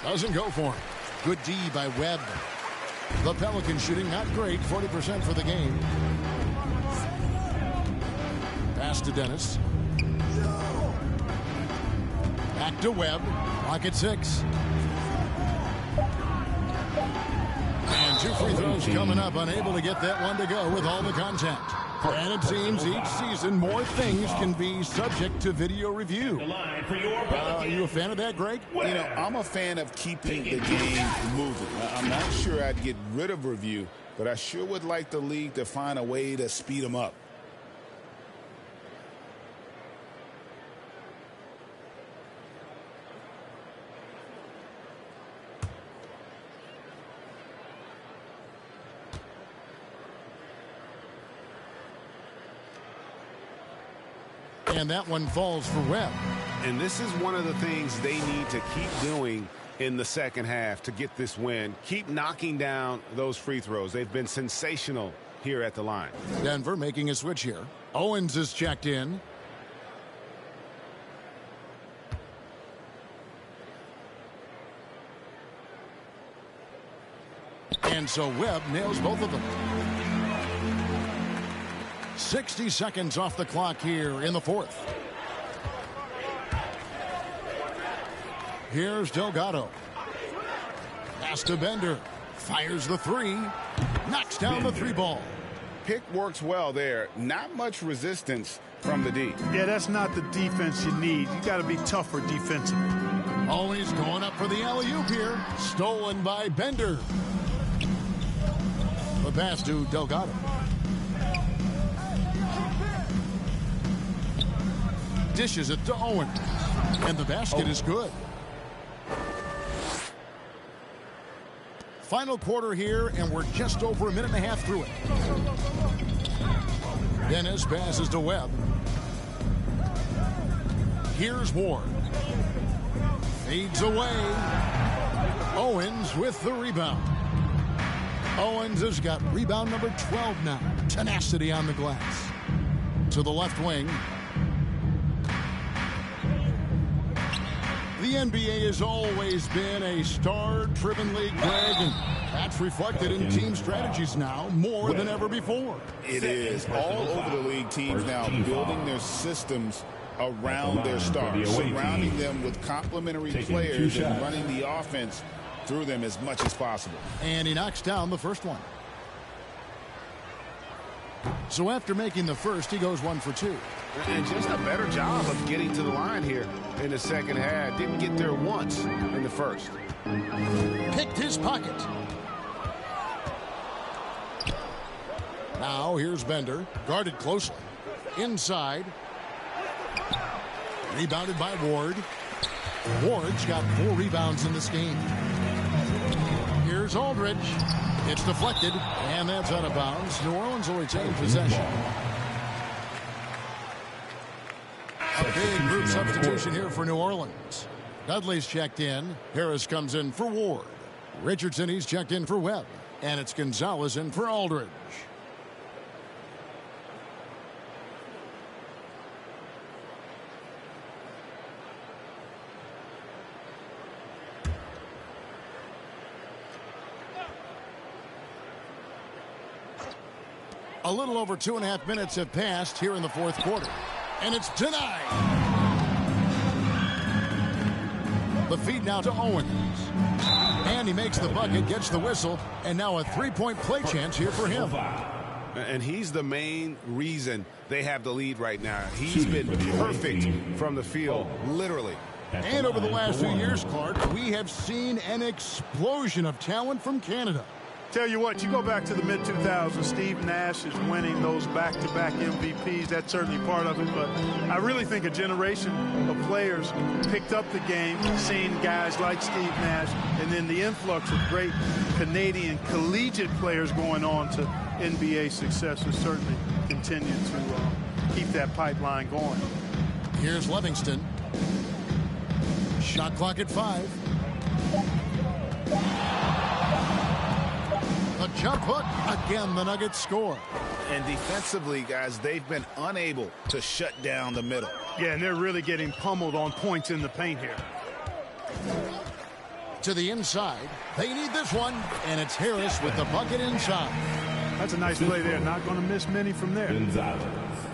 Doesn't go for him. Good D by Webb. The Pelicans shooting not great, 40% for the game. Pass to Dennis. Back to Webb. Clock at 6. And 2 free throws coming up, unable to get that one to go with all the contact. And it seems each season more things can be subject to video review. Are you a fan of that, Greg? You know, I'm a fan of keeping the game moving. I'm not sure I'd get rid of review, but I sure would like the league to find a way to speed them up. And that one falls for Webb. And this is one of the things they need to keep doing in the second half to get this win. Keep knocking down those free throws. They've been sensational here at the line. Denver making a switch here. Owens is checked in. And so Webb nails both of them. 60 seconds off the clock here in the fourth. Here's Delgado. Pass to Bender. Fires the 3. Knocks down the 3 ball. Pick works well there. Not much resistance from the D. Yeah, that's not the defense you need. You got to be tougher defensively. Always going up for the alley-oop here. Stolen by Bender. The pass to Delgado. Dishes it to Owen. And the basket is good. Final quarter here, and we're just over a minute and a half through it. Dennis passes to Webb. Here's Ward. Fades away. Owens with the rebound. Owens has got rebound number 12 now. Tenacity on the glass. To the left wing. The NBA has always been a star-driven league, Greg, and that's reflected in team strategies now more than ever before. It is. All over the league, teams now building their systems around their stars, surrounding them with complementary players and running the offense through them as much as possible. And he knocks down the first one. So after making the first, he goes 1 for 2. And just a better job of getting to the line here in the second half. Didn't get there once in the first. Picked his pocket. Now here's Bender, guarded closely. Inside. Rebounded by Ward. Ward's got 4 rebounds in this game. Here's Aldridge. It's deflected, and that's out of bounds. New Orleans will retain possession. A big group substitution here for New Orleans. Dudley's checked in. Harris comes in for Ward. Richardson, he's checked in for Webb. And it's Gonzalez in for Aldridge. A little over 2.5 minutes have passed here in the fourth quarter. and it's denied. The feed now to Owens. And he makes the bucket, gets the whistle, and now a three-point play chance here for him. And he's the main reason they have the lead right now. He's been perfect from the field, literally. And over the last few years, Clark, we have seen an explosion of talent from Canada. Tell you what, you go back to the mid-2000s, Steve Nash is winning those back-to-back MVPs. That's certainly part of it, but I really think a generation of players picked up the game, seeing guys like Steve Nash, and then the influx of great Canadian collegiate players going on to NBA success has certainly continued to keep that pipeline going. Here's Livingston. Shot clock at 5. The jump hook. Again, the Nuggets score. And defensively, guys, they've been unable to shut down the middle. Yeah, and they're really getting pummeled on points in the paint here. To the inside. They need this one, and it's Harris with the bucket inside. That's a nice play there. Not going to miss many from there.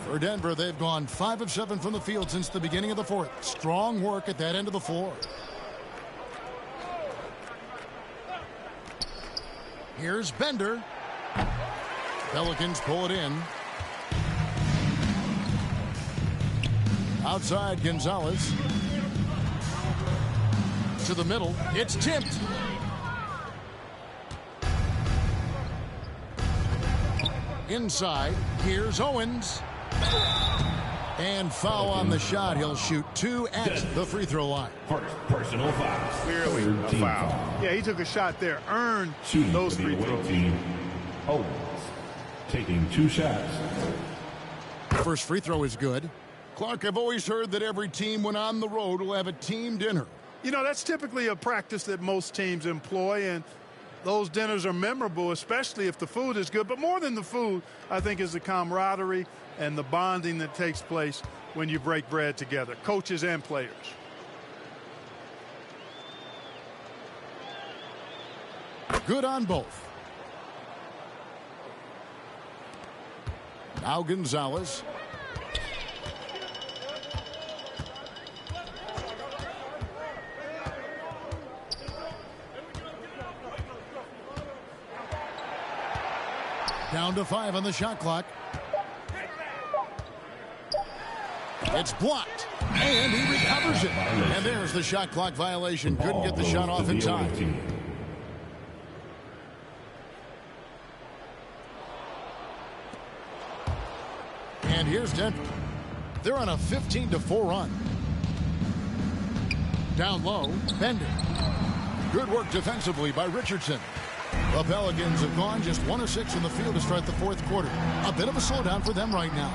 For Denver, they've gone 5 of 7 from the field since the beginning of the fourth. Strong work at that end of the floor. Here's Bender. Pelicans pull it in. Outside, Gonzalez. To the middle. It's tipped. Inside. Here's Owens. And foul on the shot. He'll shoot 2 at the free throw line. First personal foul. Clearly a foul. Yeah, he took a shot there. Earned those free throws. Owens taking 2 shots. First free throw is good. Clark, I've always heard that every team when on the road will have a team dinner. You know, that's typically a practice that most teams employ, and those dinners are memorable, especially if the food is good. But more than the food, I think, is the camaraderie and the bonding that takes place when you break bread together, coaches and players. Good on both. Now Gonzalez. Down to 5 on the shot clock. It's blocked. And he recovers it. And there's the shot clock violation. Couldn't get the shot off in time. And here's Denver. They're on a 15-4 run. Down low, Bender. Good work defensively by Richardson. The Pelicans have gone just 1 of 6 in the field to start the fourth quarter. A bit of a slowdown for them right now.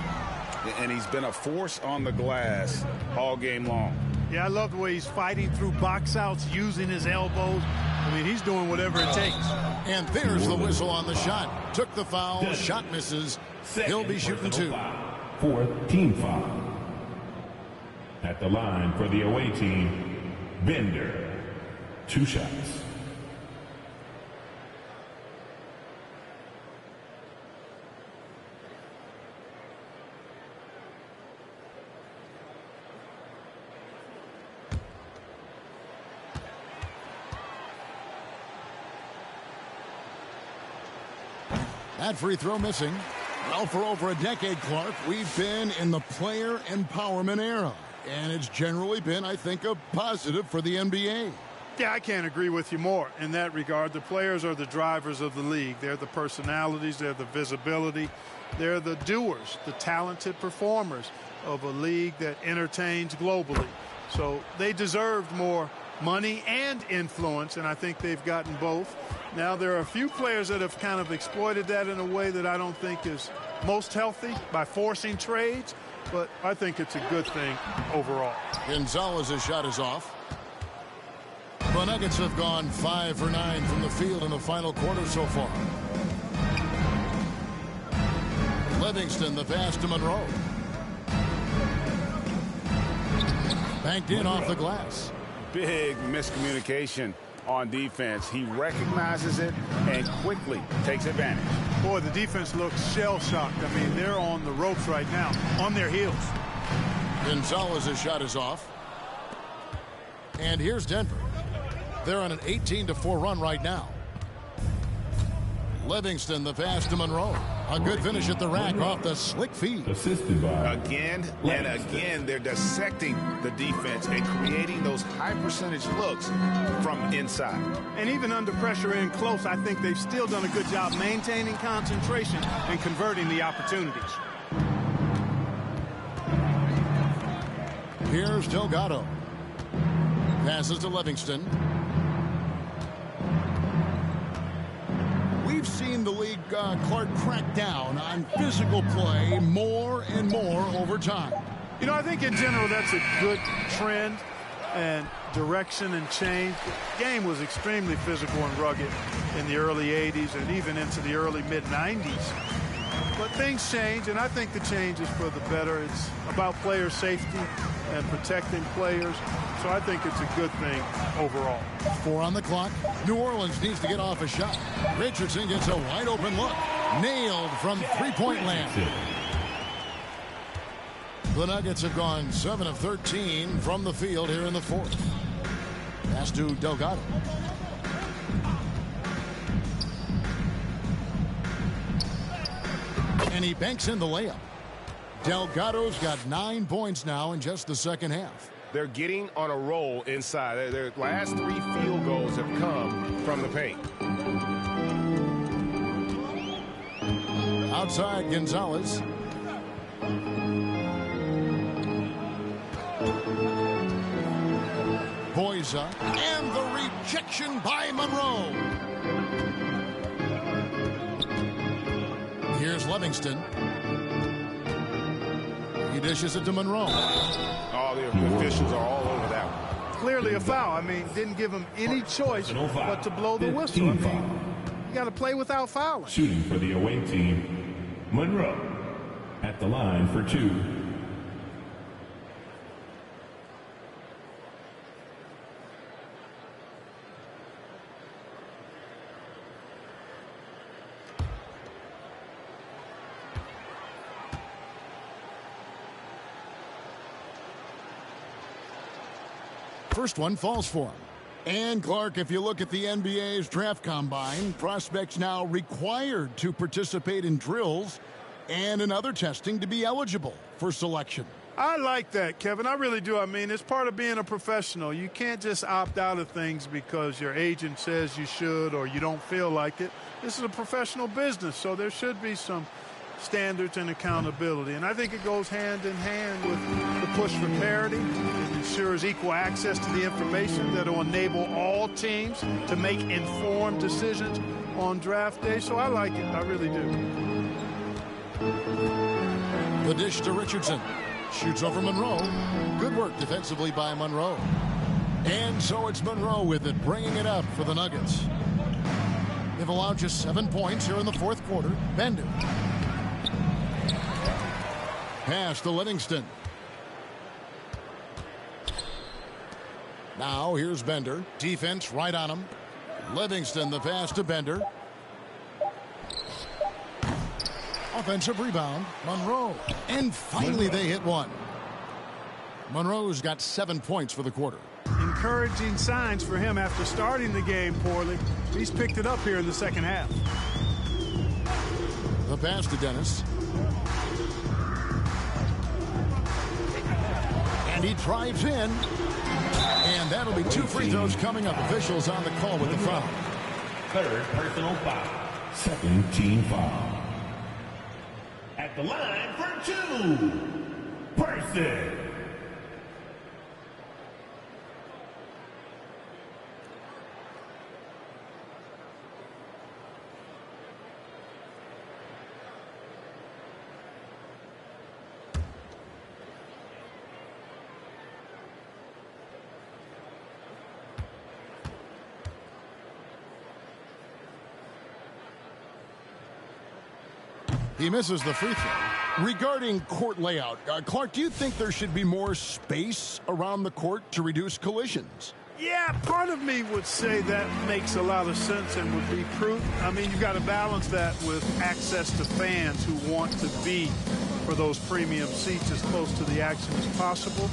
And he's been a force on the glass all game long. Yeah, I love the way he's fighting through box outs, using his elbows. I mean, he's doing whatever it takes. And there's the whistle on the shot. Took the foul, shot misses. He'll be shooting 2. Fourth team foul. At the line for the away team, Bender. 2 shots. That free throw missing. Well, for over a decade, Clark, we've been in the player empowerment era. And it's generally been, I think, a positive for the NBA. Yeah, I can't agree with you more in that regard. The players are the drivers of the league. They're the personalities. They're the visibility. They're the doers, the talented performers of a league that entertains globally. So they deserved more money and influence, and I think they've gotten both. Now, there are a few players that have kind of exploited that in a way that I don't think is most healthy by forcing trades, but I think it's a good thing overall. Gonzalez's shot is off. The Nuggets have gone 5 for 9 from the field in the final quarter so far. Livingston, the pass to Monroe. Banked in off the glass. Big miscommunication on defense. He recognizes it and quickly takes advantage. Boy, the defense looks shell-shocked. I mean, they're on the ropes right now, on their heels. Gonzalez's shot is off. And here's Denver. They're on an 18-4 run right now. Livingston, the pass to Monroe. A good finish at the rack off the slick feed. Assisted by again and again, they're dissecting the defense and creating those high percentage looks from inside. And even under pressure in close, I think they've still done a good job maintaining concentration and converting the opportunities. Here's Delgado. Passes to Livingston. We've seen the league, Clark, crack down on physical play more and more over time. You know, I think in general that's a good trend and direction and change. The game was extremely physical and rugged in the early 80s and even into the early mid-90s. But things change, and I think the change is for the better. It's about player safety and protecting players. So I think it's a good thing overall. 4 on the clock. New Orleans needs to get off a shot. Richardson gets a wide open look. Nailed from three-point land. The Nuggets have gone 7 of 13 from the field here in the fourth. Pass to Delgado. And he banks in the layup. Delgado's got 9 points now in just the second half. They're getting on a roll inside. Their last 3 field goals have come from the paint. Outside Gonzalez. Boyza, and the rejection by Monroe. Here's Livingston. He dishes it to Monroe. Oh, the officials are all over that one. Clearly a foul. I mean, didn't give him any choice but to blow the whistle. I mean, you got to play without fouling. Shooting for the away team, Monroe at the line for 2. First one falls for him. And Clark, if you look at the NBA's draft combine, prospects now required to participate in drills and in other testing to be eligible for selection. I like that, Kevin. I really do. I mean, it's part of being a professional. You can't just opt out of things because your agent says you should or you don't feel like it. This is a professional business, so there should be some standards and accountability. And I think it goes hand in hand with the push for parity. It ensures equal access to the information that will enable all teams to make informed decisions on draft day. So I like it. I really do. The dish to Richardson. Shoots over Monroe. Good work defensively by Monroe. And so it's Monroe with it, bringing it up for the Nuggets. They've allowed just 7 points here in the fourth quarter. Bender. Pass to Livingston. Now here's Bender. Defense right on him. Livingston, the pass to Bender. Offensive rebound. Monroe. And finally they hit one. Monroe's got 7 points for the quarter. Encouraging signs for him after starting the game poorly. He's picked it up here in the second half. The pass to Dennis. And he drives in. And that'll be 2 free throws coming up. Officials on the call with the foul. Third personal foul. Second team foul. At the line for 2. Person. He misses the free throw. Regarding court layout, Clark, do you think there should be more space around the court to reduce collisions? Yeah, part of me would say that makes a lot of sense and would be prudent. I mean, you've got to balance that with access to fans who want to be for those premium seats as close to the action as possible.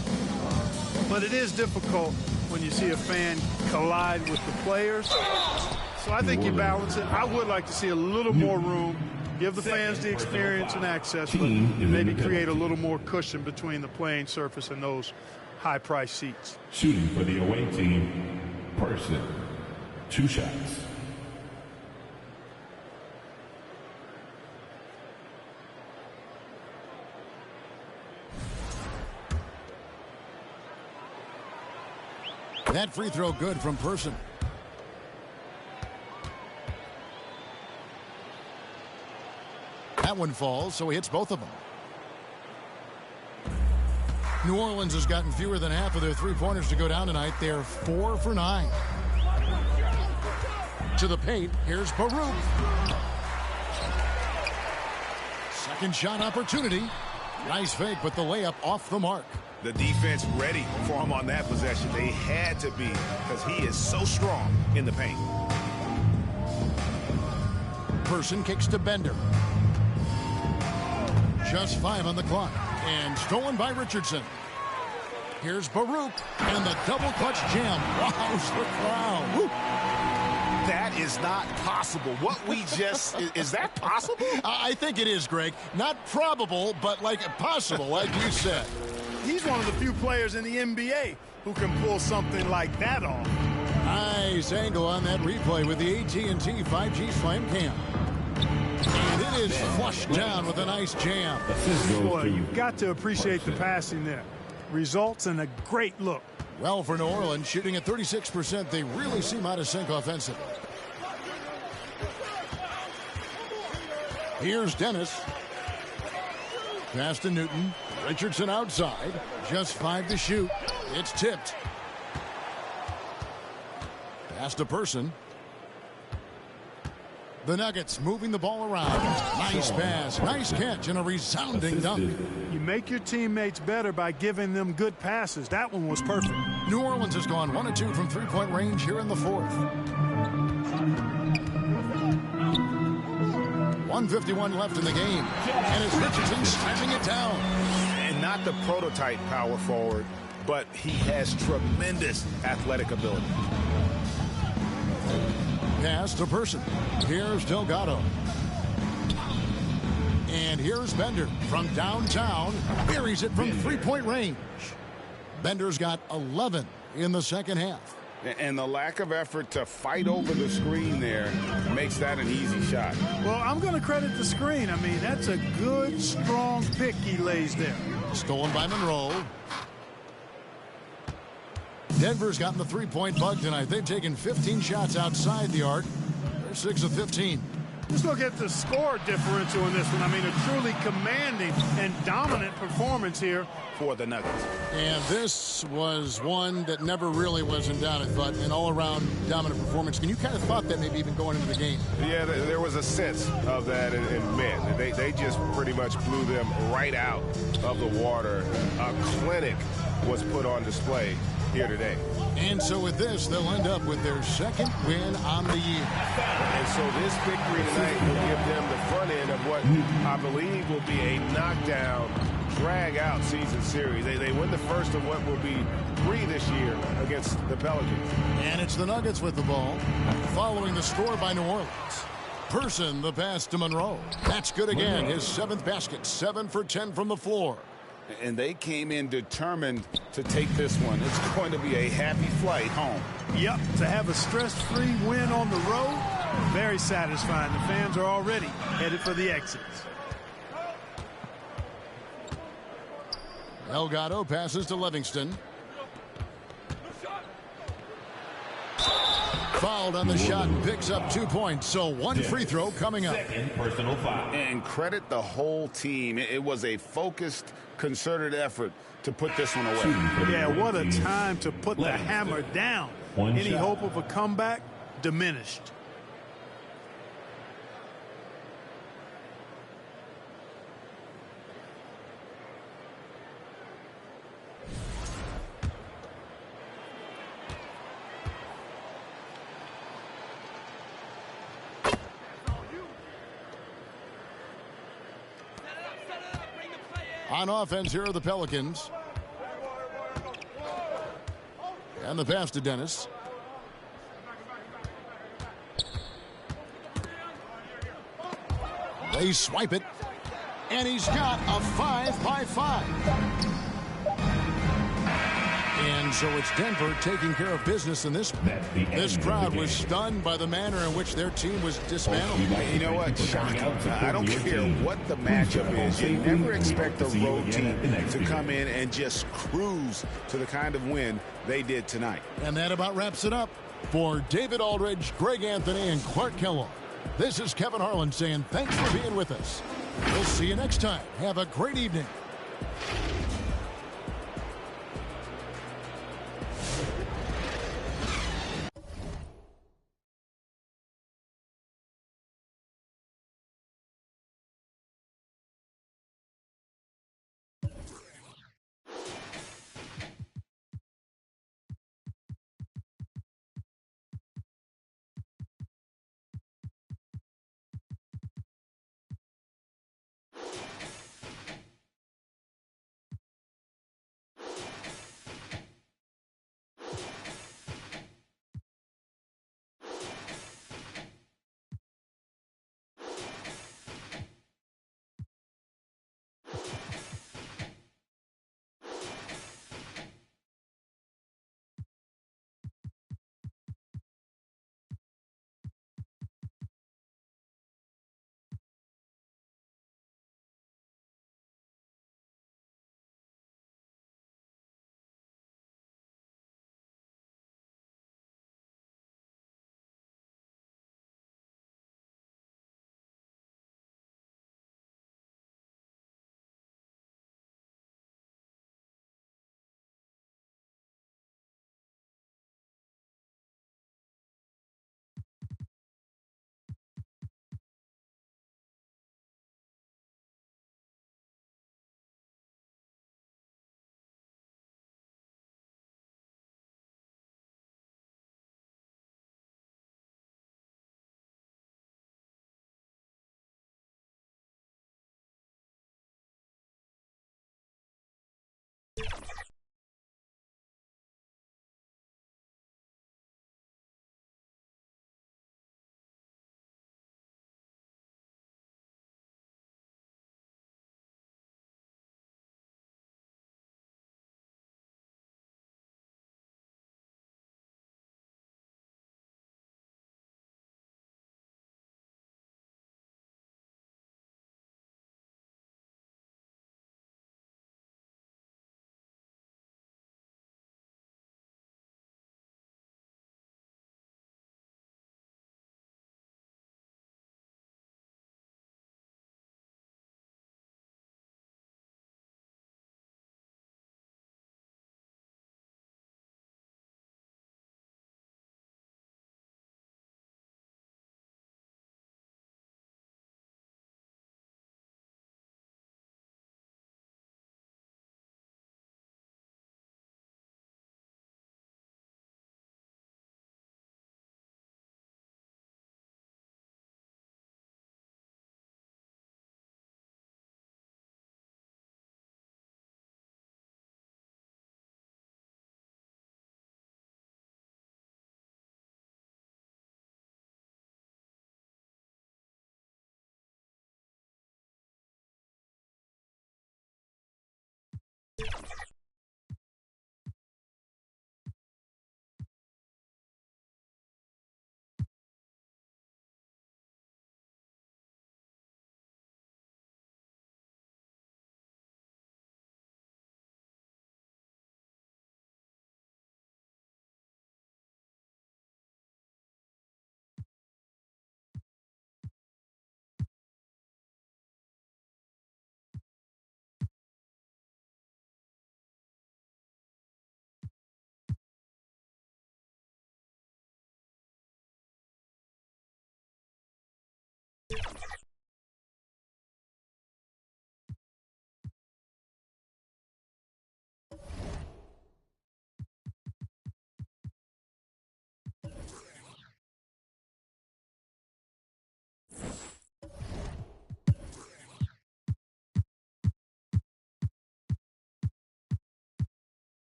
But it is difficult when you see a fan collide with the players. So I think you balance it. I would like to see a little more room, give the fans the experience and access, but maybe create a little more cushion between the playing surface and those high-priced seats. Shooting for the away team, Person. 2 shots. That free throw good from Person. That one falls, so he hits both of them. New Orleans has gotten fewer than half of their three-pointers to go down tonight. They're 4 for 9. To the paint, here's Baruch. Second shot opportunity. Nice fake, but the layup off the mark. The defense ready for him on that possession. They had to be, because he is so strong in the paint. Person kicks to Bender. Just 5 on the clock. And stolen by Richardson. Here's Baruch. And the double clutch jam. Wows the crowd. Woo. That is not possible. What we just, is that possible? I think it is, Greg. Not probable, but like possible, like you said. He's one of the few players in the NBA who can pull something like that off. Nice angle on that replay with the AT&T 5G Slam Cam. And it is flushed down with a nice jam. Boy, you've got to appreciate the passing there. Results in a great look. Well, for New Orleans, shooting at 36%, they really seem out of sync offensively. Here's Dennis. Pass to Newton. Richardson outside. Just 5 to shoot. It's tipped. Pass to Person. The Nuggets moving the ball around. Nice pass. Nice catch and a resounding dunk. You make your teammates better by giving them good passes. That one was perfect. New Orleans has gone 1 of 2 from three-point range here in the fourth. 1:51 left in the game. And it's Richardson slamming it down. And not the prototype power forward, but he has tremendous athletic ability. Pass to Person. Here's Delgado. And here's Bender from downtown. Buries it from three-point range. Bender's got 11 in the second half. And the lack of effort to fight over the screen there makes that an easy shot. Well, I'm going to credit the screen. I mean, that's a good, strong pick he lays there. Stolen by Monroe. Denver's gotten the three-point bug tonight. They've taken 15 shots outside the arc. They're 6 of 15. Just look at the score differential in this one. I mean, a truly commanding and dominant performance here for the Nuggets. And this was one that never really was in doubt, I thought, an all-around dominant performance. And you kind of thought that maybe even going into the game. Yeah, there was a sense of that in men. They just pretty much blew them right out of the water. A clinic was put on display here today. And so with this, they'll end up with their second win on the year. And so this victory tonight will give them the front end of what I believe will be a knockdown, drag-out season series. They win the first of what will be 3 this year against the Pelicans. And it's the Nuggets with the ball, following the score by New Orleans. Person, the pass to Monroe. That's good again. His 7th basket, 7 for 10 from the floor. And they came in determined to take this one. It's going to be a happy flight home. Yep, to have a stress-free win on the road, very satisfying. The fans are already headed for the exits. Delgado passes to Livingston. Fouled on the shot and picks up 2 points. So 1 free throw coming up. Personal foul. And credit the whole team. It was a focused, concerted effort to put this one away. Yeah, what a time to put the hammer down. Any hope of a comeback diminished. On offense, here are the Pelicans. And the pass to Dennis. They swipe it. And he's got a 5-by-5. And so it's Denver taking care of business in this. This crowd was stunned by the manner in which their team was dismantled. You know what? Shocking. I don't care what the matchup is. You never expect a road team to come in and just cruise to the kind of win they did tonight. And that about wraps it up. For David Aldridge, Greg Anthony, and Clark Kellogg, this is Kevin Harlan saying thanks for being with us. We'll see you next time. Have a great evening.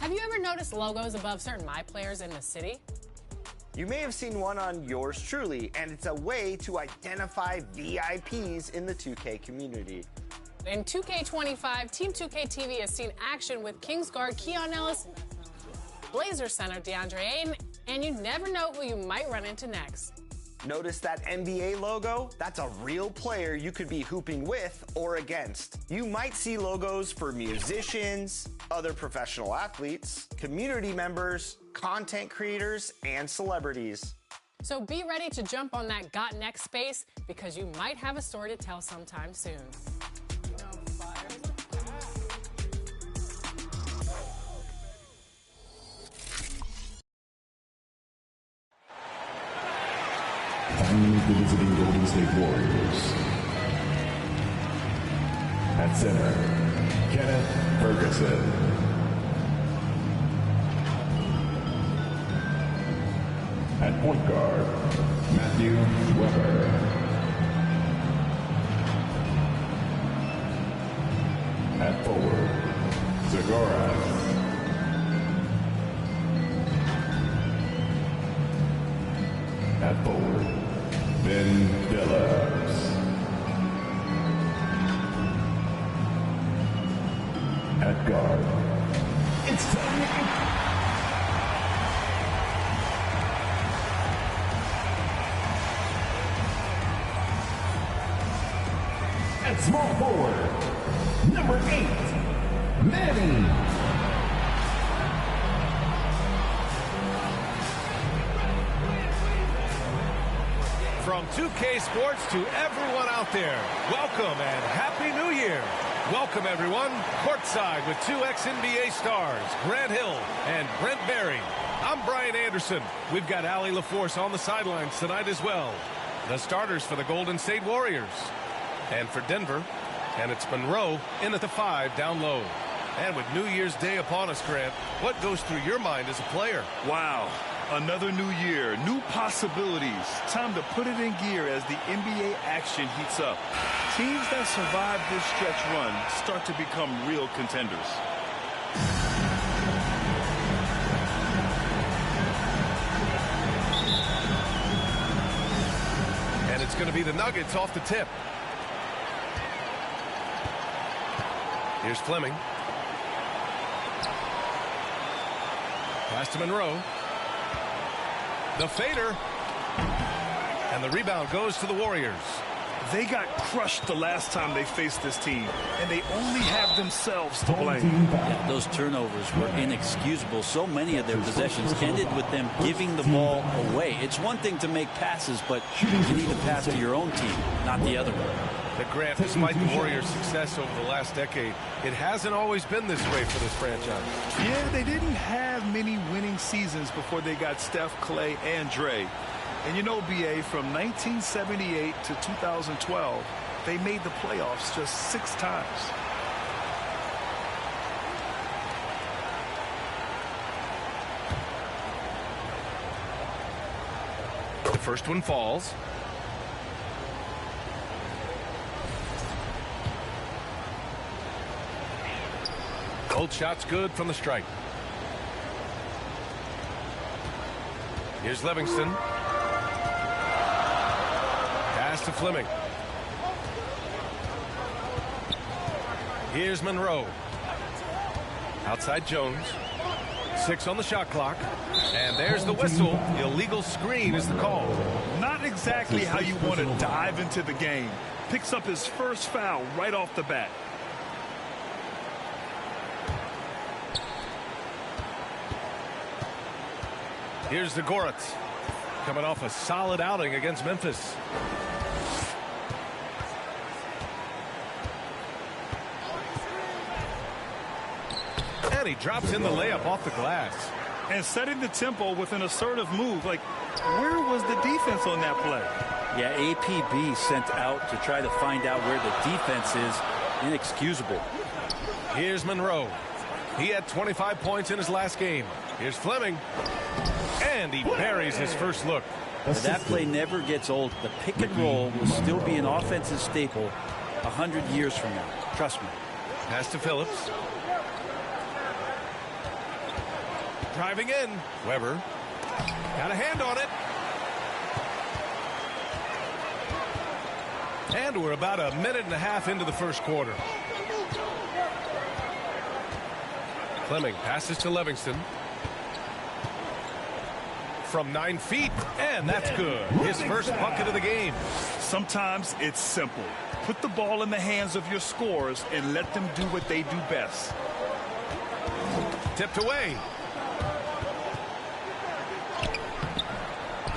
Have you ever noticed logos above certain My Players in the city? You may have seen one on yours truly, and it's a way to identify VIPs in the 2K community. In 2K25, Team 2K TV has seen action with Kings guard Keon Ellis, Blazer center DeAndre Ayton, and you never know who you might run into next. Notice that NBA logo? That's a real player you could be hooping with or against. You might see logos for musicians, other professional athletes, community members, content creators, and celebrities. So be ready to jump on that Got Next space because you might have a story to tell sometime soon. Finally, the visiting Golden State Warriors. At center, Kenneth Ferguson. At point guard, Matthew Weber. At forward, Zagoras. At forward, Ben Phillips. At guard, it's time. At small forward, number 8, Manny. From 2K Sports to everyone out there, welcome and Happy New Year. Welcome, everyone, courtside with 2 ex-NBA stars, Grant Hill and Brent Barry. I'm Brian Anderson. We've got Allie LaForce on the sidelines tonight as well. The starters for the Golden State Warriors. And for Denver, and it's Monroe in at the 5 down low. And with New Year's Day upon us, Grant, what goes through your mind as a player? Wow. Another new year, new possibilities. Time to put it in gear as the NBA action heats up. Teams that survive this stretch run start to become real contenders. And it's going to be the Nuggets off the tip. Here's Fleming. Pass to Monroe. The fader. And the rebound goes to the Warriors. They got crushed the last time they faced this team, and they only have themselves to blame. Yeah, those turnovers were inexcusable. So many of their possessions ended with them giving the ball away. It's one thing to make passes, but you need to pass to your own team, not the other one. But Grant, despite the Warriors' success over the last decade, it hasn't always been this way for this franchise. Yeah, they didn't have many winning seasons before they got Steph, Clay, and Dre. And you know, BA, from 1978 to 2012, they made the playoffs just 6 times. The first one falls. Both shots good from the stripe. Here's Livingston. Pass to Fleming. Here's Monroe. Outside Jones. 6 on the shot clock. And there's the whistle. Illegal screen is the call. Not exactly how you want to dive into the game. Picks up his first foul right off the bat. Here's Zagoras, coming off a solid outing against Memphis. And he drops in the layup off the glass. And setting the tempo with an assertive move. Like, where was the defense on that play? Yeah, APB sent out to try to find out where the defense is. Inexcusable. Here's Monroe. He had 25 points in his last game. Here's Fleming. And he buries his first look. But that play never gets old. The pick and roll will still be an offensive staple 100 years from now. Trust me. Pass to Phillips. Driving in. Weber. Got a hand on it. And we're about a minute and a half into the first quarter. Fleming passes to Livingston. from 9 feet, and that's good. His first bucket of the game. Sometimes it's simple. Put the ball in the hands of your scorers and let them do what they do best. Tipped away.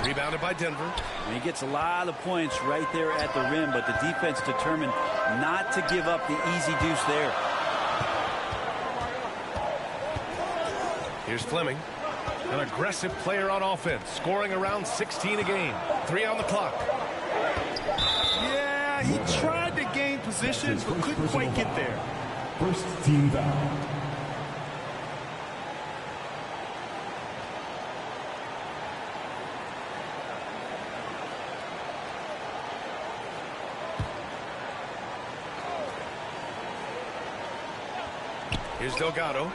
Rebounded by Denver. And he gets a lot of points right there at the rim, but the defense determined not to give up the easy deuce there. Here's Fleming, an aggressive player on offense, scoring around 16 a game. 3 on the clock. Yeah, he tried to gain position, but couldn't quite get there. First team foul. Here's Delgado.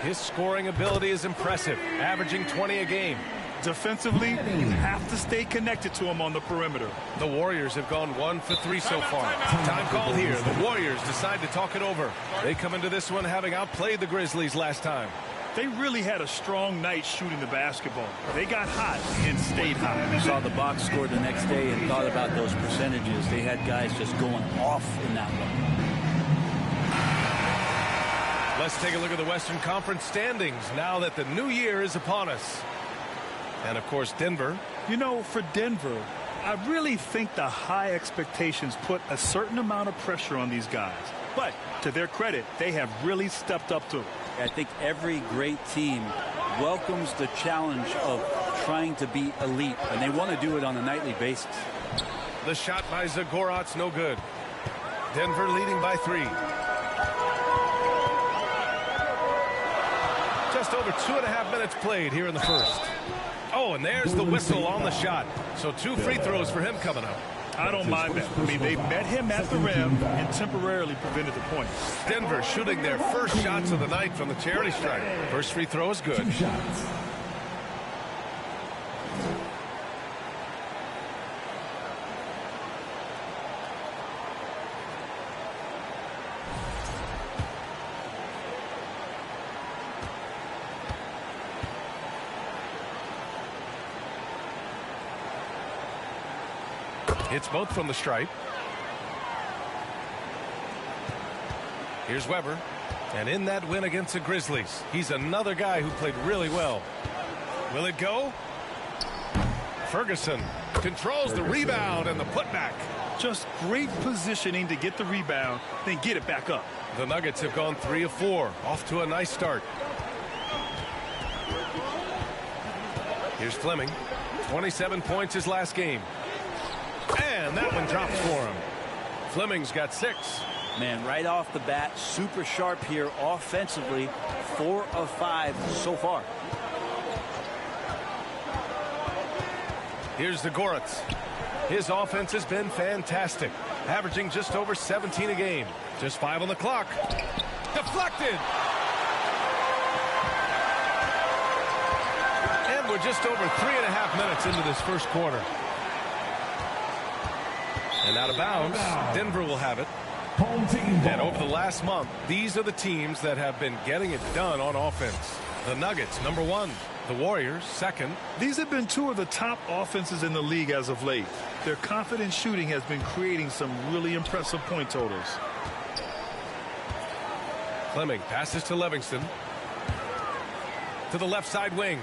His scoring ability is impressive, averaging 20 a game. Defensively, you have to stay connected to him on the perimeter. The Warriors have gone 1 for 3 so far. Time called here. The Warriors decide to talk it over. They come into this one having outplayed the Grizzlies last time. They really had a strong night shooting the basketball. They got hot and stayed hot. Saw the box score the next day and thought about those percentages. They had guys just going off in that one. Let's take a look at the Western Conference standings now that the new year is upon us. And, of course, Denver. You know, for Denver, I really think the high expectations put a certain amount of pressure on these guys. But to their credit, they have really stepped up to it. I think every great team welcomes the challenge of trying to be elite, and they want to do it on a nightly basis. The shot by Zagorat's no good. Denver leading by 3. Just over 2.5 minutes played here in the first. Oh, and there's the whistle on the shot. So 2 free throws for him coming up. I don't mind that. I mean, they met him at the rim and temporarily prevented the point. Denver shooting their first shots of the night from the charity stripe. First free throw is good. 2 shots. It's both from the stripe. Here's Weber. And in that win against the Grizzlies, he's another guy who played really well. Will it go? Ferguson controls the rebound and the putback. Just great positioning to get the rebound, then get it back up. The Nuggets have gone 3 of 4, off to a nice start. Here's Fleming. 27 points his last game. And that one drops for him. Fleming's got 6. Man, right off the bat, super sharp here offensively. 4 of 5 so far. Here's the Goretz. His offense has been fantastic, averaging just over 17 a game. Just 5 on the clock. Deflected. And we're just over 3.5 minutes into this first quarter. And out of bounds, Denver will have it. And over the last month, these are the teams that have been getting it done on offense. The Nuggets, number 1. The Warriors, 2nd. These have been 2 of the top offenses in the league as of late. Their confident shooting has been creating some really impressive point totals. Fleming passes to Livingston. To the left side wing.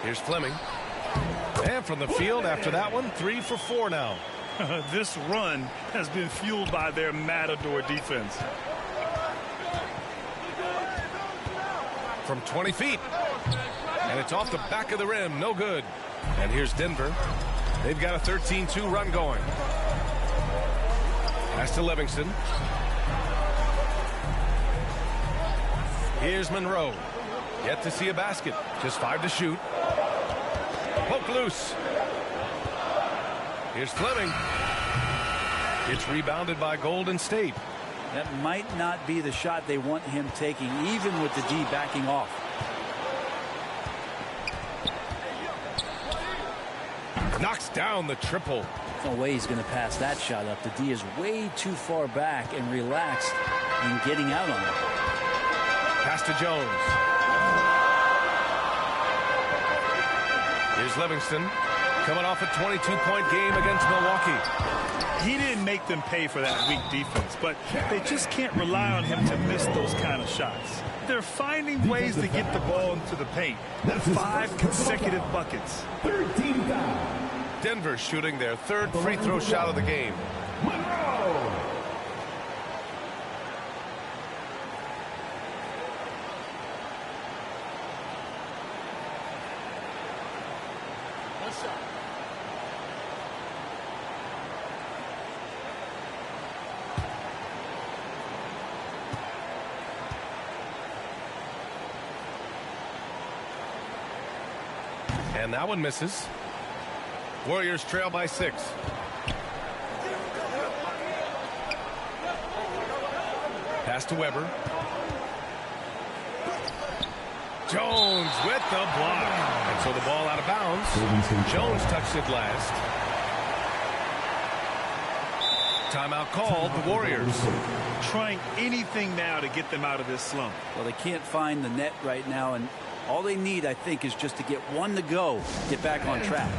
Here's Fleming. And from the field after that one, 3 for 4 now. This run has been fueled by their Matador defense. From 20 feet. And it's off the back of the rim. No good. And here's Denver. They've got a 13-2 run going. Pass to Livingston. Here's Monroe. Yet to see a basket. Just 5 to shoot. Poke loose. Here's Fleming. It's rebounded by Golden State. That might not be the shot they want him taking, even with the D backing off. Knocks down the triple. No way he's going to pass that shot up. The D is way too far back and relaxed in getting out on it. Pass to Jones. Here's Livingston coming off a 22-point game against Milwaukee. He didn't make them pay for that weak defense, but they just can't rely on him to miss those kind of shots. They're finding ways to get the ball into the paint. 5 consecutive buckets. 13 foul. Denver shooting their 3rd free throw shot of the game. Monroe. And that one misses. Warriors trail by 6. Pass to Weber. Jones with the block. And so the ball out of bounds. Jones touched it last. Timeout called, the Warriors. Trying anything now to get them out of this slump. Well, they can't find the net right now, and all they need, I think, is just to get one to go, get back on track.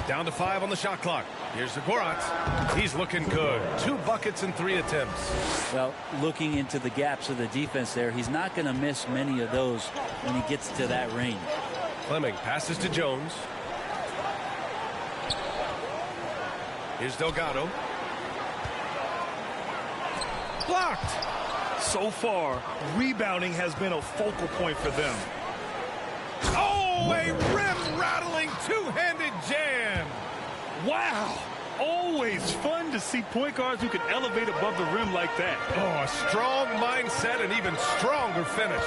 Down to 5 on the shot clock. Here's Zagorat. He's looking good. 2 buckets and 3 attempts. Well, looking into the gaps of the defense there, he's not going to miss many of those when he gets to that range. Fleming passes to Jones. Here's Delgado. Blocked. So far, rebounding has been a focal point for them. Oh, a rim-rattling two-handed jam. Wow. Always fun to see point guards who can elevate above the rim like that. Oh, a strong mindset and even stronger finish.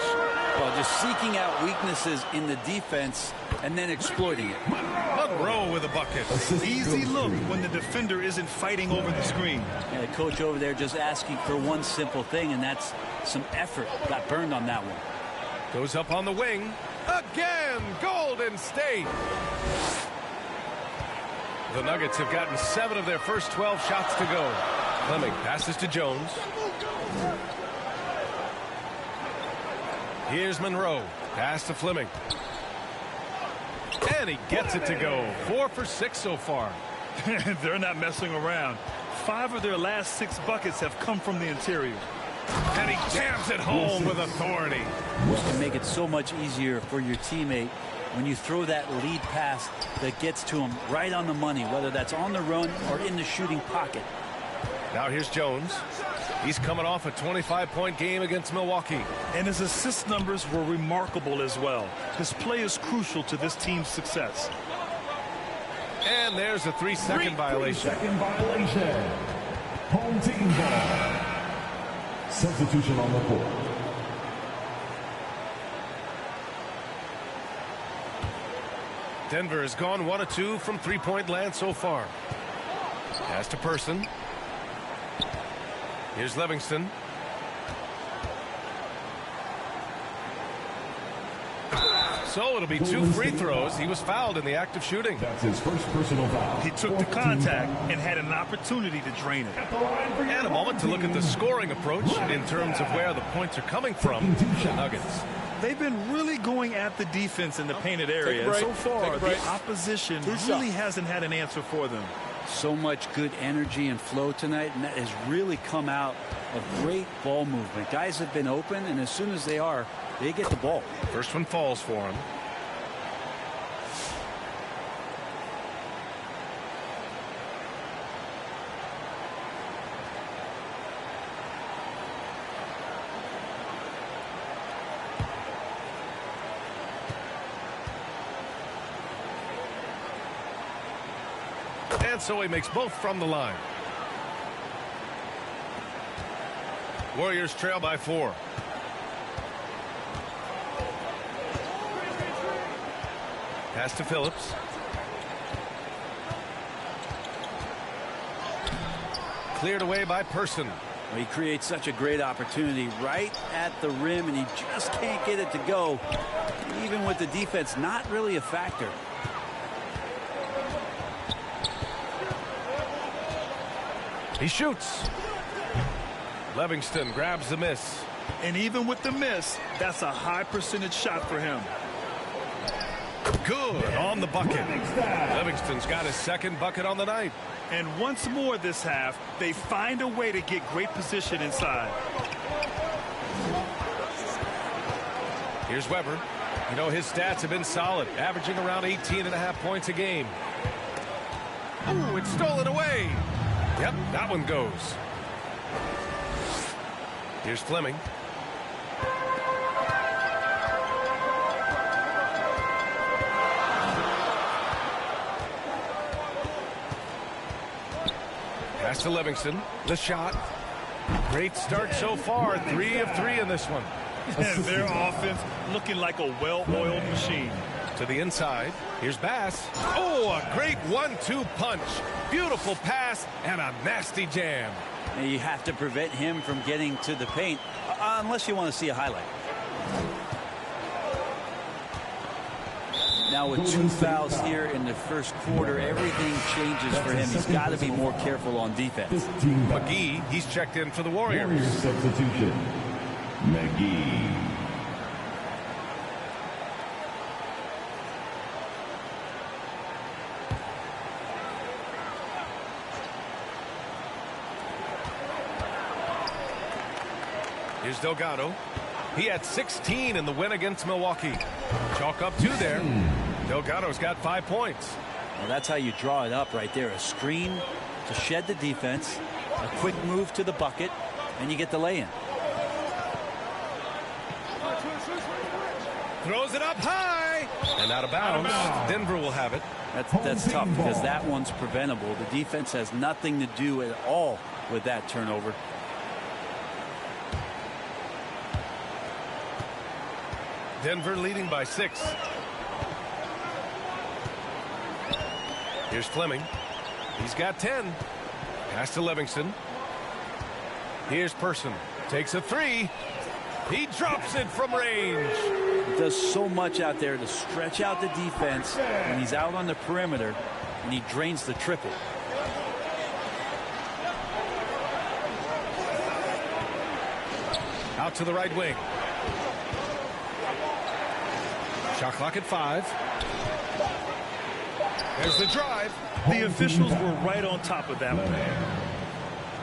Well, just seeking out weaknesses in the defense and then exploiting it. Monroe with a bucket. Easy look when the defender isn't fighting over the screen. Yeah, the coach over there just asking for one simple thing, and that's some effort. Got burned on that one. Goes up on the wing. Again, Golden State. The Nuggets have gotten 7 of their first 12 shots to go. Fleming passes to Jones. Here's Monroe. Pass to Fleming. And he gets it to go. 4 for 6 so far. They're not messing around. 5 of their last 6 buckets have come from the interior. And he jams it home with authority. Which can make it so much easier for your teammate when you throw that lead pass that gets to him right on the money, whether that's on the run or in the shooting pocket. Now here's Jones. He's coming off a 25-point game against Milwaukee. And his assist numbers were remarkable as well. His play is crucial to this team's success. And there's a 3-second violation. 3-second violation. Home team ball. Substitution on the court. Denver has gone 1 of 2 from 3-point land so far. Pass to Person. Here's Livingston. So it'll be 2 free throws. He was fouled in the act of shooting. That's his first personal foul. He took the contact and had an opportunity to drain it. And a moment to look at the scoring approach in terms of where the points are coming from. The Nuggets. They've been really going at the defense in the painted area. And so far, the opposition really hasn't had an answer for them. So much good energy and flow tonight, and that has really come out of great ball movement. Guys have been open, and as soon as they are, they get the ball. First one falls for him. And so he makes both from the line. Warriors trail by 4. Pass to Phillips. Cleared away by Person. Well, he creates such a great opportunity right at the rim, and he just can't get it to go. Even with the defense not really a factor. He shoots. Livingston grabs the miss. And even with the miss, that's a high percentage shot for him. Good on the bucket. Livingston's got his second bucket on the night. And once more this half, they find a way to get great position inside. Here's Weber. You know, his stats have been solid, averaging around 18.5 points a game. Ooh, it's stolen away. Yep, that one goes. Here's Fleming. Pass to Livingston. The shot. Great start so far. 3 of 3 in this one. And their offense looking like a well-oiled machine. To the inside. Here's Bass. Oh, a great 1-2 punch. Beautiful pass and a nasty jam. And you have to prevent him from getting to the paint unless you want to see a highlight. Now with 2 fouls here in the first quarter, everything changes for him. He's got to be more careful on defense. McGee, he's checked in for the Warriors. Warriors substitution. McGee. Here's Delgado. He had 16 in the win against Milwaukee. Chalk up 2 there. Delgado's got 5 points. Well, that's how you draw it up right there. A screen to shed the defense, a quick move to the bucket, and you get the lay-in. Throws it up high and out of bounds. Denver will have it. That's tough because that one's preventable. The defense has nothing to do at all with that turnover. Denver leading by 6. Here's Fleming. He's got 10. Pass to Livingston. Here's Person. Takes a 3. He drops it from range. He does so much out there to stretch out the defense when he's out on the perimeter, and he drains the triple. Out to the right wing. Shot clock at 5. There's the drive. The officials were right on top of that one.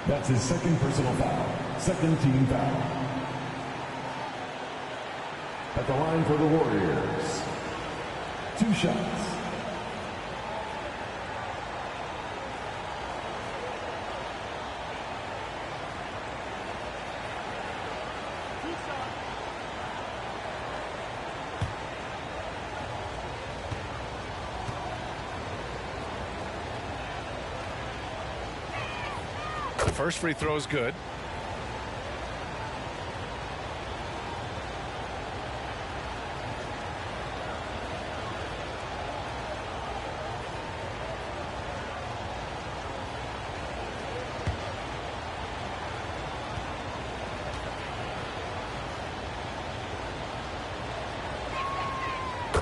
That's his second personal foul. Second team foul. At the line for the Warriors. 2 shots. First free throw is good.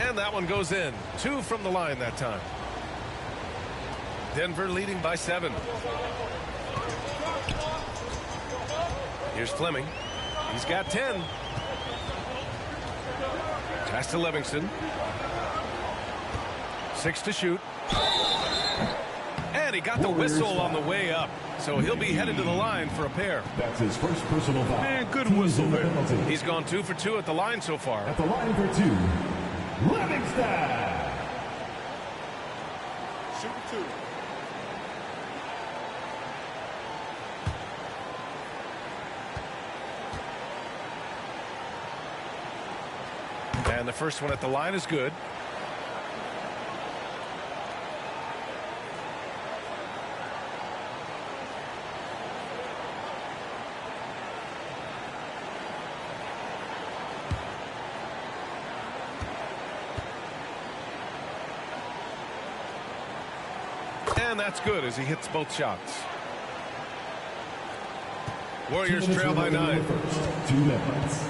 And that one goes in. 2 from the line that time. Denver leading by 7. Here's Fleming. He's got 10. Pass to Livingston. 6 to shoot. And he got the whistle on the way up. So he'll be headed to the line for a pair. That's his first personal foul. Man, good whistle there. He's gone 2 for 2 at the line so far. At the line for 2, Livingston. Shoot 2. And the first one at the line is good. And that's good as he hits both shots. Warriors trail by 9. 2 minutes.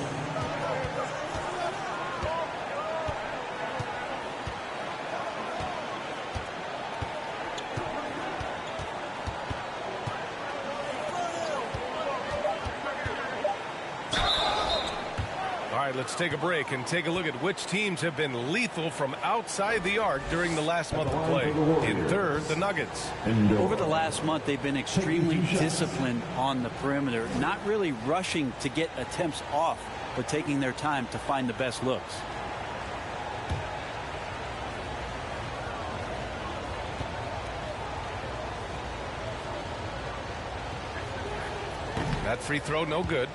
right, let's take a break and take a look at which teams have been lethal from outside the arc during the last month of play. In third, the Nuggets. Over the last month, they've been extremely disciplined on the perimeter, not really rushing to get attempts off, but taking their time to find the best looks. That free throw, no good.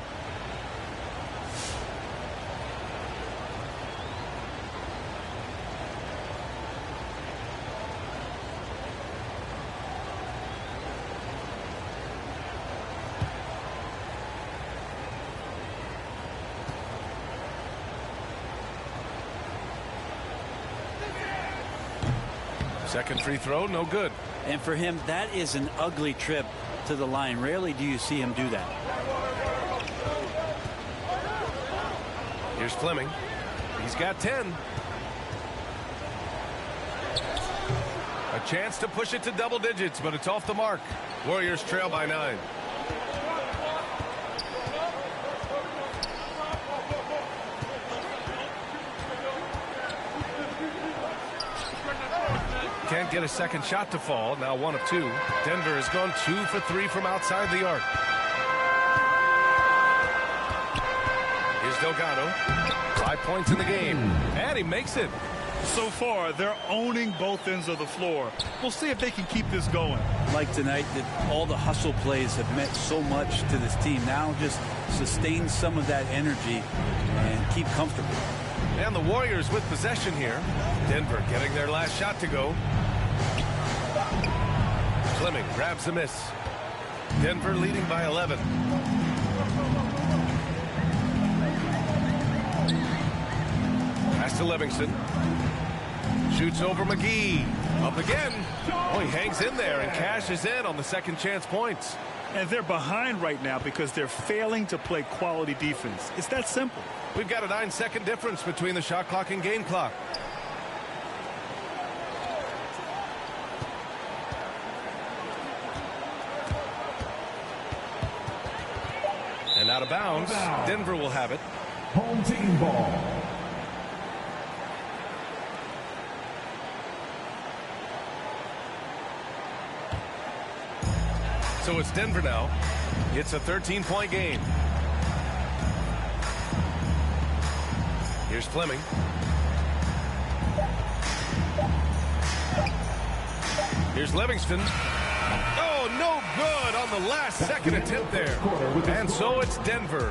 Second free throw, no good. And for him, that is an ugly trip to the line. Rarely do you see him do that. Here's Fleming. He's got 10. A chance to push it to double digits, but it's off the mark. Warriors trail by 9. Can't get a second shot to fall. Now 1 of 2. Denver has gone 2 for 3 from outside the arc. Here's Delgado. 5 points in the game. And he makes it. So far, they're owning both ends of the floor. We'll see if they can keep this going. Like tonight, that all the hustle plays have meant so much to this team. Now just sustain some of that energy and keep comfortable. And the Warriors with possession here. Denver getting their last shot to go. Fleming grabs the miss. Denver leading by 11. Pass to Livingston. Shoots over McGee. Up again. Oh, he hangs in there and cashes in on the second chance points. And they're behind right now because they're failing to play quality defense. It's that simple. We've got a 9-second difference between the shot clock and game clock. And out of bounds. Denver will have it. Home team ball. So it's Denver now. It's a 13-point game. Here's Fleming. Here's Livingston. Oh, no good on the last second attempt there. And so it's Denver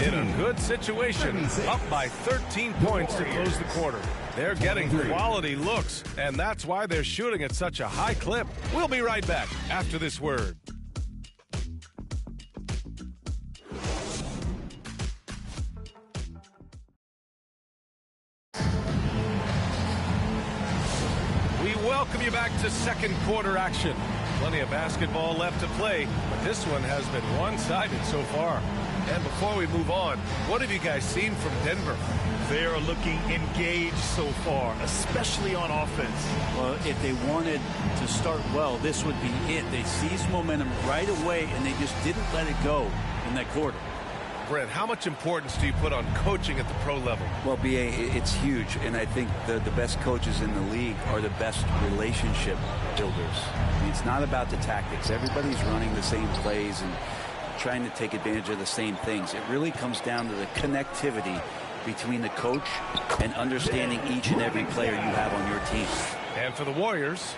in a good situation, up by 13 points to close the quarter. They're getting quality looks, and that's why they're shooting at such a high clip. We'll be right back after this word. Welcome you back to second quarter action. Plenty of basketball left to play, but this one has been one-sided so far. And before we move on, what have you guys seen from Denver? They are looking engaged so far, especially on offense. Well, if they wanted to start well, this would be it. They seized momentum right away, and they just didn't let it go in that quarter. Brent, how much importance do you put on coaching at the pro level? Well, B.A., it's huge, and I think the best coaches in the league are the best relationship builders. I mean, it's not about the tactics. Everybody's running the same plays and trying to take advantage of the same things. It really comes down to the connectivity between the coach and understanding each and every player you have on your team. And for the Warriors,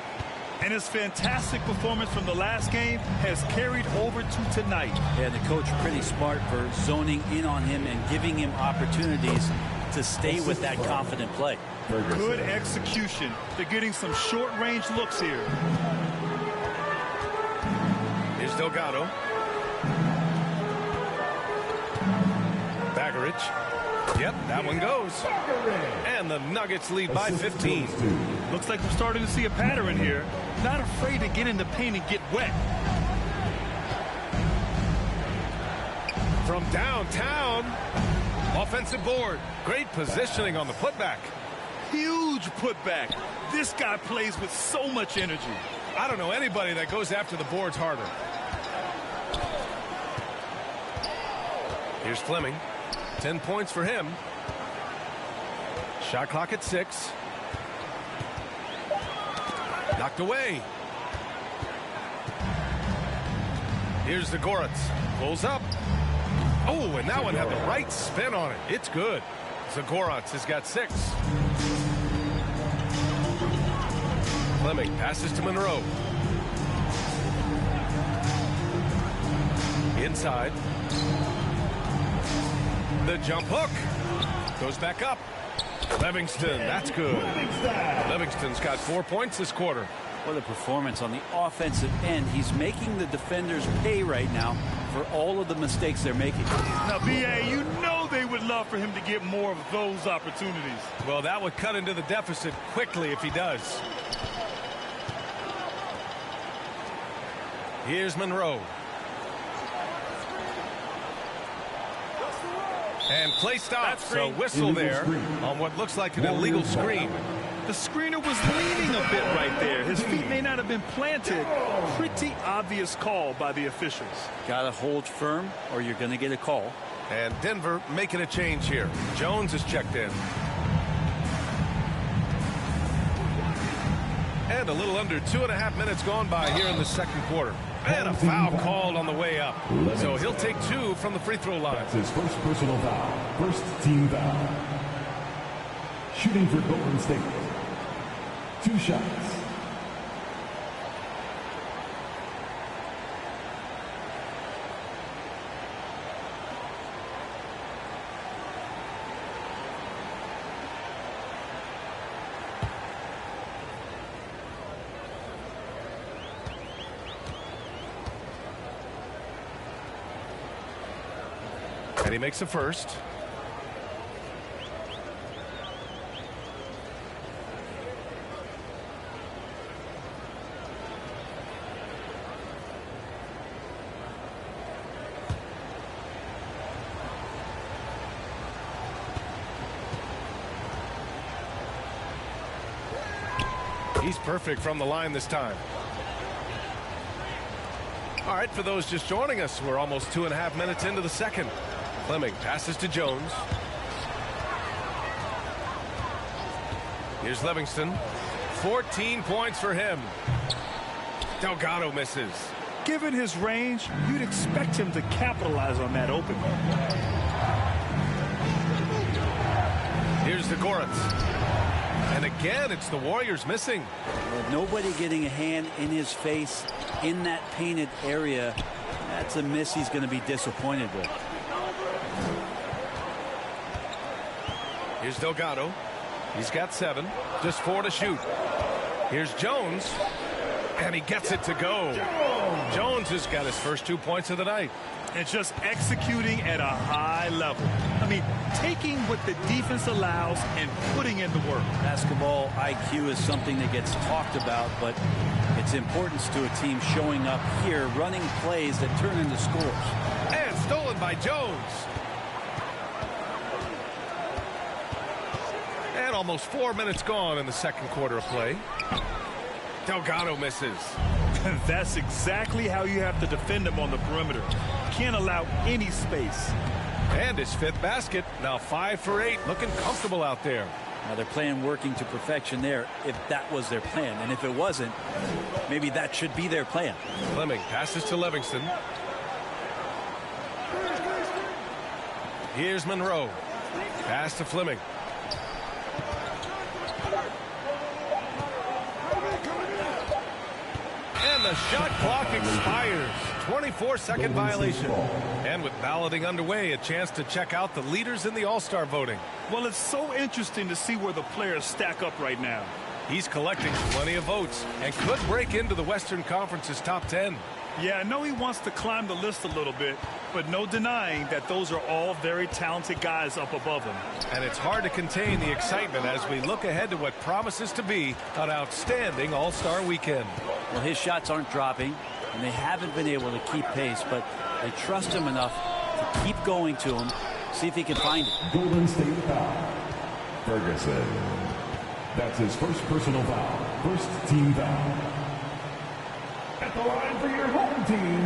and his fantastic performance from the last game has carried over to tonight. Yeah, the coach pretty smart for zoning in on him and giving him opportunities to stay with that confident play. Good execution. They're getting some short-range looks here. Here's Delgado. Baggerich. Yep, that one goes. And the Nuggets lead by 15. Looks like we're starting to see a pattern here. Not afraid to get in the paint and get wet. From downtown, offensive board. Great positioning on the putback. Huge putback. This guy plays with so much energy. I don't know anybody that goes after the boards harder. Here's Fleming. 10 points for him. Shot clock at 6. Knocked away. Here's the Goretz. Pulls up. Oh, and that one had the right spin on it. It's good. Zagoratz has got 6. Fleming passes to Monroe. Inside. The jump hook. Goes back up. Livingston, that's good. Livingston's got 4 points this quarter. What a performance on the offensive end. He's making the defenders pay right now for all of the mistakes they're making. Now, B.A., you know they would love for him to get more of those opportunities. Well, that would cut into the deficit quickly if he does. Here's Monroe. And play stops. So whistle there on what looks like an illegal screen. The screener was leaning a bit right there. His feet may not have been planted. Pretty obvious call by the officials. Got to hold firm or you're going to get a call. And Denver making a change here. Jones is checked in. And a little under 2.5 minutes gone by here in the second quarter. And a foul called on the way up. So he'll take 2 from the free throw line. That's his first personal foul. First team foul. Shooting for Golden State. 2 shots. And he makes the first. He's perfect from the line this time. All right, for those just joining us, we're almost 2.5 minutes into the second. Fleming passes to Jones. Here's Livingston. 14 points for him. Delgado misses. Given his range, you'd expect him to capitalize on that open. Here's the Goretz. And again, it's the Warriors missing. With nobody getting a hand in his face in that painted area, that's a miss he's going to be disappointed with. Here's Delgado. He's got 7. Just 4 to shoot. Here's Jones. And he gets it to go. Jones has got his first 2 points of the night. And just executing at a high level. I mean, taking what the defense allows and putting in the work. Basketball IQ is something that gets talked about, but its importance to a team showing up here, running plays that turn into scores. And stolen by Jones. And almost 4 minutes gone in the second quarter of play. Delgado misses. That's exactly how you have to defend him on the perimeter. Can't allow any space. And his 5th basket. Now 5 for 8. Looking comfortable out there. Now they're playing working to perfection there if that was their plan. And if it wasn't, maybe that should be their plan. Fleming passes to Livingston. Here's Monroe. Pass to Fleming. And the shot clock expires. 24-second violation. And with balloting underway, a chance to check out the leaders in the All-Star voting. Well, it's so interesting to see where the players stack up right now. He's collecting plenty of votes and could break into the Western Conference's top 10. Yeah, I know he wants to climb the list a little bit, but no denying that those are all very talented guys up above him. And it's hard to contain the excitement as we look ahead to what promises to be an outstanding All-Star weekend. Well, his shots aren't dropping, and they haven't been able to keep pace, but they trust him enough to keep going to him, see if he can find it. Golden State foul. Ferguson. That's his first personal foul. First team foul. At the line for your home team,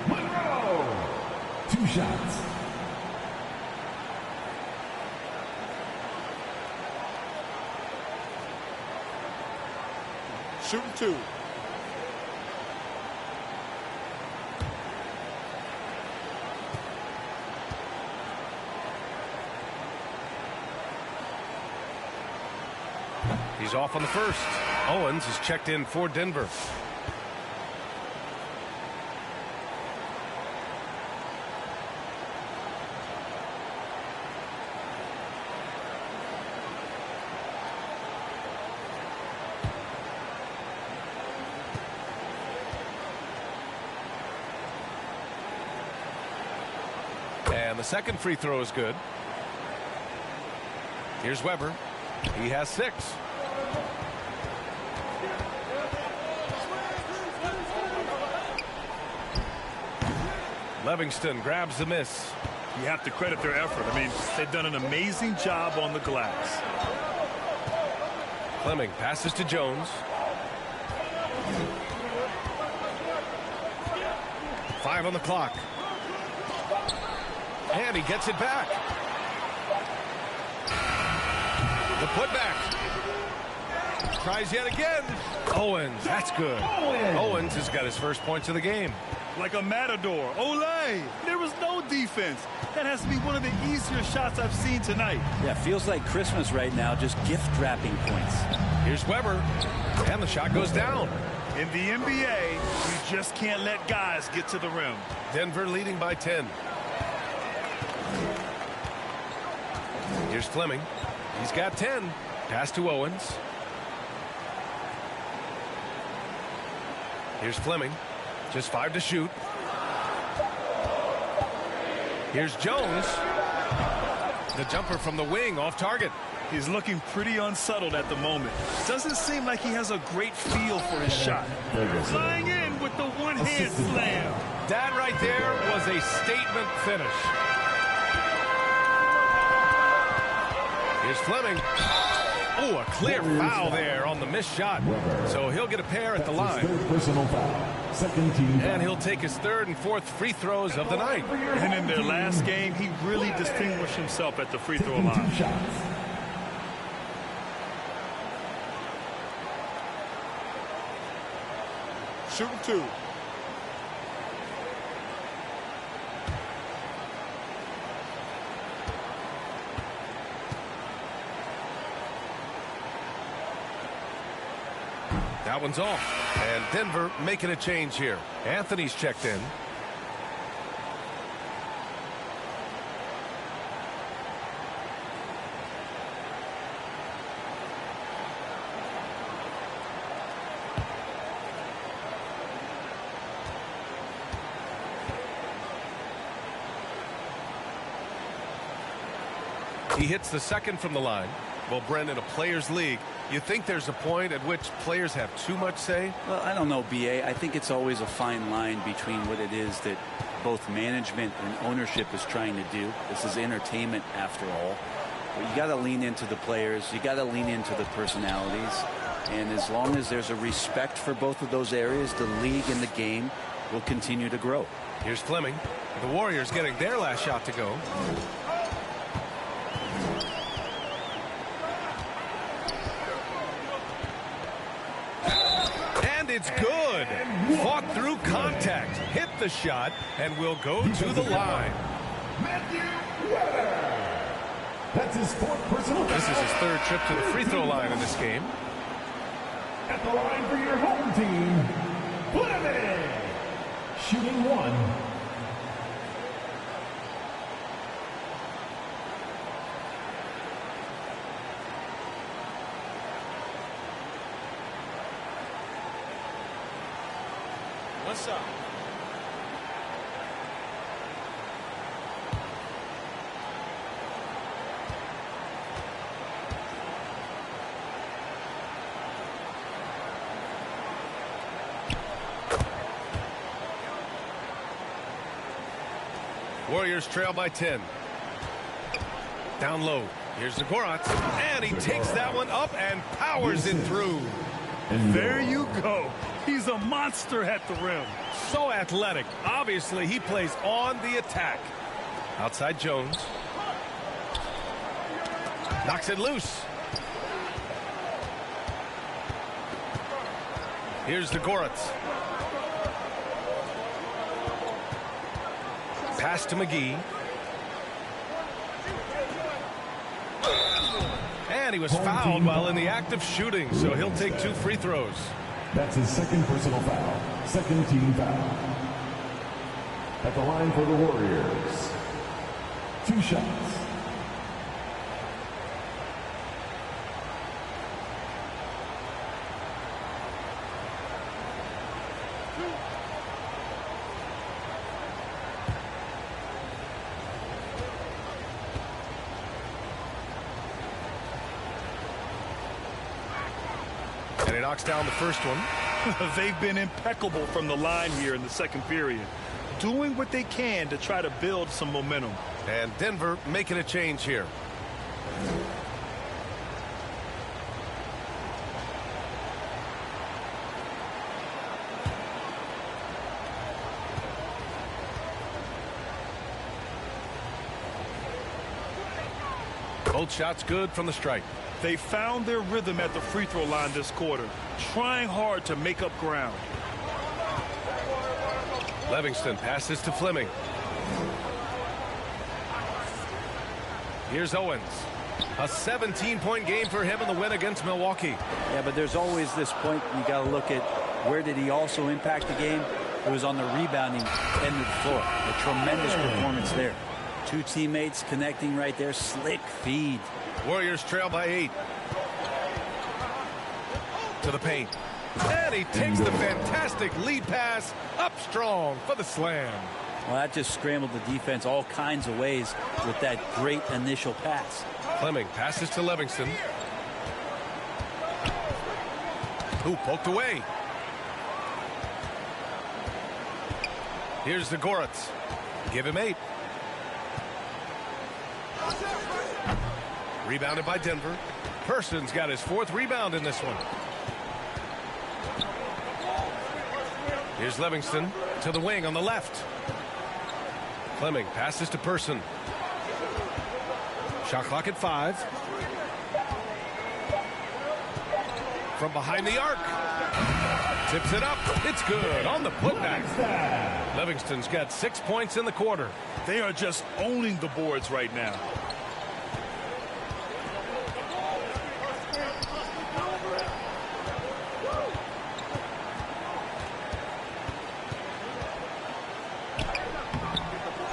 Monroe. 2 shots. Shooting 2. He's off on the first. Owens is checked in for Denver. And the second free throw is good. Here's Weber. He has 6. Livingston grabs the miss. You have to credit their effort. I mean, they've done an amazing job on the glass. Fleming passes to Jones. 5 on the clock. And he gets it back. The putback. Tries yet again. Owens, that's good. Owens has got his first points of the game. Like a matador. Olay! There was no defense. That has to be one of the easier shots I've seen tonight. Yeah, feels like Christmas right now, just gift wrapping points. Here's Weber. And the shot goes down. In the NBA, you just can't let guys get to the rim. Denver leading by 10. Here's Fleming. He's got 10. Pass to Owens. Here's Fleming. Just 5 to shoot. Here's Jones. The jumper from the wing off target. He's looking pretty unsettled at the moment. Doesn't seem like he has a great feel for his shot. Flying in with the one-hand slam. That right there was a statement finish. Here's Fleming. Oh, a clear foul there on the missed shot. So he'll get a pair at the line. Personal foul. Second team. And he'll take his 3rd and 4th free throws of the night. And in their last game, he really distinguished himself at the free throw line. Shooting 2. That one's off. And Denver making a change here. Anthony's checked in. He hits the second from the line. Well, Brendan, a players' league, you think there's a point at which players have too much say? Well, I don't know, B.A. I think it's always a fine line between what it is that both management and ownership is trying to do. This is entertainment, after all. But you got to lean into the players. You got to lean into the personalities. And as long as there's a respect for both of those areas, the league and the game will continue to grow. Here's Fleming. The Warriors getting their last shot to go. It's good. Fought through contact, hit the shot, and will go to the line. That's his 4th personal foul. This is his 3rd trip to the free throw line in this game. At the line for your home team, Fleming. Shooting 1. What's up? Warriors trail by 10. Down low. Here's Zagoratz. And he takes that one up and powers it through. And there you go. He's a monster at the rim. So athletic. Obviously, he plays on the attack. Outside Jones. Knocks it loose. Here's the Goretz. Pass to McGee. And he was fouled while in the act of shooting, so he'll take 2 free throws. That's his second personal foul. Second team foul. At the line for the Warriors. 2 shots. And he knocks down the first one. They've been impeccable from the line here in the second period, doing what they can to try to build some momentum. And Denver making a change here. Both shots good from the stripe. They found their rhythm at the free throw line this quarter, trying hard to make up ground. Livingston passes to Fleming. Here's Owens. A 17-point game for him in the win against Milwaukee. Yeah, but there's always this point you got to look at where did he also impact the game. It was on the rebounding end of the floor. A tremendous performance there. 2 teammates connecting right there. Slick feed. Warriors trail by 8. To the paint. And he takes the fantastic lead pass up strong for the slam. Well, that just scrambled the defense all kinds of ways with that great initial pass. Fleming passes to Livingston. Who poked away. Here's the Goretz. Give him 8. Rebounded by Denver. Person's got his 4th rebound in this one. Here's Livingston to the wing on the left. Fleming passes to Person. Shot clock at 5. From behind the arc. Tips it up. It's good on the putback. Livingston's got 6 points in the quarter. They are just owning the boards right now.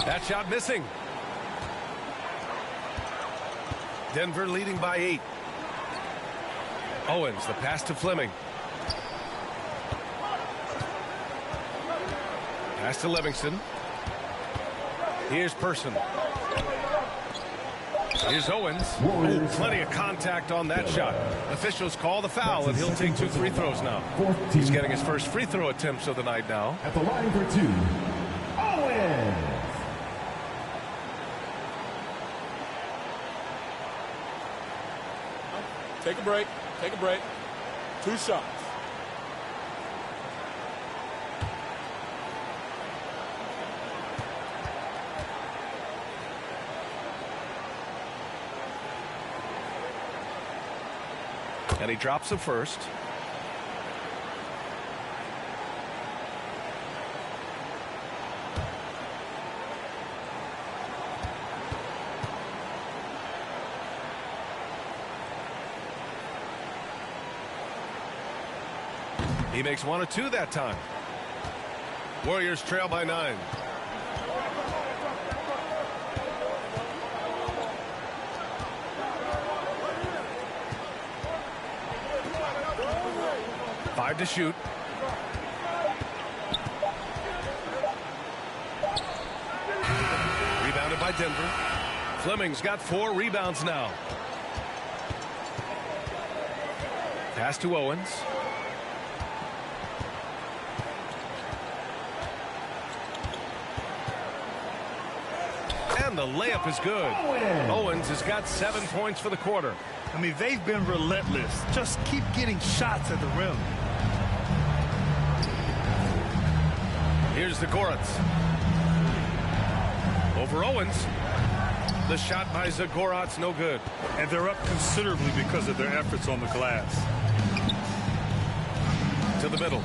That shot missing. Denver leading by 8. Owens, the pass to Fleming. Pass to Livingston. Here's Person. Here's Owens. Ooh, plenty of contact on that shot. Officials call the foul, and he'll take 2 free throws now. He's getting his first free throw attempts of the night now. At the line for 2, Owens. Take a break. Take a break. 2 shots. And he drops the first. He makes 1 or 2 that time. Warriors trail by 9. Five to shoot. Rebounded by Denver. Fleming's got 4 rebounds now. Pass to Owens. And the layup is good. Owens has got 7 points for the quarter. I mean, they've been relentless. Just keep getting shots at the rim. Here's the Goretz. Over Owens. The shot by Zagorat's no good. And they're up considerably because of their efforts on the glass. To the middle.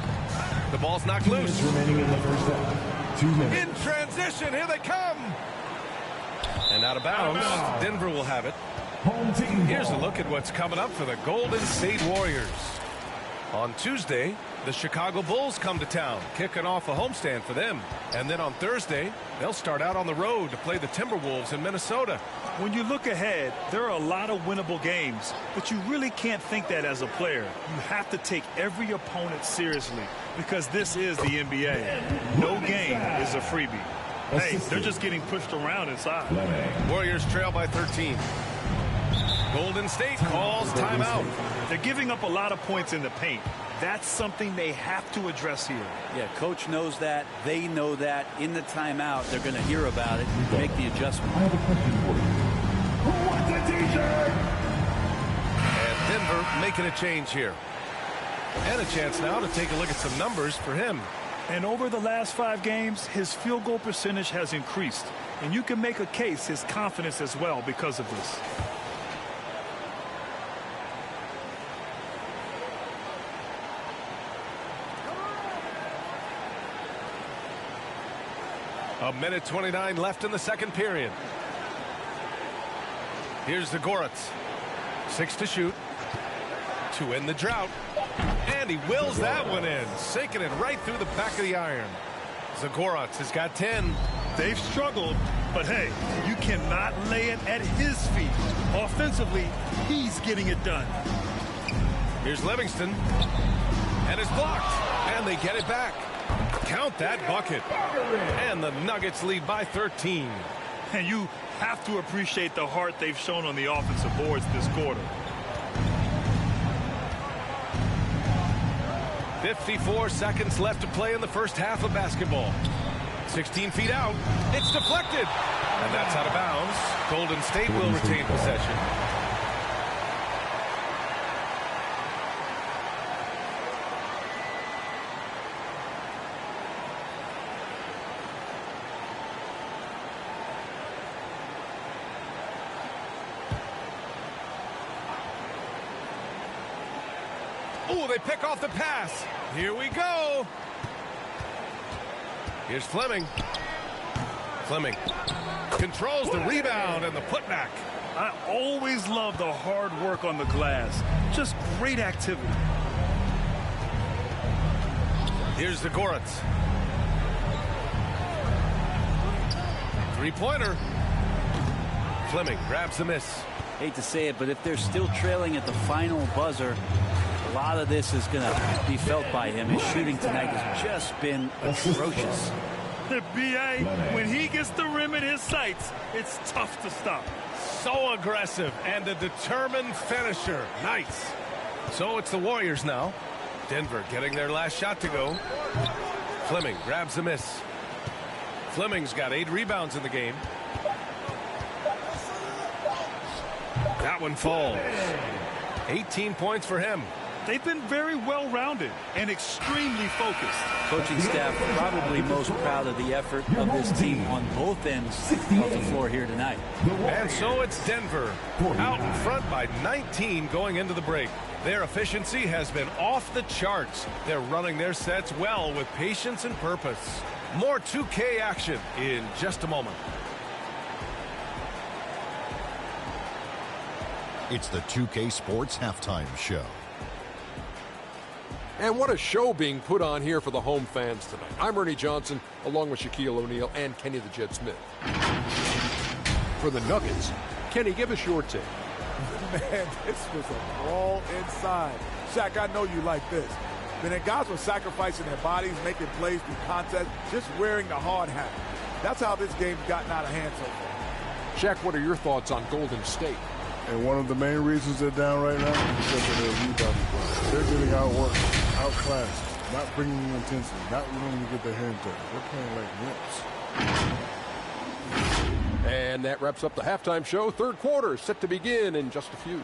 The ball's knocked loose. Remaining in the first half. 2 minutes. In transition, here they come. And out of bounds, Denver will have it. Home team. Here's a look at what's coming up for the Golden State Warriors. On Tuesday, the Chicago Bulls come to town, kicking off a homestand for them. And then on Thursday, they'll start out on the road to play the Timberwolves in Minnesota. When you look ahead, there are a lot of winnable games, but you really can't think that as a player. You have to take every opponent seriously because this is the NBA. No game is a freebie. Hey, they're just getting pushed around inside. Warriors trail by 13. Golden State calls timeout. They're giving up a lot of points in the paint. That's something they have to address here. Yeah, coach knows that. They know that. In the timeout, they're going to hear about it and make the adjustment. I have a question for you. What's a t-shirt? And Denver making a change here. And a chance now to take a look at some numbers for him. And over the last 5 games, his field goal percentage has increased. And you can make a case his confidence as well because of this. A minute 29 left in the second period. Here's the Goretz. 6 to shoot. To end the drought. And he wills that one in, sinking it right through the back of the iron. Zagoratz has got 10. They've struggled, but hey, you cannot lay it at his feet. Offensively, he's getting it done. Here's Livingston. And it's blocked. And they get it back. Count that bucket. And the Nuggets lead by 13. And you have to appreciate the heart they've shown on the offensive boards this quarter. 54 seconds left to play in the first half of basketball. 16 feet out. It's deflected. And that's out of bounds. Golden State will retain possession. Oh, they pick off the pass. Here we go. Here's Fleming. Fleming controls the rebound and the putback. I always love the hard work on the glass. Just great activity. Here's the Goretz. Three-pointer. Fleming grabs the miss. Hate to say it, but if they're still trailing at the final buzzer, a lot of this is going to be felt by him. His shooting tonight has just been atrocious. The BA, when he gets the rim in his sights, it's tough to stop. So aggressive and a determined finisher. Nice. So it's the Warriors now. Denver getting their last shot to go. Fleming grabs the miss. Fleming's got 8 rebounds in the game. That one falls. 18 points for him. They've been very well-rounded and extremely focused. Coaching staff probably most proud of the effort of this team on both ends of the floor here tonight. And so it's Denver out in front by 19 going into the break. Their efficiency has been off the charts. They're running their sets well with patience and purpose. More 2K action in just a moment. It's the 2K Sports Halftime Show. And what a show being put on here for the home fans tonight. I'm Ernie Johnson, along with Shaquille O'Neal and Kenny the Jet Smith. For the Nuggets, Kenny, give us your take. Man, this was a brawl inside. Shaq, I know you like this. But then guys were sacrificing their bodies, making plays through contest, just wearing the hard hat. That's how this game's gotten out of hand so far. Shaq, what are your thoughts on Golden State? And one of the main reasons they're down right now is because of their rebounding play. They're getting outworked, outclassed, not bringing the intensity, not willing to get their hands dirty. They're playing like wimps. And that wraps up the halftime show. Third quarter set to begin in just a few.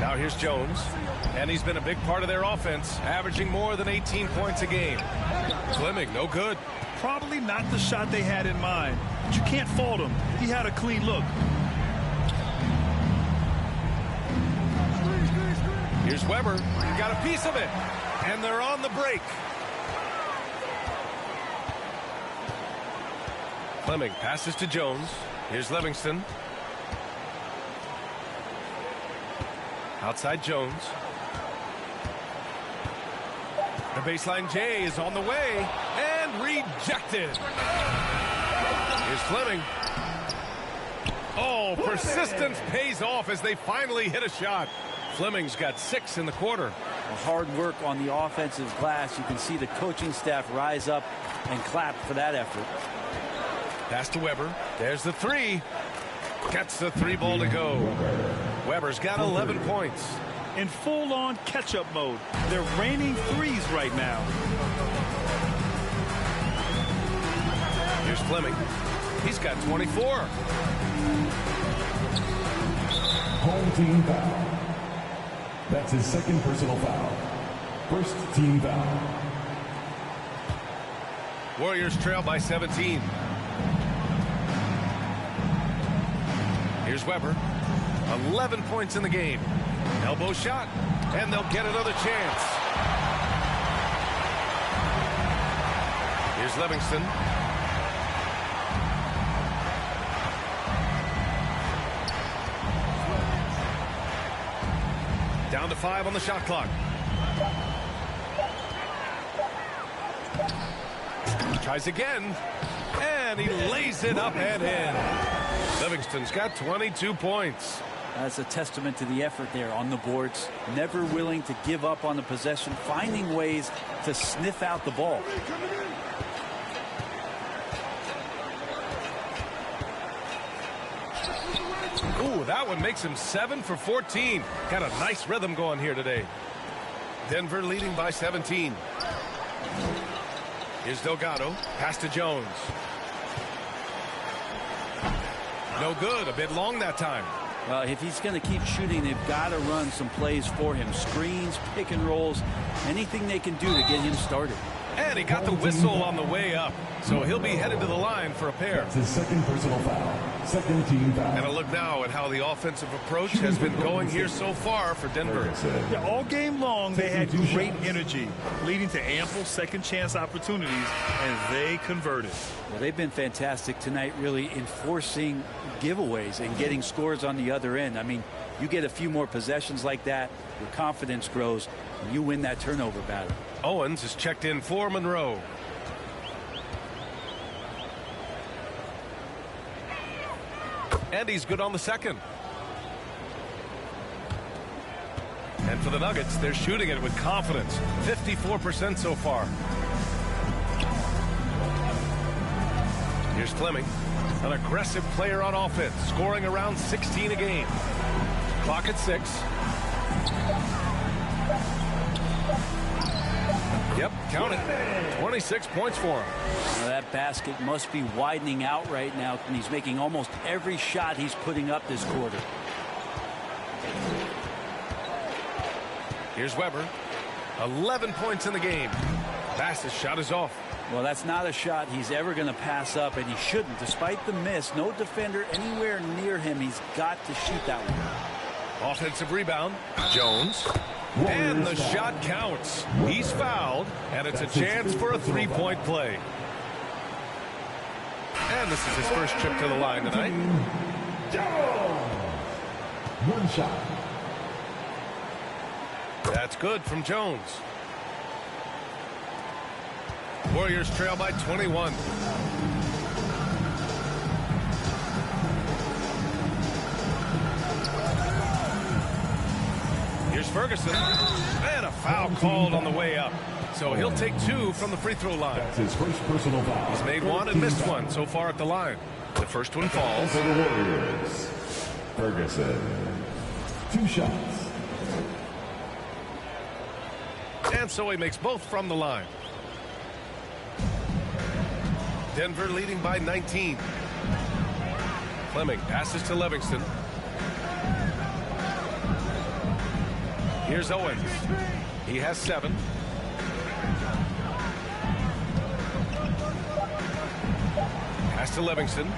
Now here's Jones, and he's been a big part of their offense, averaging more than 18 points a game. Fleming, no good. Probably not the shot they had in mind, but you can't fault him. He had a clean look. Here's Weber, got a piece of it, and they're on the break. Fleming passes to Jones. Here's Livingston. Outside Jones. The baseline J is on the way and rejected. Here's Fleming. Oh, persistence pays off as they finally hit a shot. Fleming's got 6 in the quarter. Hard work on the offensive glass. You can see the coaching staff rise up and clap for that effort. Pass to Weber. There's the 3. Gets the 3 ball to go. Weber's got 11 points. In full-on catch-up mode. They're raining threes right now. Here's Fleming. He's got 24. Home team foul. That's his second personal foul. First team foul. Warriors trail by 17. Here's Weber. 11 points in the game. Elbow shot, and they'll get another chance. Here's Livingston. Down to 5 on the shot clock. Tries again, and he lays it up and in. Livingston's got 22 points. That's a testament to the effort there on the boards. Never willing to give up on the possession, finding ways to sniff out the ball. Ooh, that one makes him 7 for 14. Got a nice rhythm going here today. Denver leading by 17. Here's Delgado. Pass to Jones. No good. A bit long that time. Well, if he's going to keep shooting, they've got to run some plays for him. Screens, pick and rolls, anything they can do to get him started. And he got the whistle on the way up. So he'll be headed to the line for a pair. That's his second personal foul. Second team foul. And a look now at how the offensive approach has been going here so far for Denver. Yeah, all game long, they had great energy, leading to ample second chance opportunities, and they converted. Well, they've been fantastic tonight, really enforcing giveaways and getting scores on the other end. I mean, you get a few more possessions like that, your confidence grows, and you win that turnover battle. Owens is checked in for Monroe. And he's good on the second. And for the Nuggets, they're shooting it with confidence. 54% so far. Here's Fleming, an aggressive player on offense, scoring around 16 a game. Clock at 6. Yep, count it. 26 points for him. Now that basket must be widening out right now, and he's making almost every shot he's putting up this quarter. Here's Weber. 11 points in the game. Bass's shot is off. Well, that's not a shot he's ever going to pass up, and he shouldn't. Despite the miss, no defender anywhere near him. He's got to shoot that one. Offensive rebound. Jones. And the shot counts. He's fouled, and it's a chance for a three-point play. And this is his first trip to the line tonight. One shot. That's good from Jones. Warriors trail by 21. Here's Ferguson. And a foul called on the way up. So he'll take 2 from the free throw line. That's his first personal foul. He's made 1 and missed 1 so far at the line. The first one falls. For the Warriors, Ferguson. 2 shots. And so he makes both from the line. Denver leading by 19. Fleming passes to Livingston. Here's Owens. He has 7. Pass to Livingston.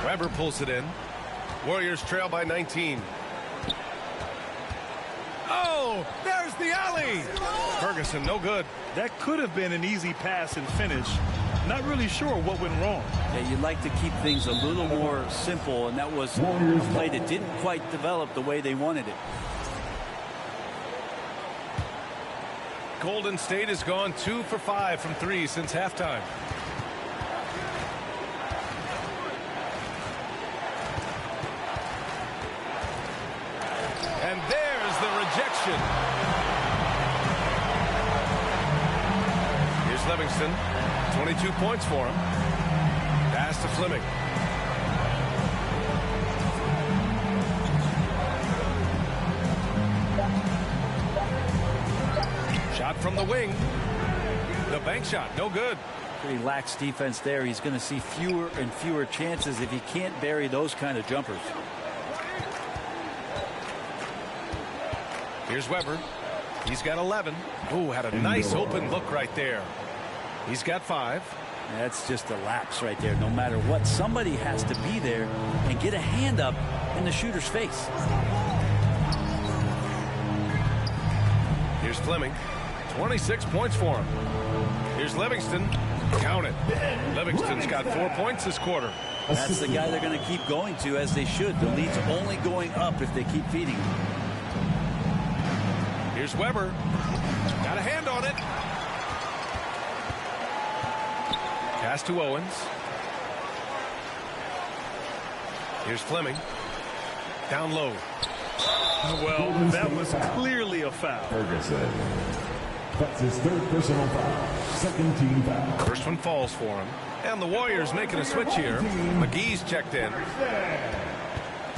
Weber pulls it in. Warriors trail by 19. Oh, there's the alley. Ferguson, no good. That could have been an easy pass and finish. Not really sure what went wrong. Yeah, you'd like to keep things a little more simple, and that was a play that didn't quite develop the way they wanted it. Golden State has gone 2 for 5 from 3 since halftime. And there's the rejection. Here's Livingston. 22 points for him. Pass to Fleming. Shot from the wing. The bank shot, no good. Pretty lax defense there. He's going to see fewer and fewer chances if he can't bury those kind of jumpers. Here's Weber. He's got 11. Ooh, had a nice open look right there. He's got 5. That's just a lapse right there. No matter what, somebody has to be there and get a hand up in the shooter's face. Here's Fleming. 26 points for him. Here's Livingston. Count it. Livingston's got 4 points this quarter. That's the guy they're going to keep going to, as they should. The lead's only going up if they keep feeding him. Here's Weber. Got a hand on it. Pass to Owens. Here's Fleming. Down low. Well, that was clearly a foul. Ferguson. That's his 3rd personal foul. 2nd team foul. First one falls for him. And the Warriors making a switch here. McGee's checked in.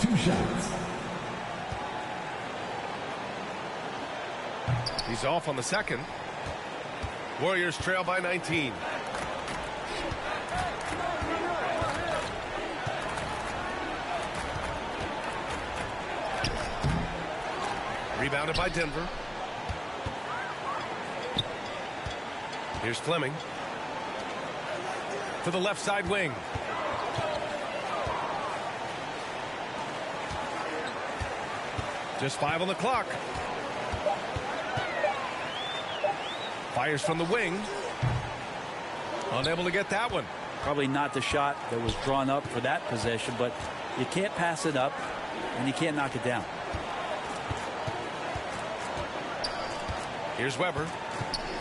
2 shots. He's off on the second. Warriors trail by 19. Rebounded by Denver. Here's Fleming. To the left side wing. Just 5 on the clock. Fires from the wing. Unable to get that one. Probably not the shot that was drawn up for that possession, but you can't pass it up and you can't knock it down. Here's Weber.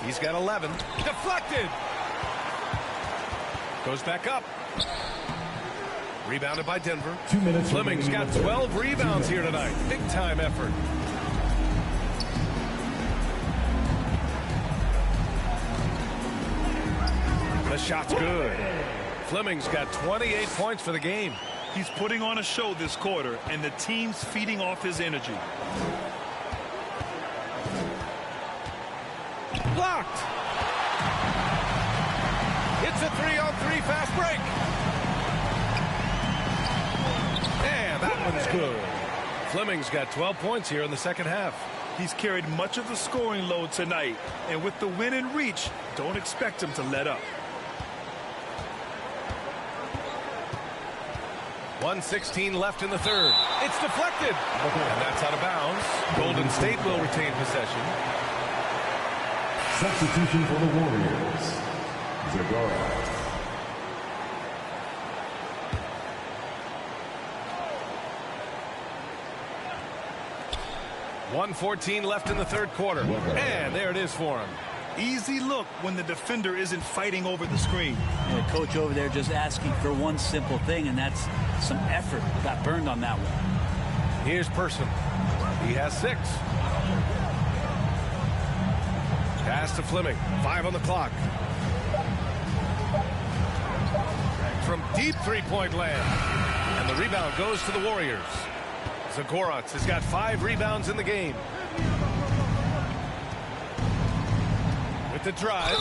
He's got 11. Deflected. Goes back up. Rebounded by Denver. 2 minutes. Fleming's got 12 rebounds here tonight. Big time effort. The shot's good. Fleming's got 28 points for the game. He's putting on a show this quarter, and the team's feeding off his energy. Blocked. It's a 3-on-3 fast break. And that one's good. Fleming's got 12 points here in the second half. He's carried much of the scoring load tonight, and with the win in reach, don't expect him to let up. 1:16 left in the third. It's deflected. And that's out of bounds. Golden State will retain possession. Substitution for the Warriors. Zagora. 1:14 left in the third quarter. And there it is for him. Easy look when the defender isn't fighting over the screen. And the coach over there just asking for one simple thing, and that's some effort. Got burned on that one. Here's Person. He has 6. Pass to Fleming. 5 on the clock. From deep three-point land. And the rebound goes to the Warriors. Zagoratz has got 5 rebounds in the game. With the drive.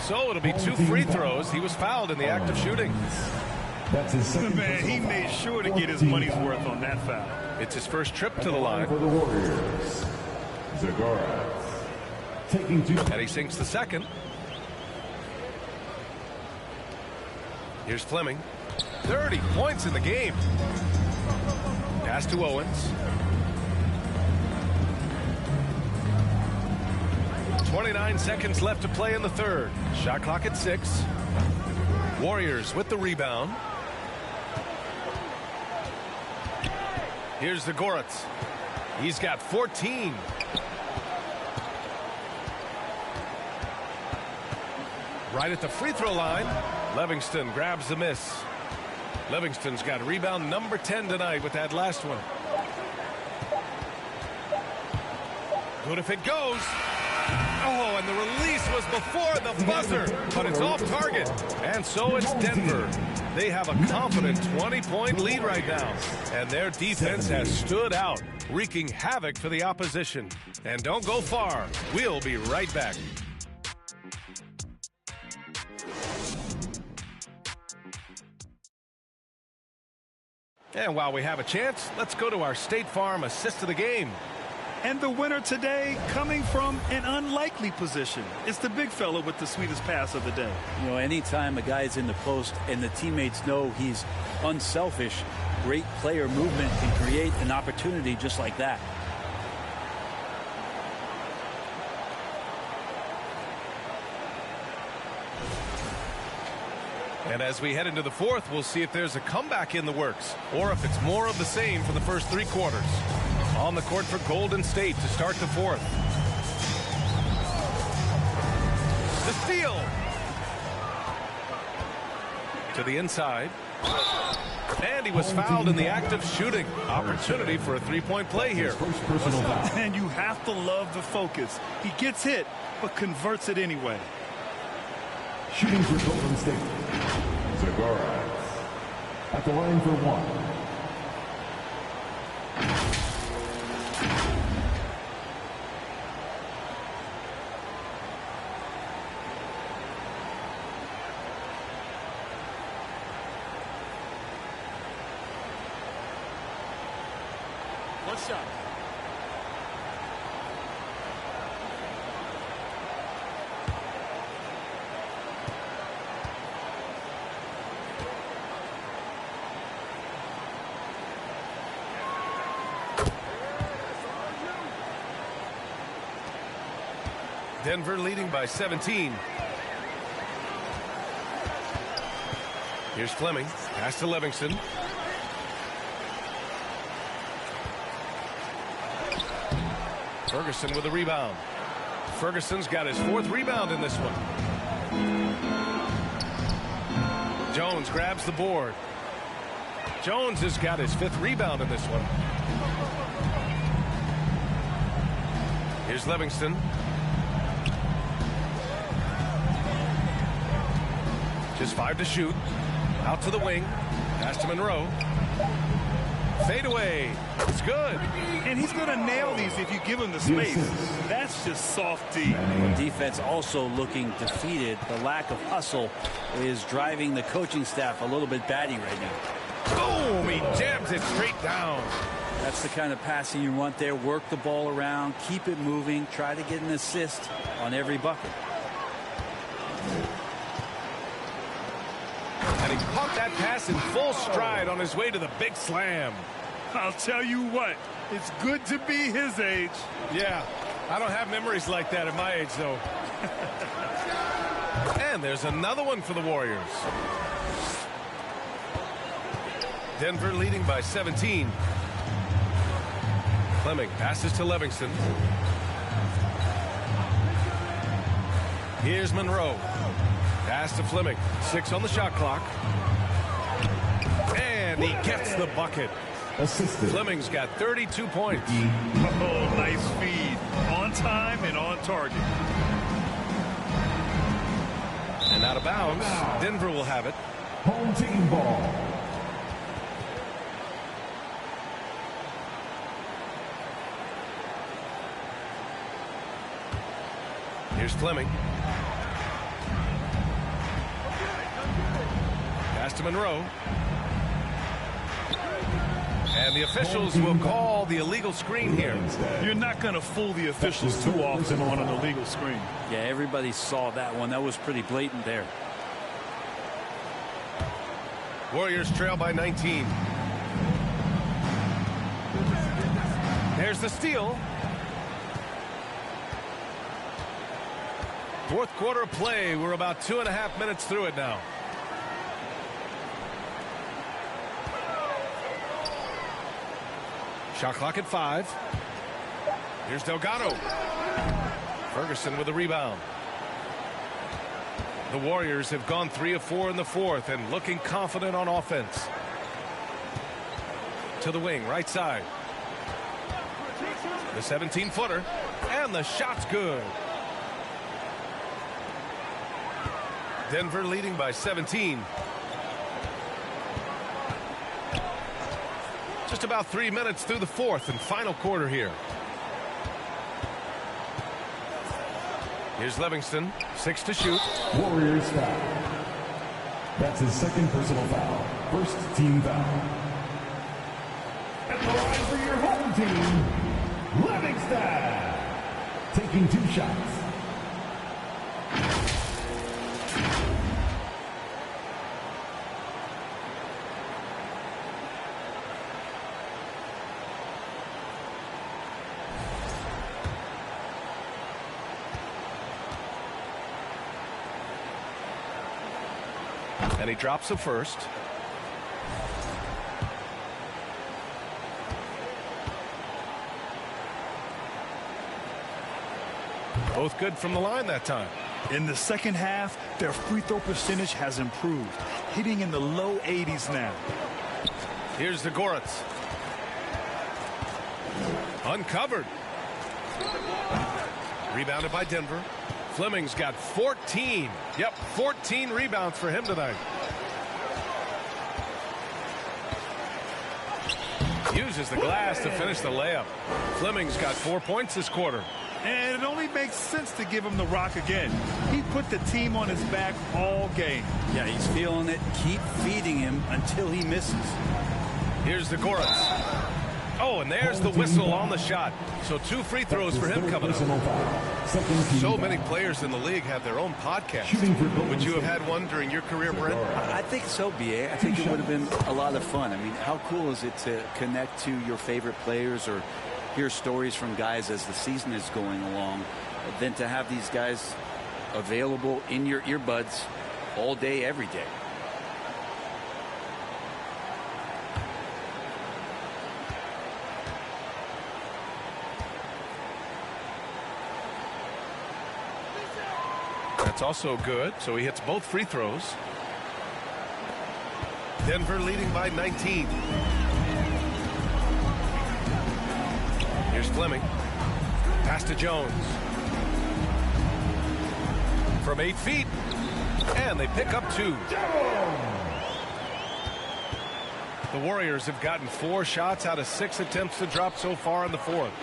So it'll be 2 free throws. He was fouled in the act of shooting. That's his second. Man, he made sure to get his money's worth on that foul. It's his first trip to the line. For the Warriors, Zagoras. Taking 2. And he sinks the second. Here's Fleming. 30 points in the game. Pass to Owens. 29 seconds left to play in the third. Shot clock at 6. Warriors with the rebound. Here's the Zagoras. He's got 14. Right at the free throw line. Livingston grabs the miss. Livingston's got rebound number 10 tonight with that last one. Good if it goes. Oh, and the release was before the buzzer, but it's off target. And so it's Denver. They have a confident 20-point lead right now, and their defense has stood out, wreaking havoc for the opposition. And don't go far. We'll be right back. And while we have a chance, let's go to our State Farm assist of the game. And the winner today coming from an unlikely position. It's the big fella with the sweetest pass of the day. You know, anytime a guy is in the post and the teammates know he's unselfish, great player movement can create an opportunity just like that. And as we head into the fourth, we'll see if there's a comeback in the works or if it's more of the same for the first 3 quarters. On the court for Golden State to start the fourth. The steal. To the inside. And he was fouled in the act of shooting. Opportunity for a 3-point play here. And you have to love the focus. He gets hit, but converts it anyway. Shooting for Golden State, Zagoras. At the line for 1. One shot. Denver leading by 17. Here's Fleming. Pass to Livingston. Ferguson with a rebound. Ferguson's got his 4th rebound in this one. Jones grabs the board. Jones has got his 5th rebound in this one. Here's Livingston. Just 5 to shoot. Out to the wing. Pass to Monroe. Fade away. It's good. And he's going to nail these if you give him the space. That's just soft D. Defense also looking defeated. The lack of hustle is driving the coaching staff a little bit batty right now. Boom! He jams it straight down. That's the kind of passing you want there. Work the ball around. Keep it moving. Try to get an assist on every bucket. And he caught that pass in full stride on his way to the big slam. I'll tell you what, it's good to be his age. Yeah, I don't have memories like that at my age, though. And there's another one for the Warriors. Denver leading by 17. Fleming passes to Livingston. Here's Monroe. Pass to Fleming. 6 on the shot clock. And he gets the bucket. Assisted. Fleming's got 32 points. Oh, nice feed. On time and on target. And out of bounds. Denver will have it. Home team ball. Here's Fleming. Pass to Monroe. And the officials will call the illegal screen here. You're not going to fool the officials too often on an illegal screen. Yeah, everybody saw that one. That was pretty blatant there. Warriors trail by 19. There's the steal. Fourth quarter of play. We're about 2.5 minutes through it now. Shot clock at 5. Here's Delgado. Ferguson with the rebound. The Warriors have gone 3 of 4 in the fourth and looking confident on offense. To the wing, right side. The 17-footer. And the shot's good. Denver leading by 17. Just about 3 minutes through the fourth and final quarter here. Here's Livingston, 6 to shoot. Warriors foul. That's his second personal foul. First team foul. At the line for your home team, Livingston. Taking 2 shots. And he drops the first. Both good from the line that time. In the second half, their free throw percentage has improved, hitting in the low 80s now. Here's the Goretz. Uncovered. Rebounded by Denver. Fleming's got 14. Yep, 14 rebounds for him tonight. Uses the glass to finish the layup. Fleming's got 4 points this quarter. And it only makes sense to give him the rock again. He put the team on his back all game. Yeah, he's feeling it. Keep feeding him until he misses. Here's the Goretz. Oh, and there's the whistle on the shot. So 2 free throws for him coming up. So many players in the league have their own podcast. Would you have had one during your career, Brent? I think so, B.A. I think it would have been a lot of fun. I mean, how cool is it to connect to your favorite players or hear stories from guys as the season is going along than to have these guys available in your earbuds all day, every day. That's also good. So he hits both free throws. Denver leading by 19. Here's Fleming. Pass to Jones. From 8 feet. And they pick up 2. The Warriors have gotten 4 shots out of 6 attempts to drop so far in the fourth.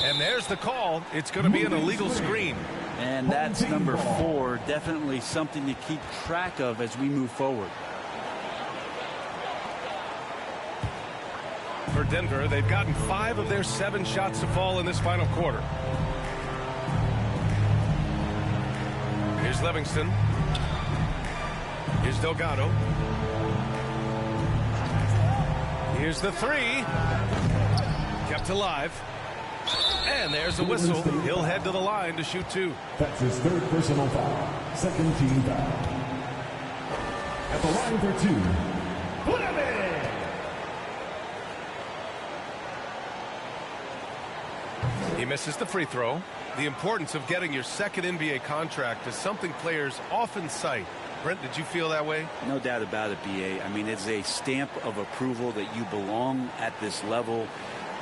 And there's the call. It's going to be an illegal screen. And that's number 4. Definitely something to keep track of as we move forward. For Denver, they've gotten 5 of their 7 shots to fall in this final quarter. Here's Livingston. Here's Delgado. Here's the 3. Kept alive. And there's a whistle. He'll head to the line to shoot 2. That's his 3rd personal foul. Second team foul. At the line for 2. Fleming! He misses the free throw. The importance of getting your second NBA contract is something players often cite. Brent, did you feel that way? No doubt about it, B.A. I mean, it's a stamp of approval that you belong at this level.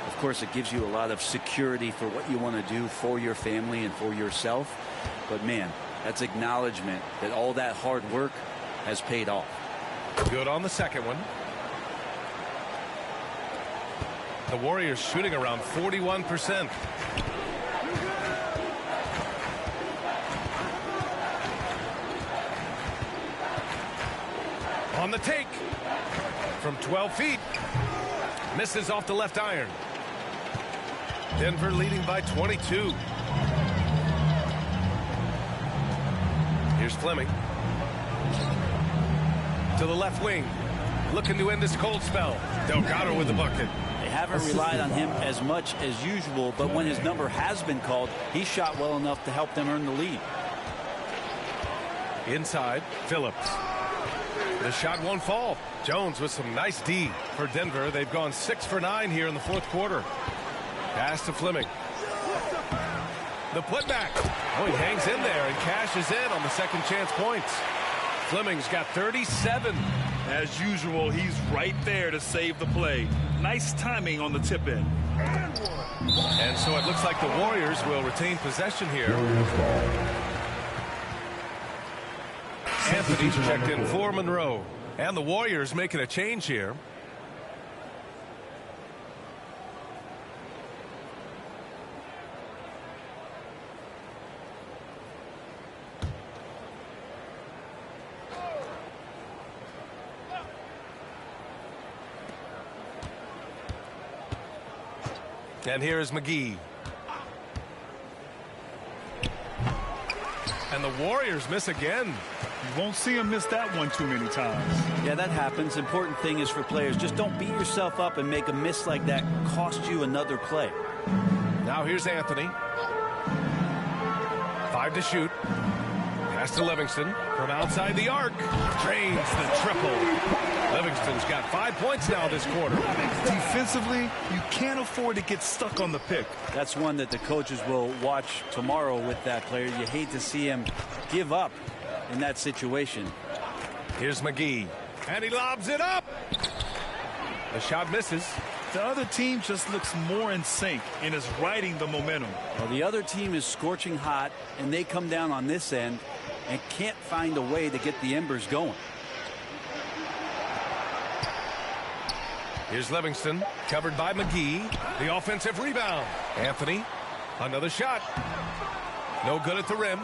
Of course, it gives you a lot of security for what you want to do for your family and for yourself. But, man, that's acknowledgement that all that hard work has paid off. Good on the second one. The Warriors shooting around 41%. On the take. From 12 feet. Misses off the left iron. Denver leading by 22. Here's Fleming. To the left wing. Looking to end this cold spell. Delgado with the bucket. They haven't relied on him as much as usual, but when his number has been called, he shot well enough to help them earn the lead. Inside, Phillips. The shot won't fall. Jones with some nice D for Denver. They've gone 6 for 9 here in the fourth quarter. Pass to Fleming. The putback. Oh, he hangs in there and cashes in on the second chance points. Fleming's got 37. As usual, he's right there to save the play. Nice timing on the tip in. And so it looks like the Warriors will retain possession here. Anthony's checked in for Monroe. And the Warriors making a change here. And here is McGee. And the Warriors miss again. You won't see him miss that one too many times. Yeah, that happens. Important thing is for players, just don't beat yourself up and make a miss like that cost you another play. Now here's Anthony. 5 to shoot. Pass to Livingston from outside the arc. Drains the triple. Livingston's got 5 points now this quarter. Defensively, you can't afford to get stuck on the pick. That's one that the coaches will watch tomorrow with that player. You hate to see him give up in that situation. Here's McGee. And he lobs it up. The shot misses. The other team just looks more in sync and is riding the momentum. Well, the other team is scorching hot, and they come down on this end and can't find a way to get the embers going. Here's Livingston, covered by McGee. The offensive rebound. Anthony, another shot. No good at the rim.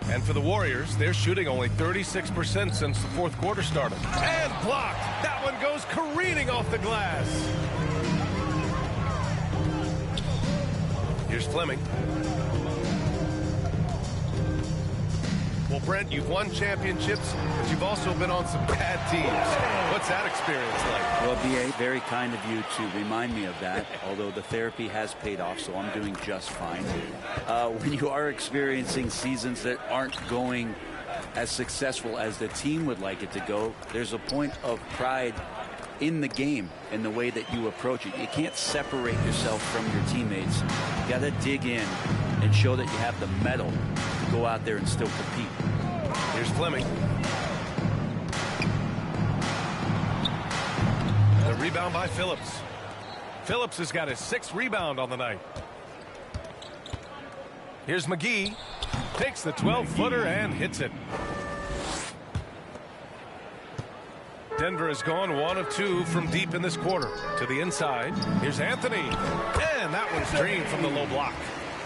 And for the Warriors, they're shooting only 36% since the fourth quarter started. And blocked. That one goes careening off the glass. Here's Fleming. Well, Brent, you've won championships, but you've also been on some bad teams. What's that experience like? Well, B.A., very kind of you to remind me of that, although the therapy has paid off, so I'm doing just fine. When you are experiencing seasons that aren't going as successful as the team would like it to go, there's a point of pride in the game and the way that you approach it. You can't separate yourself from your teammates. You got to dig in and show that you have the mettle to go out there and still compete. Here's Fleming. The rebound by Phillips. Phillips has got his 6th rebound on the night. Here's McGee. Takes the 12-footer and hits it. Denver has gone 1 of 2 from deep in this quarter. To the inside. Here's Anthony. And that one's drained from the low block.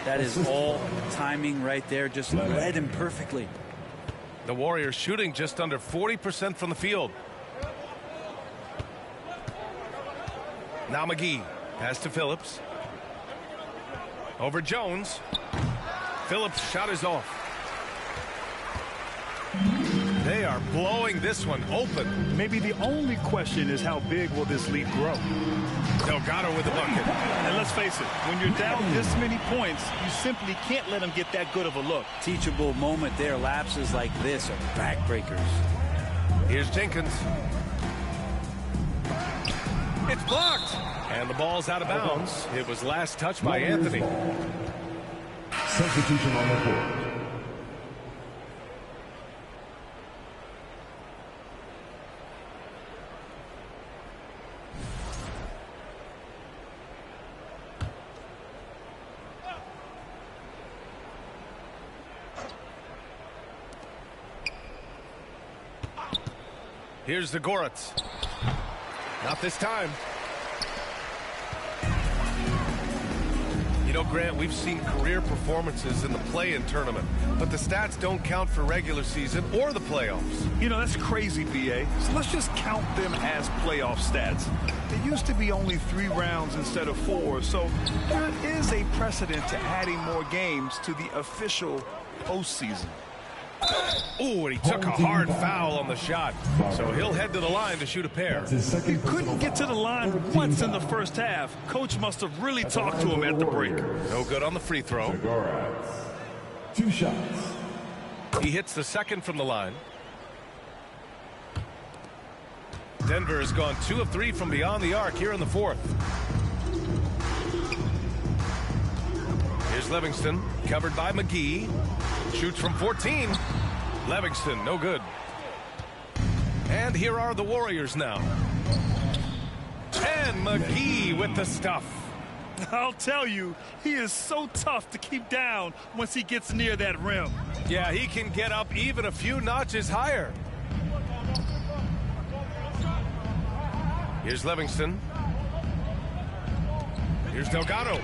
That is all timing right there. Just read him perfectly. The Warriors shooting just under 40% from the field. Now McGee. Pass to Phillips. Over Jones. Phillips' shot is off. They are blowing this one open. Maybe the only question is how big will this lead grow? Delgado with the bucket. And let's face it, when you're down this many points, you simply can't let them get that good of a look. Teachable moment there. Lapses like this are backbreakers. Here's Jenkins. It's blocked. And the ball's out of bounds. It was last touched by Anthony. Substitution on the court. Here's the Goretz. Not this time. You know, Grant, we've seen career performances in the play-in tournament, but the stats don't count for regular season or the playoffs. You know, that's crazy, B.A. So let's just count them as playoff stats. There used to be only 3 rounds instead of 4, so there is a precedent to adding more games to the official postseason. Oh, and he took a hard foul on the shot, so he'll head to the line to shoot a pair. He couldn't get to the line once in the first half. Coach must have really talked to him at the break. No good on the free throw. 2 shots. He hits the second from the line. Denver has gone 2 of 3 from beyond the arc here in the fourth. Here's Livingston, covered by McGee. Shoots from 14. Livingston, no good. And here are the Warriors now. And McGee with the stuff. I'll tell you, he is so tough to keep down once he gets near that rim. Yeah, he can get up even a few notches higher. Here's Livingston. Here's Delgado.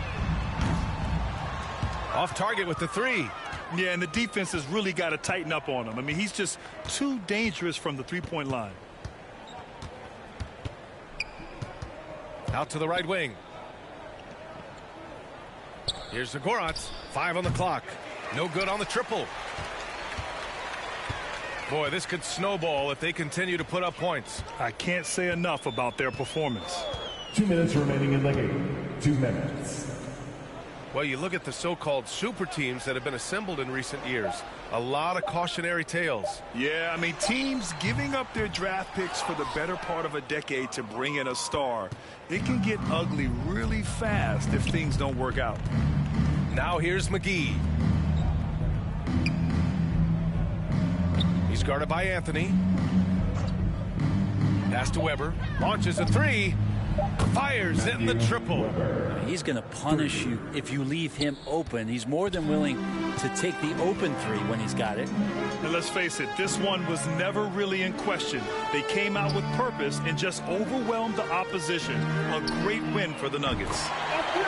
Off target with the 3. Yeah, and the defense has really got to tighten up on him. I mean, he's just too dangerous from the three-point line. Out to the right wing. Here's Zagoratz. 5 on the clock. No good on the triple. Boy, this could snowball if they continue to put up points. I can't say enough about their performance. 2 minutes remaining in the game. 2 minutes. Well, you look at the so-called super teams that have been assembled in recent years. A lot of cautionary tales. Yeah, I mean, teams giving up their draft picks for the better part of a decade to bring in a star. It can get ugly really fast if things don't work out. Now here's McGee. He's guarded by Anthony. Pass to Weber. Launches a 3. Fires in the triple. He's going to punish you if you leave him open. He's more than willing to take the open 3 when he's got it. And let's face it, this one was never really in question. They came out with purpose and just overwhelmed the opposition. A great win for the Nuggets.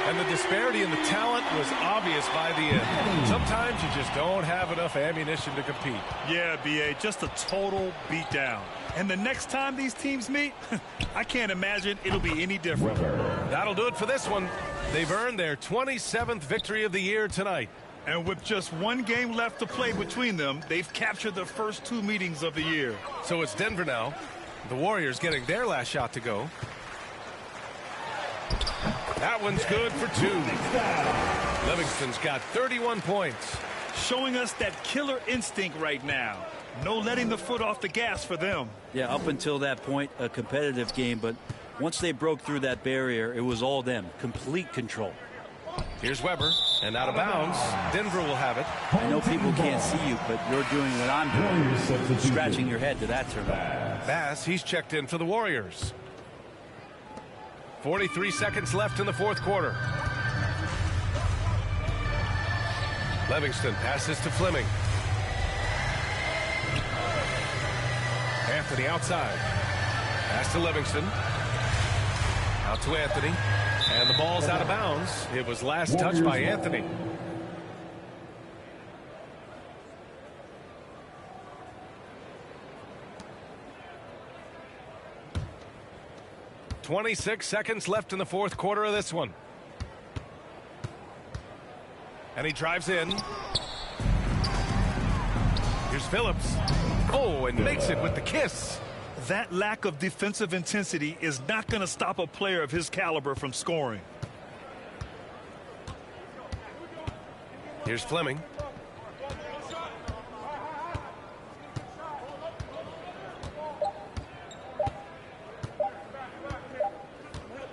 And the disparity in the talent was obvious by the end. Sometimes you just don't have enough ammunition to compete. Yeah, B.A., just a total beatdown. And the next time these teams meet, I can't imagine it'll be any different. That'll do it for this one. They've earned their 27th victory of the year tonight. And with just 1 game left to play between them, they've captured the first 2 meetings of the year. So it's Denver now. The Warriors getting their last shot to go. That one's good for 2. Livingston's got 31 points. Showing us that killer instinct right now. No letting the foot off the gas for them. Yeah, up until that point, a competitive game, but once they broke through that barrier, it was all them. Complete control. Here's Weber, and out of bounds. Denver will have it. I know people can't see you, but you're doing what I'm doing. Scratching your head to that turnover. Bass, he's checked in for the Warriors. 43 seconds left in the fourth quarter. Livingston passes to Fleming. Anthony outside. Pass to Livingston. Out to Anthony. And the ball's out of bounds. It was last touched by Anthony. "26 seconds left in the fourth quarter of this one. And he drives in. Here's Phillips. Oh, and makes it with the kiss. That lack of defensive intensity is not going to stop a player of his caliber from scoring. Here's Fleming.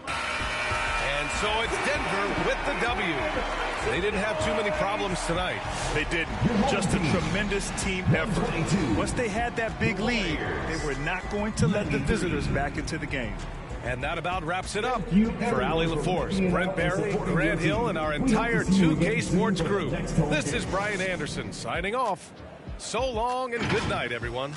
And so it's Denver with the W. They didn't have too many problems tonight. They didn't. Just a tremendous team effort. Once they had that big lead, they were not going to let the visitors back into the game. And that about wraps it up. For Allie LaForce, Brent Barry, Grant Hill, and our entire 2K Sports crew, this is Brian Anderson signing off. So long and good night, everyone.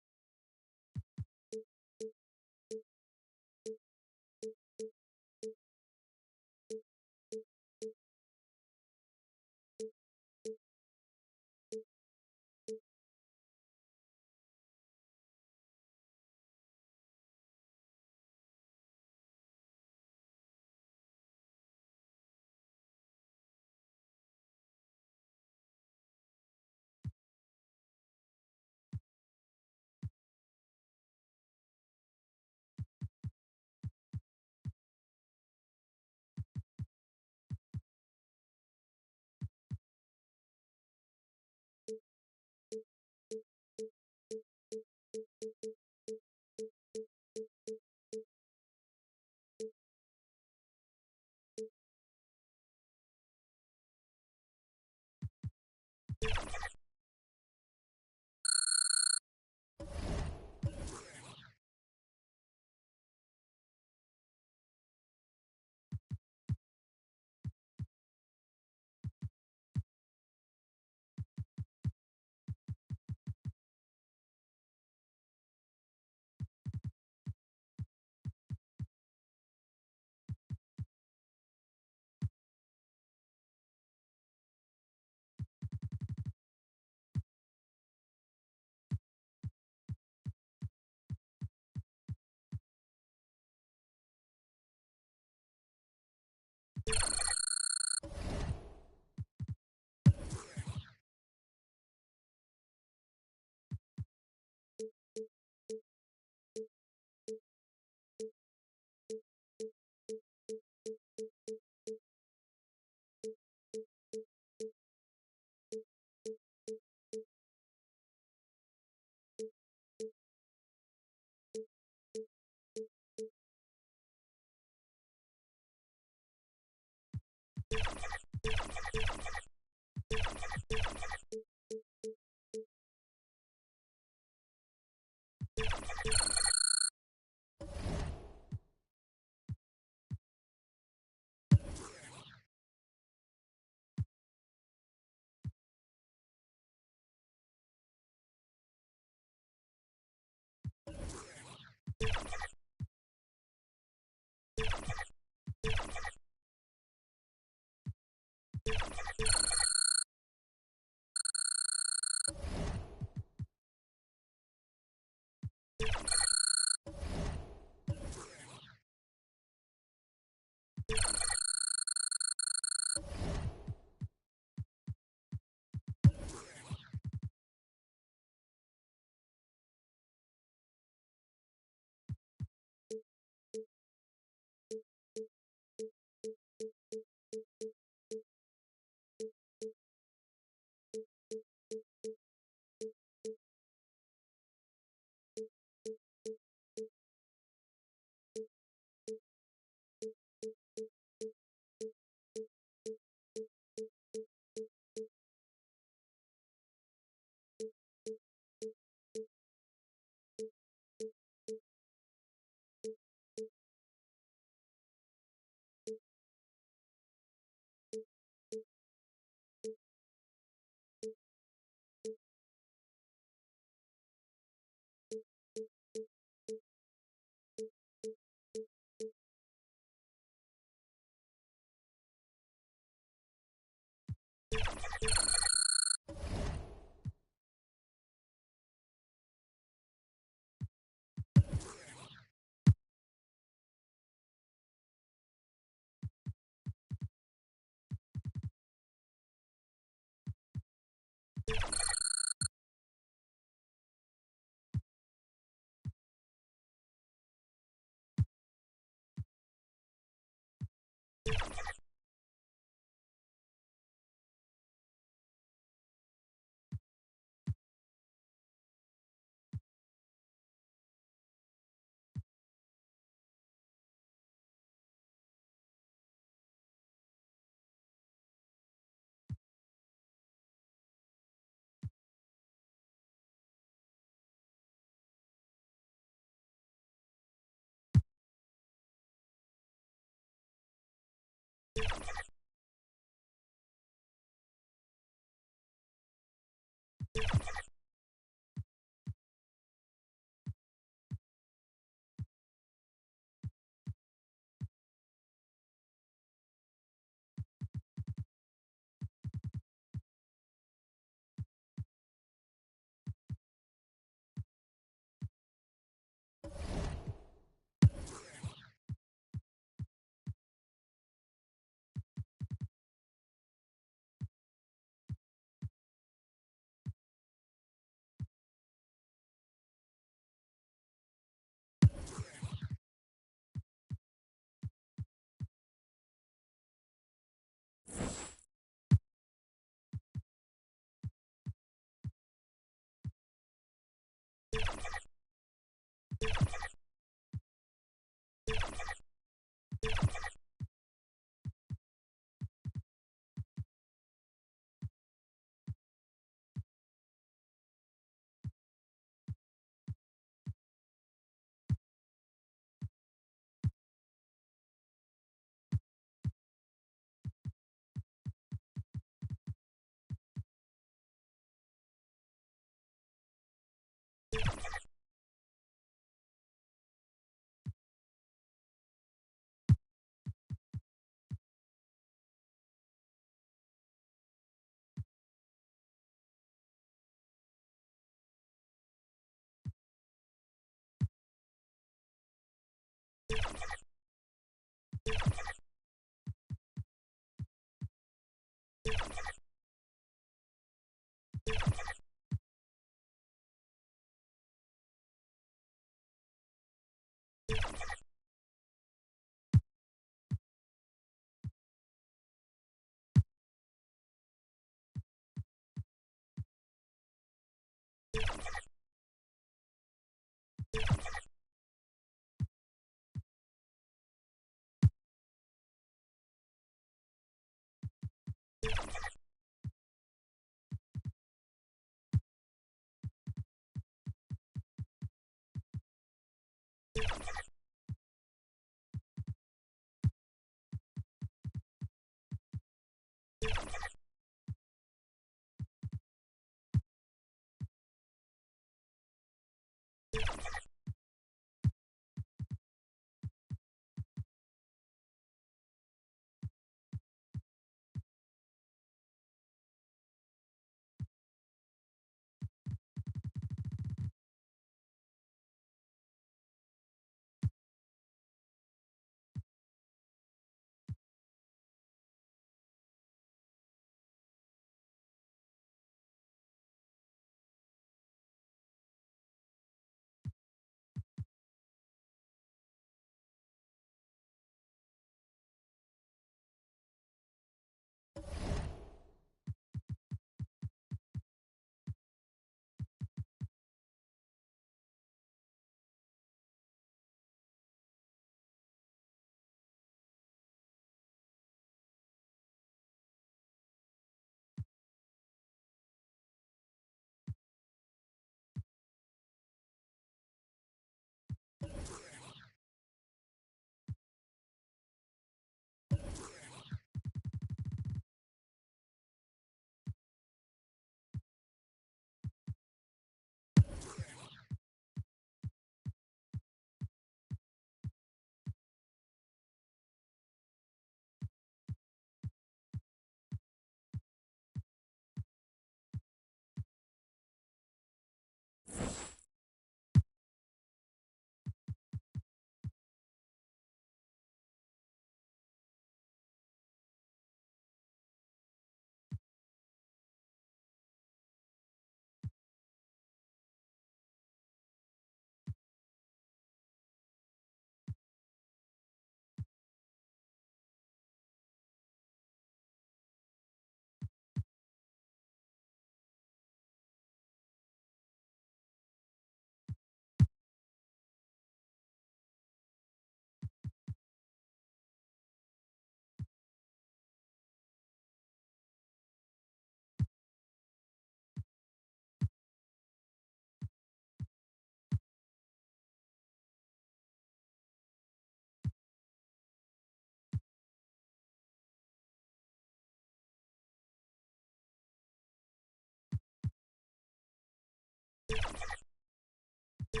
you